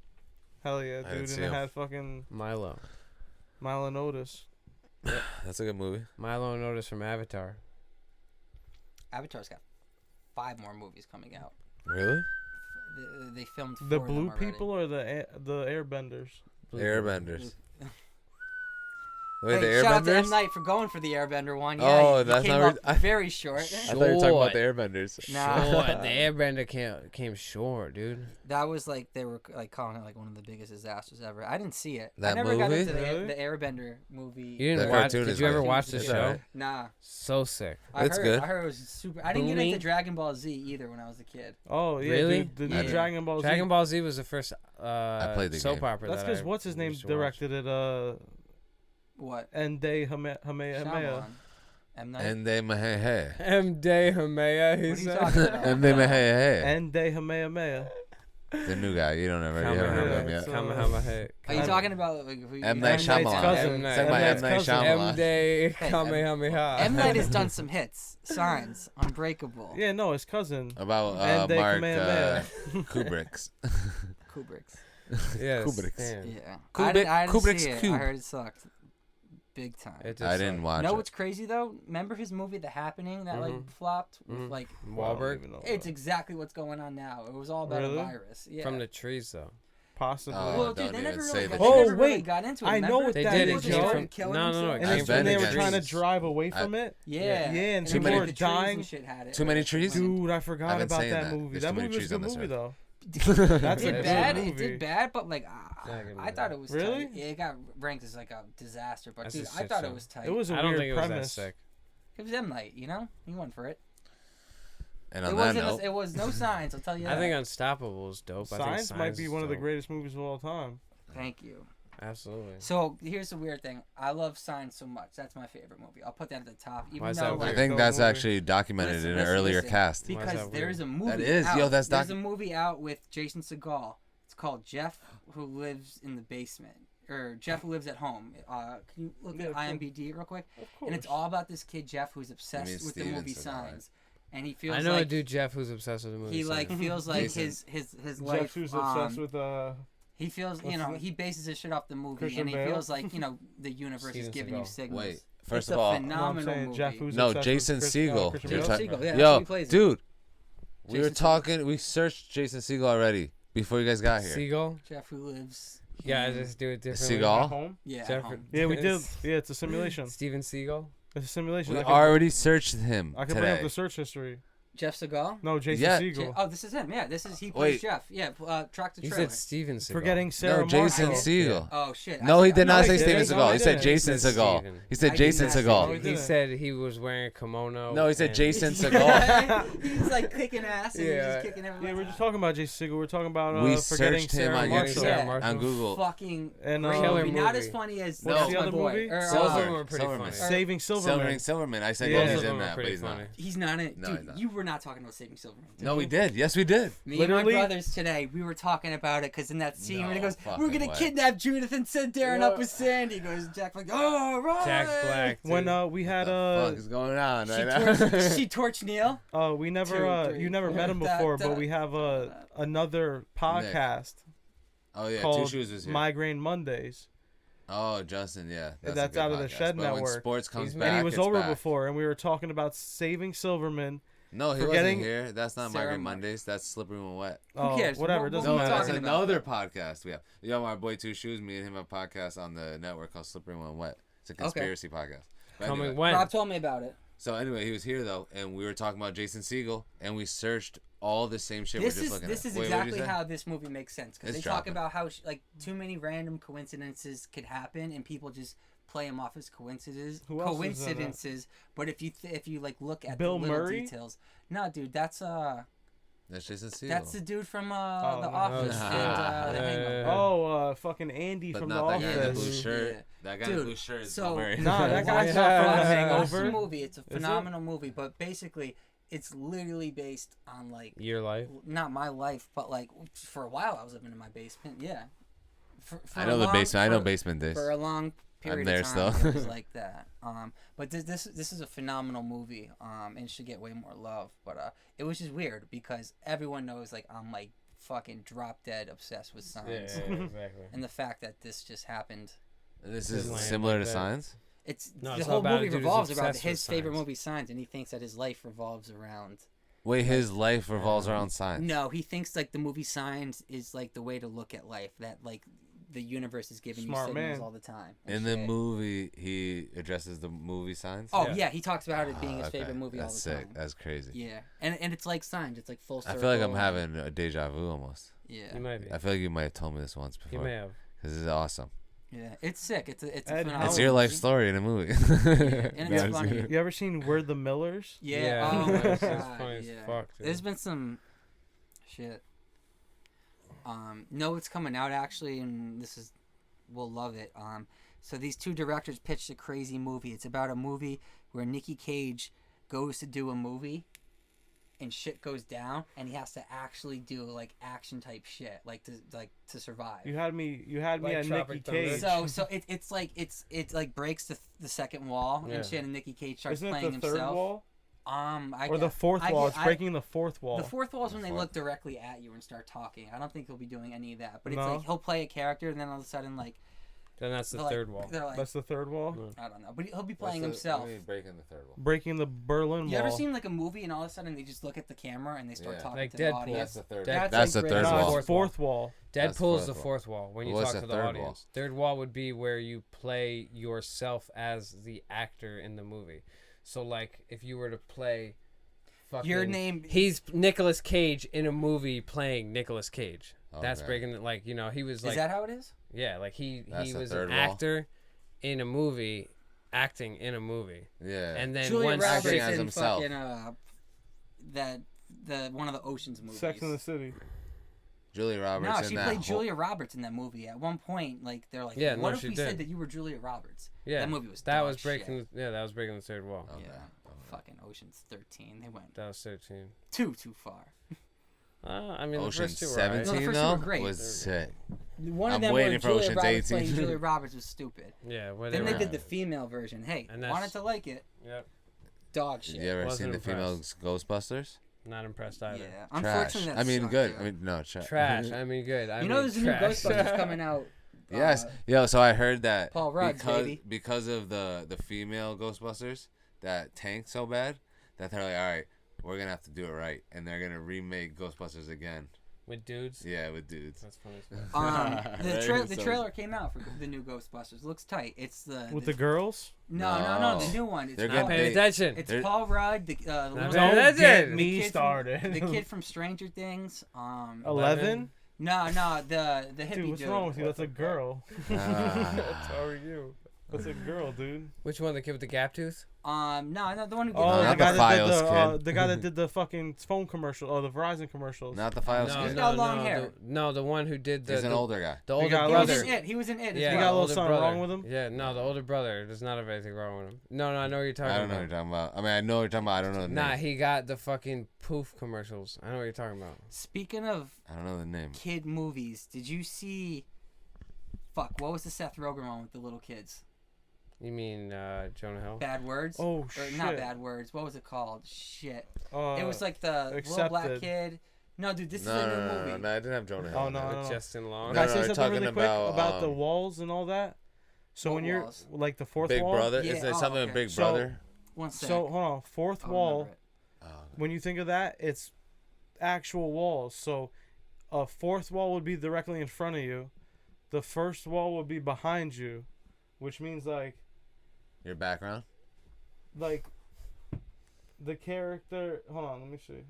Hell yeah, I didn't dude. see And it him. had fucking Milo. Milo and Otis. That's a good movie. Milo and Otis from Avatar. Avatar's got 5 more movies coming out. Really? They filmed 4 The of them blue already. people or the Airbenders? Airbenders. Wait, Hey, the shout out to M. Airbenders? Night for going for the Airbender one. Yeah, Oh, he that's came not up very short. I thought you were talking about the Airbenders. Nah. Short. The Airbender came short, dude. That was like they were like calling it like one of the biggest disasters ever. I didn't see it. That I never got movie? into Really? the Airbender movie. You didn't The watch? cartoon Did is you ever good. watch the It's show? alright. Nah, So sick. It's good. I heard it was super. I didn't get Boomy? into Dragon Ball Z either when I was a kid. Oh yeah, Really? dude. The Yeah. new Dragon Ball Z. Dragon Ball Z was the first played the soap game. opera. That's that because I what's his name used to watch. directed it. What? Ende Hamea. Shyamalan. M. Night. And they hey. M. Day Hamea. What are you talking about? And they hey. Ende Hamea. The new guy. You don't ever. You haven't heard of him yet. Kamehameha. Are you talking about like if we, M. Night Knight's Shyamalan. cousin. It's like my M. M. Night's Night cousin. M. Shyamalan. Day Hey, Kamehameha. M. Night has done some hits. Signs. Unbreakable. Yeah, no, his cousin. About Ende Mark Kamehameha. Kubrick's. Kubrick's. Yes. Kubrick's. damn. Yeah. Kubrick- I didn't Kubrick's see it. Cube. I heard it sucked. Big time. It did I didn't suck. watch know it. what's crazy though? Remember his movie The Happening that like Mhm. flopped? With, Mhm. like Wahlberg it's exactly what's going on now. It was all about Really? a virus. Yeah. from the trees though. Possibly. Oh, well, don't dude, they even never say really, the they Oh, never really wait. got into it. I know remember? what They that did. is, It They came Joe. from killing no, no, no. themselves. It And I've came it's from when they been were trying to against- drive away from it. Yeah. Yeah, and And Too people many- were the trees dying. and shit had it. Too many trees? Dude, I forgot I've been about saying that that. movie. There's That too many movie was trees a on good this movie earth. though. It That's a did good bad. movie. It did bad, but like Yeah, good I movie. thought it was Really? tight. It got ranked as like a disaster, but That's dude, a I shit thought show. it was tight. It was a I don't weird think it was that premise. sick. It was M. Night, you know. He went for it. And It on that wasn't. note, It was no signs. I'll tell you that. I think Unstoppable is dope. I think Science might be is one of the dope. greatest movies of all time. Thank you. Absolutely. So here's the weird thing. I love Signs so much. That's my favorite movie. I'll put that at the top. Even Why is though that I like, weird? think Dope that's movie. actually documented Listen, in an listen, earlier listen. cast. Why is because that there's weird? a movie. That is, out. yo, that's There's a movie out with Jason Segel. It's called Jeff Who Lives in the Basement, or Jeff Who Lives at Home. Can you look Yeah, at of course. IMDb real quick? Of And it's all about this kid Jeff who's obsessed mean with the Steven movie Seagal, Signs, and he feels I know like a dude Jeff who's obsessed with the movie. he like Signs. feels like Jason. his life. Jeff, who's obsessed with He feels, What's you know, his- he bases his shit off the movie, Christian and he Bale? feels like, you know, the universe is Steven giving you Seagal. signals. Wait, first It's of a all, No, I'm phenomenal saying movie. Jeff, who's no, obsessed Jason with Segel. Christian You're Bale? ta- Jason Segel, yeah, that's Yo, who he plays it. dude, we were Jason Segel. talking. We searched Jason Segel already before you guys got here. Seagull. Jeff Who Lives. Yeah, I just do it differently. Seagal? At home? Yeah, at Jeff- home. Yeah, we did. Yeah, it's a simulation. Steven Seagal. It's a simulation. We I can, already searched him I can bring up today. the search history. Jeff Segal. No, Jason Yeah. Segel. Oh, this is him. Yeah, this is he plays Wait. Jeff. Yeah, track the You trailer. said Steven Seagal. Forgetting Sarah No, Jason Marshall. Segel. Oh shit. No, he did No, not he say didn't. Steven No, Seagal. he He said didn't. Jason He said Segal. Steven. He said I did Jason not say No, he Segal. didn't. He said he was wearing a kimono. No, he said and- Jason Segal. He's like kicking ass and he's Yeah. just kicking everyone. Yeah, we're just talking about Jason Segel. We're talking about We forgetting searched him Sarah on Marshall. Sarah Yeah. Marshall. on Google. Fucking And, great Killer movie. Not movie. as funny as What's That's the My other Boy. movie? Or, Silver were pretty Silverman. funny. Saving Silverman. Silverman. I said Yeah. he's Both of in them that, are but pretty he's not. funny. He's not in it. No, Dude, he's not. you were not talking about Saving Silverman. No, we did. Yes, we did. Me Literally? and my brothers today, we were talking about it because in that scene when he No goes, fucking "We're gonna way. kidnap Judith and send Darren up with Sandy," goes Jack Black. Oh, right. Jack Black. When dude. we had What the fuck is going on She right now? torched Neil. we never 2, 3, you never 4, met him before, but we have another podcast Oh yeah, Two called Shoes was here. Migraine Mondays. Oh, Justin, yeah. a That's good out of the podcast. Shed But when Network. sports comes He's back, And he was it's over back. before, and we were talking about Saving Silverman. No, he Forgetting- wasn't here. That's not Sarah Migraine Mar- Mondays. That's Slippery When Wet. Oh, cares? whatever. What- It what doesn't No, we matter. that's talking about? another podcast we have. Yo, my boy Two Shoes, me and him have a podcast on the network called Slippery When Wet. It's a conspiracy podcast. But Coming anyway. when? Rob told me about it. So anyway, he was here though, and we were talking about Jason Segel, and we searched all the same shit This we're just is looking this at. is Wait, what'd you exactly say? how this movie makes sense because It's they talk dropping. about how like too many random coincidences could happen and people just play them off as coincidences. Who else is in it? But if you like look at Bill the little Murray? details, no, dude, that's Jason Segel. that's the dude from The no. Office Oh, and yeah. The Yeah, Hangover. yeah, yeah. Oh, fucking Andy but from not The that guy in the blue Office. shirt. Yeah. That guy in the Dude, blue shirt is so- Bill Murray. Nah, that guy's Yeah. not from The Watch the Hangover. movie. It's a phenomenal movie, but basically, it's literally based on like Your life. not my life, but like for a while I was living in my basement. Yeah, for I a know the long- basement. I know for- basement days. For a long period there of time, still. it was like that. But this is a phenomenal movie. And should get way more love. But it was just weird because everyone knows like I'm like fucking drop dead obsessed with Yeah, science, exactly. and the fact that this just happened. This His is land similar like to that. Science. It's No, the it's whole not about movie a dude who's revolves around obsessed his with favorite science. movie, Science, and he thinks that his life revolves around. Wait, his life revolves around science. No, he thinks like the movie Signs is like the way to look at life. That like the universe is giving Smart you signals man. all the time. and In the shit. movie, he addresses the movie Science. Oh Yeah. yeah, he talks about it being his Okay, favorite movie That's all the sick. time. That's crazy. Yeah, and it's like Signs. It's like full I circle. feel like I'm having a deja vu almost. Yeah, You might be. I feel like you might have told me this once You before. may have. Because this is awesome. yeah, it's sick. It's a Ed, phenomenal It's your life movie. story in a movie. and it's That's funny. it. You ever seen We're the Millers? Yeah. Oh my it's god. funny as Yeah. fuck, dude. There's been some shit. No, it's coming out actually, and we'll love it. So these two directors pitched a crazy movie. It's about a movie where Nicky Cage goes to do a movie, and shit goes down, and he has to actually do like action type shit, like to survive. You had me Like at Tropic Nicky Thunder. Cage. So it's like breaks the second wall Yeah. and shit, and Nicky Cage starts Isn't it playing the third himself. wall? I Or the get- fourth I wall? get- It's I- breaking the fourth wall. The fourth wall is when they fourth. look directly at you and start talking. I don't think he'll be doing any of that. But it's No? like he'll play a character and then all of a sudden like Then that's the they're like- third wall. They're like That's the third wall? I don't know, but he'll be What's playing the- himself. what do you mean breaking the third wall? Breaking the Berlin You Wall. ever seen like a movie and all of a sudden they just look at the camera and they start Yeah. talking Like to the Deadpool. That's audience? the third. That's That's the like third great- No, wall. it's fourth wall. That's Deadpool's fourth the wall. fourth wall when you What's talk the to the third audience. Third wall would be where you play yourself as the actor in the movie. So like if you were to play fucking Your name. he's Nicolas Cage in a movie playing Nicolas Cage. That's Okay. breaking it like, you know, he was Is like that how it is? yeah, like he That's the was third an wall? actor in a movie acting in a movie. Yeah. And then Julia once Roberts acting as in himself. fucking the one of the Ocean's movies. Sex in the City. Julia Roberts No, in she that played whole- Julia Roberts in that movie. At one point, like they're like, Yeah, "What no, if she we did. said that you were Julia Roberts?" yeah, that movie was that dog was breaking shit. that was breaking the third wall. Okay. Yeah, Okay. fucking Ocean's 13. They went That was 13. too far. I mean, the Ocean first two were 17 alright. No, the first two though were great. was sick. One I'm of them waiting where for Julia Ocean's Roberts 18. playing Julia Roberts was stupid. Yeah, where Then they they were. did the female version. Hey, And that's- wanted to like it. Yep, Dog shit. Did you ever Wasn't seen the female impressed. Ghostbusters? not impressed either. Yeah, Trash. unfortunately, that I mean, sucked, good. dude. I mean, no, Trash. I mean, good. I you mean, know, there's a new trash. Ghostbusters coming out. Yes. Yo, so I heard that Paul Rudd's, baby. because of the female Ghostbusters that tanked so bad that they're like, all right, we're gonna have to do it right, and they're gonna remake Ghostbusters again. With dudes. Yeah, with dudes. That's funny. as fuck. The trailer came out for the new Ghostbusters. Looks tight. It's With the girls? no, the new one. It's They're Paul, Not paying attention. it's They're- Paul Rudd, the Not one- paying Don't attention. get me kid from- started. the kid from Stranger Things. 11? No, the hippie Dude, what's dude. wrong with you? That's a girl. How are you? That's a girl, dude. Which one? The kid with the gap tooth? No, the one who. Oh, not the the guy that did Fios kid. the guy that did the fucking phone commercial, the Verizon commercials. Not the Files No, kid. He's got long hair. The one who did the. He's an older guy. The older got He was brother. in it. He was in it. Yeah, He as got a well. little older something brother. wrong with him? Yeah, no, the older brother. There's not anything wrong with him. No, I know what you're talking I don't know about. what you're talking about. I mean, I know what you're talking about. I don't know the name. Nah, he got the fucking poof commercials. I know what you're talking about. Speaking of I don't know the name. kid movies, did you see? Fuck, what was the Seth Rogen one with the little kids? You mean Jonah Hill? Bad Words? Oh, Or shit. not Bad Words. What was it called? Shit. It It was like the little black Accepted. kid. No, dude, this is No, a new no, movie. no, I didn't have Jonah Hill. Oh, in no, there. no. With Justin Long? Can I No, say you're something really talking quick about, the walls and all that? So What when you're walls? like the fourth Big wall. Brother? Yeah, Is there oh, something okay. with Big So- Brother? One sec. So hold on, fourth I'll wall. remember it. Oh, When you think of that, it's actual walls. So a fourth wall would be directly in front of you. The first wall would be behind you, which means like your background? the character. Hold on, let me see.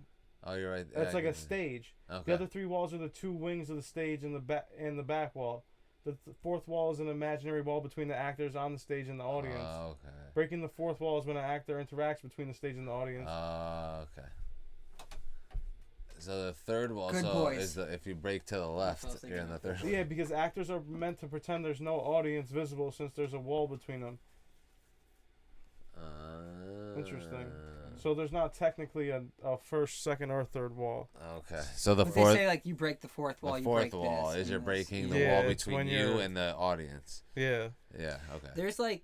Oh, you're right. That's like Yeah, a stage. Okay. The other three walls are the two wings of the stage and the back wall. The fourth wall is an imaginary wall between the actors on the stage and the audience. Oh, okay. Breaking the fourth wall is when an actor interacts between the stage and the audience. Oh, okay. So the third wall Good so boys. is if you break to the left, what I was you're in the thinking. third. Yeah, because actors are meant to pretend there's no audience visible since there's a wall between them. Interesting. So there's not technically a first, second, or third wall. Okay. So the But fourth. they say like you break the fourth wall, The you fourth break wall this, is you're and this. breaking the Yeah, wall it's between when you you're- and the audience. Yeah, Yeah. Okay. There's like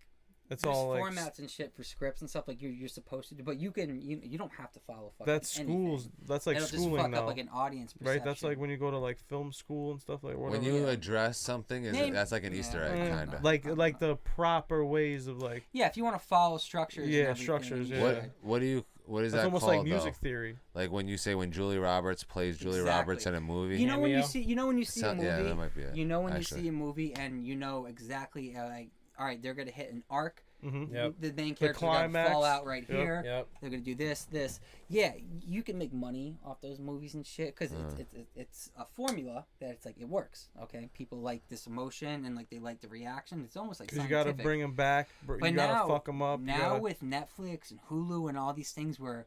it's there's all like formats and shit for scripts and stuff like you're supposed to do, but you don't have to follow fucking that's schools. anything. That's like It'll just schooling fuck now, up like an audience perception. right? That's like when you go to like film school and stuff like whatever. When you Yeah. address something, that's like an Easter egg, Yeah. kind of. like the proper ways of like yeah, if you want to follow structures. Yeah, and everything, structures, you yeah. should. What is that's that almost called like music though? theory. Like when you say when Julie Roberts plays Julie Exactly. Roberts in a movie. You know when you Cameo? see a movie. Yeah, that might be it. You know when actually. you see a movie and you know exactly like, all right, they're gonna hit an arc. Mm-hmm. Yep. The main character's gonna climax. fall out right Yep. here. Yep. They're gonna do this. Yeah, you can make money off those movies and shit because it's a formula that it's like it works. Okay, people like this emotion and like they like the reaction. It's almost like Because you scientific. got to bring them back. But You got to fuck them up. Now with Netflix and Hulu and all these things where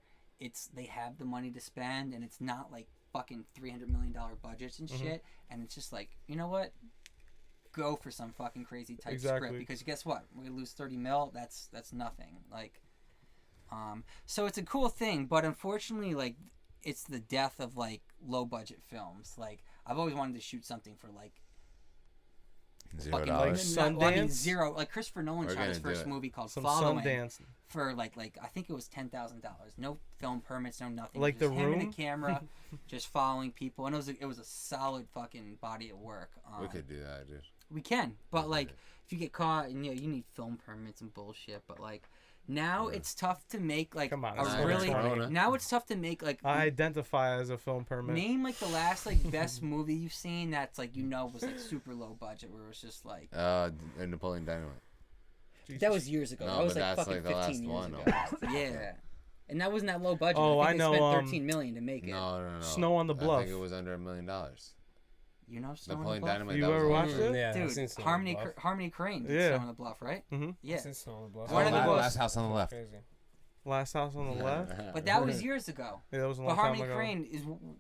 they have the money to spend and it's not like fucking $300 million budgets and Mm-hmm. shit, and it's just like, you know what? Go for some fucking crazy type Exactly. script because guess what? We're gonna lose 30 mil. That's nothing. Like, so it's a cool thing, but unfortunately, like, it's the death of like low budget films. Like, I've always wanted to shoot something for like $0. fucking Like well, I mean, Sundance? zero. Like Christopher Nolan We're shot his gonna do first it. movie called some Following Sundance. for like I think it was $10,000. No film permits, no nothing. Like just The him and Room? a camera, just following people, and it was a solid fucking body of work. We could do that, dude. We can, but like if you get caught, and you need film permits and bullshit. But like now it's tough to make like Come on, a it's really. 2020. Now it's tough to make like I identify as a film permit. name like the last like best movie you've seen that's like was like super low budget where it was just like And Napoleon Dynamite. Jesus. that was years ago. No, that was but like that's, fucking like, the 15 years last one, ago. Yeah, and that wasn't that low budget. Oh, I I think know, they spent $13 million to make it. No. Snow on the Bluff. I think it was under $1 million. You know, Snow on the Napoleon Bluff? Dynamite. You that was ever on watched there. it? Yeah, I've Dude, seen Snow on the Bluff. Harmony Crane did Yeah. Snow on the Bluff, right? Mm-hmm. Yeah. I've seen Snow on the Bluff. One of the Last- most- Last House on the Left. Crazy. Last House on the Left. But that was years ago. Yeah, that was a But long time Harmony ago. Crane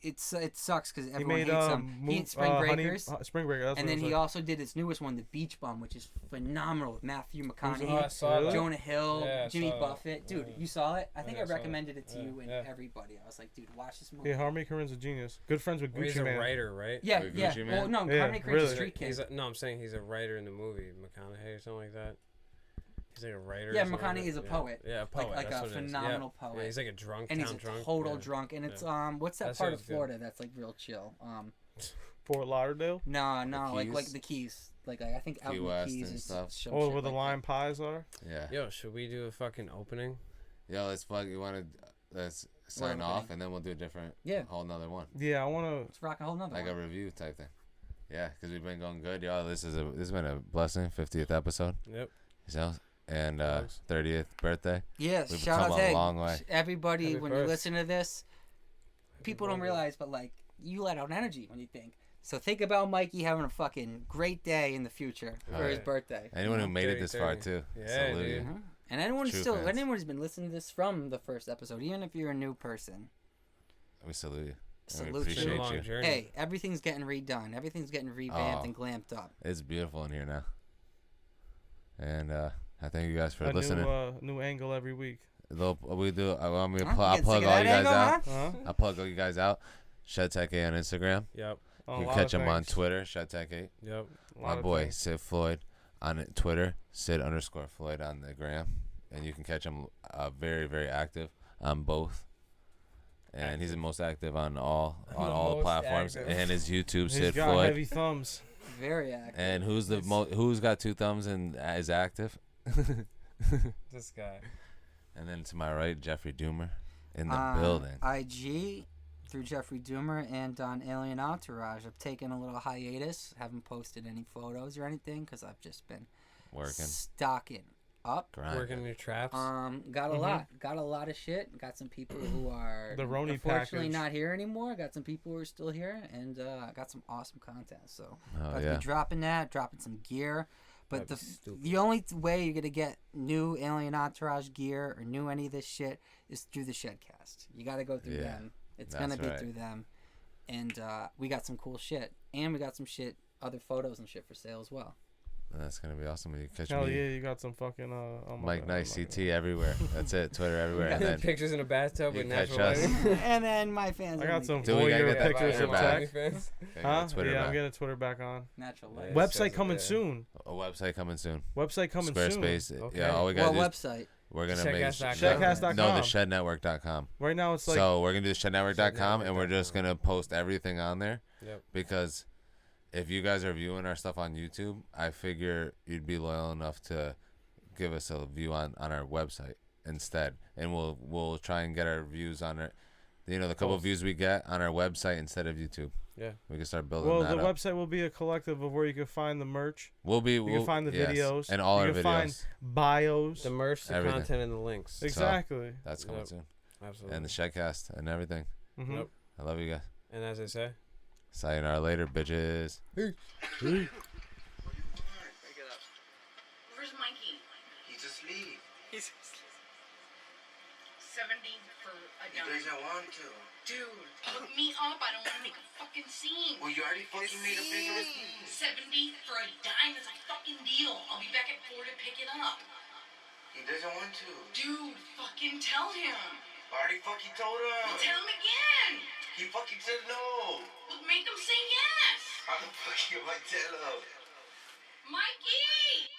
it sucks because He everyone made hates him. He had Spring Breakers. Spring Breakers. That's And what then it he was also did his newest one, The Beach Bum, which is phenomenal with Matthew Oh, I McConaughey, saw that. Jonah Hill, Yeah, I Jimmy saw that. Buffett. Dude, Yeah. you saw it? I think Yeah, I I saw it. recommended it to Yeah, you and yeah. everybody. I was like, dude, watch this movie. Yeah, Harmony Korine's a genius. Good friends with Well, he's Gucci a Man. writer, right? Yeah, With yeah. Gucci Well, Man? no, Yeah, Harmony Crane's really. a street kid. No, I'm saying he's a writer in the movie McConaughey or something like that. He's like a writer. Yeah, or something like McConaughey that. is a Yeah. poet. Yeah, a poet. Like that's a what it is. phenomenal Yeah. poet. Yeah, he's like a drunk, And he's town a drunk. total Yeah. drunk. And it's what's that That part shit of was good. Florida that's like real chill? Fort Lauderdale. No, like Keys? the Keys. Like I think out Key in the West Keys and is stuff. some Oh, shit where the like lime pies are. Yeah. Yo, should we do a fucking opening? Yo, let's fuck. You want to? Let's sign We're off, opening. and then we'll do a different. Yeah. Whole nother one, Yeah, I wanna. that. Let's rock a whole nother like one. a review type thing. Yeah, because we've been going good, y'all. This has been a blessing. 50th episode. Yep. So, and Thanks. 30th birthday. Yes, We've shout come out a to long way. everybody Happy when you birth. listen to this. People don't birthday. realize, but like you let out energy when you think So think about Mikey having a fucking great day in the future for his yeah. birthday. Anyone who made it this far too. Yeah, Salute dude. you. Mhm. And anyone True still, fans. anyone who's been listening to this from the first episode, even if you're a new person, We salute you. And we salute It's been a appreciate long you. journey. Hey, everything's getting redone. Everything's getting revamped Oh. and glamped up. It's beautiful in here now. And I thank you guys for A listening. new angle every week. We do. I want me to Huh? I'll You getting plug sick of all that you guys angle, out. huh? Huh? I'll plug all you guys out. ShedTech8 on Instagram. Yep. Oh, You a can lot catch of him on things. Twitter, ShedTech8. Yep. A lot My of boy, things. Sid Floyd on Twitter, Sid_Floyd on the gram. And you can catch him very, very active on both. And he's the most active on all the Most platforms. active. And his YouTube, He's Sid got Floyd. heavy thumbs. Very active. And who's got 2 thumbs and is active? This guy. And then to my right, Jeffrey Doomer in the building. IG through Jeffrey Doomer and on Alien Entourage. I've taken a little hiatus. Haven't posted any photos or anything because I've just been Working. stocking up. Grinding. Working your traps. Got a lot of shit. Got some people who are The Roni unfortunately package. not here anymore. Got some people who are still here, and got some awesome content. So Oh, about to yeah. be dropping some gear. But That'd be stupid. the only way you're gonna get new Alien Entourage gear or new any of this shit is through the ShedCast. You gotta go through Yeah, them. It's that's gonna be right. through them. And we got some cool shit, and we got some shit, other photos and shit for sale as well. That's going to be awesome. You can catch Hell me. yeah, you got some fucking oh my Mike God, Nice oh my CT everywhere. That's it. Twitter everywhere. And then Pictures in a bathtub you with catch natural us. lighting. And then my fans. God. I got only some Do we gotta voyeur get that pictures Twitter of back? tech. OnlyFans. Okay, Huh? Twitter Yeah, back. I'm getting Twitter back on. natural Yeah. light. Website coming yeah. soon. A website coming soon. Website coming soon. Squarespace. Okay. Yeah, all we What got to do is website? we're going to make ShedCast.com. ShedCast.com. No, the ShedNetwork.com. Right now it's like So we're going to do ShedNetwork.com and we're just ShedNetwork.com. going to post everything on there. Yep. Because if you guys are viewing our stuff on YouTube, I figure you'd be loyal enough to give us a view on our website instead, and we'll try and get our views on it. The couple of views we get on our website instead of YouTube. Yeah. We can start building well, that the up. website will be a collective of where you can find the merch, We'll can find the yes, videos, and all you our can videos. find bios. The merch, the Everything. content, and the links. Exactly. That's coming Yep. soon, Absolutely. and the ShedCast and everything. Mm-hmm. Yep. I love you guys. And as I say, Sayonara later, bitches. Where's Mikey? He's asleep. 70 for a He dime. doesn't want to. Dude, hook me up. I don't want to make a fucking scene. Well, you already fucking made a bigger scene. 70 for a dime is a fucking deal. I'll be back at 4 to pick it up. He doesn't want to. Dude, fucking tell him. I already fucking told him. Tell him again. He fucking said no. Well, make him say yes. How the fuck am I tell him? Mikey!